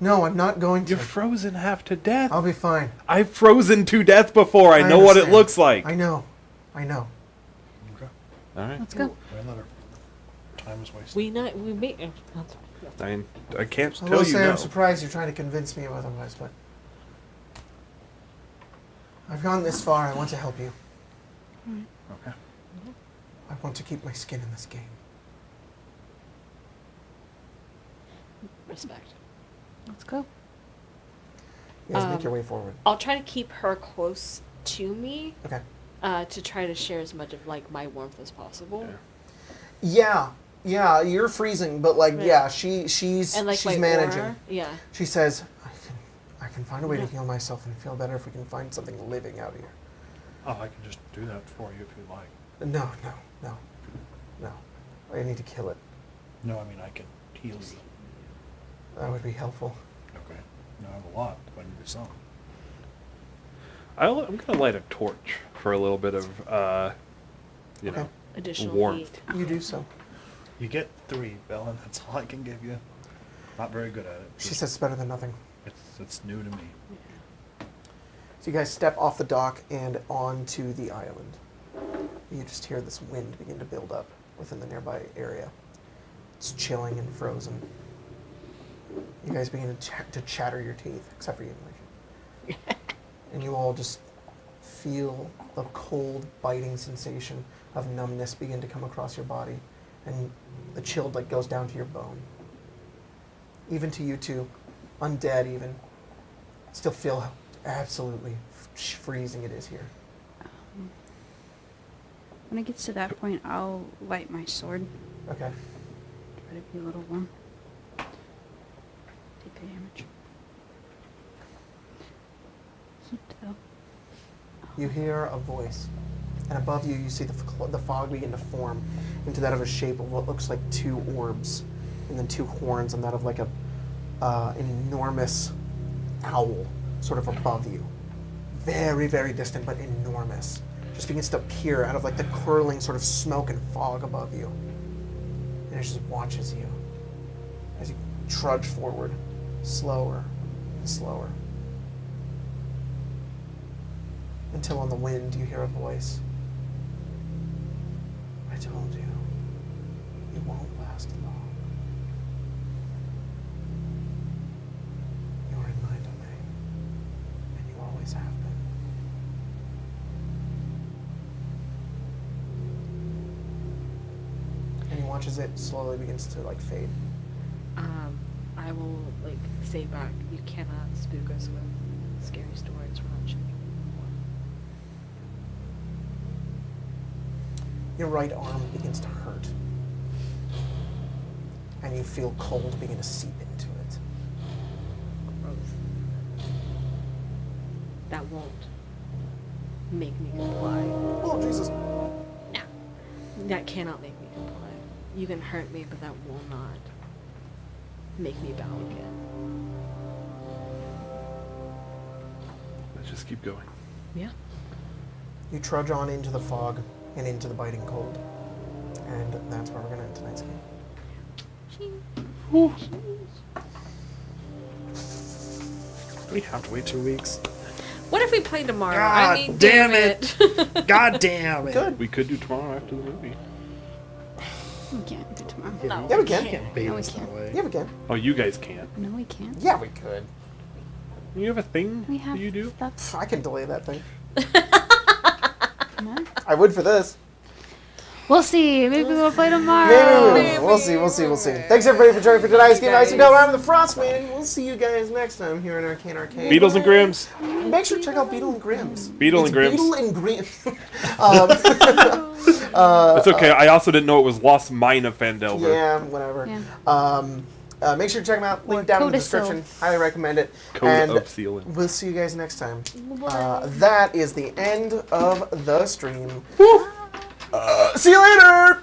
I'm not going to. You're frozen half to death. I'll be fine. I've frozen to death before. I know what it understand. looks like. I know. Okay. All right. Let's go. Another time is wasted. We made. I'm sorry. I can't I tell will you say no. I'm surprised you're trying to convince me of otherwise, but I've gone this far. I want to help you. Okay. I want to keep my skin in this game. Respect. Let's go. You guys make Um, your way forward. I'll try to keep her close to me Okay. to try to share as much of like my warmth as possible. Yeah. Yeah, you're freezing, but like, Right. yeah, she's And like she's my managing. aura, yeah. She says, I can find a way to Yeah. heal myself and feel better if we can find something living out here. Oh, I can just do that for you if you like. No. I need to kill it. No, I mean I can heal you. That would be helpful. Okay. No, I have a lot, but I need some. I'm going to light a torch for a little bit of, you Okay. know, Additional warmth. heat. You do so. You get 3, Velynne. That's all I can give you. Not very good at it. She Just- says it's better than nothing. it's new to me. So you guys step off the dock and onto the island. You just hear this wind begin to build up within the nearby area. It's chilling and frozen. You guys begin to chatter your teeth, except for you, Immolation. And you all just feel the cold, biting sensation of numbness begin to come across your body, and the chill like goes down to your bone. Even to you two, undead even, still feel how absolutely freezing it is here. When it gets to that point, I'll light my sword. Okay. Try to be a little warm. Take the damage. Heat though. You hear a voice, and above you, you see the fog begin to form into that of a shape of what looks like 2 orbs, and then 2 horns, and that of like an enormous owl, sort of above you. Very, very distant, but enormous. Just begins to appear out of like the curling sort of smoke and fog above you. And it just watches you as you trudge forward, slower and slower. Until on the wind you hear a voice. I told you, it won't last long. You're in my domain, and you always have been. And he watches it slowly begins to like fade. I will like say back. You cannot spook us with scary stories. We're not children anymore. Your right arm begins to hurt. And you feel cold begin to seep into it. Gross. That won't make me comply. Oh, Jesus. No. That cannot make me comply. You can hurt me, but that will not make me bow again. Let's just keep going. Yeah. You trudge on into the fog and into the biting cold. And that's where we're going to end tonight's game. We have to wait 2 weeks. What if we play tomorrow? God I mean, damn damn it. it. God damn it. Good. We could do tomorrow after the movie. We can't do tomorrow. No. Yeah, we can. Can't bait No, we us that can't. way. Yeah, we can. Oh, you guys can't. No, we can't. Yeah, we could. You have a thing We have that you do? stuff. I can delay that thing. Come on. I would for this. We'll see. Maybe we'll play tomorrow. Maybe. We'll see. Thanks everybody for joining for tonight's game. I'm the Frostmaiden. We'll see you guys next time here in Arcane Arcade. Beetles and Grims. Make sure to check out Beetle and Grims. Beetle and Grims. Beetle and Grims. It's okay. I also didn't know it was Lost Mine of Fandelver. Yeah, whatever. Yeah. Make sure to check them out. Link Or down in the Codicil. description. Highly recommend it. Code and of Sealing. we'll see you guys next time. That is the end of the stream. See you later!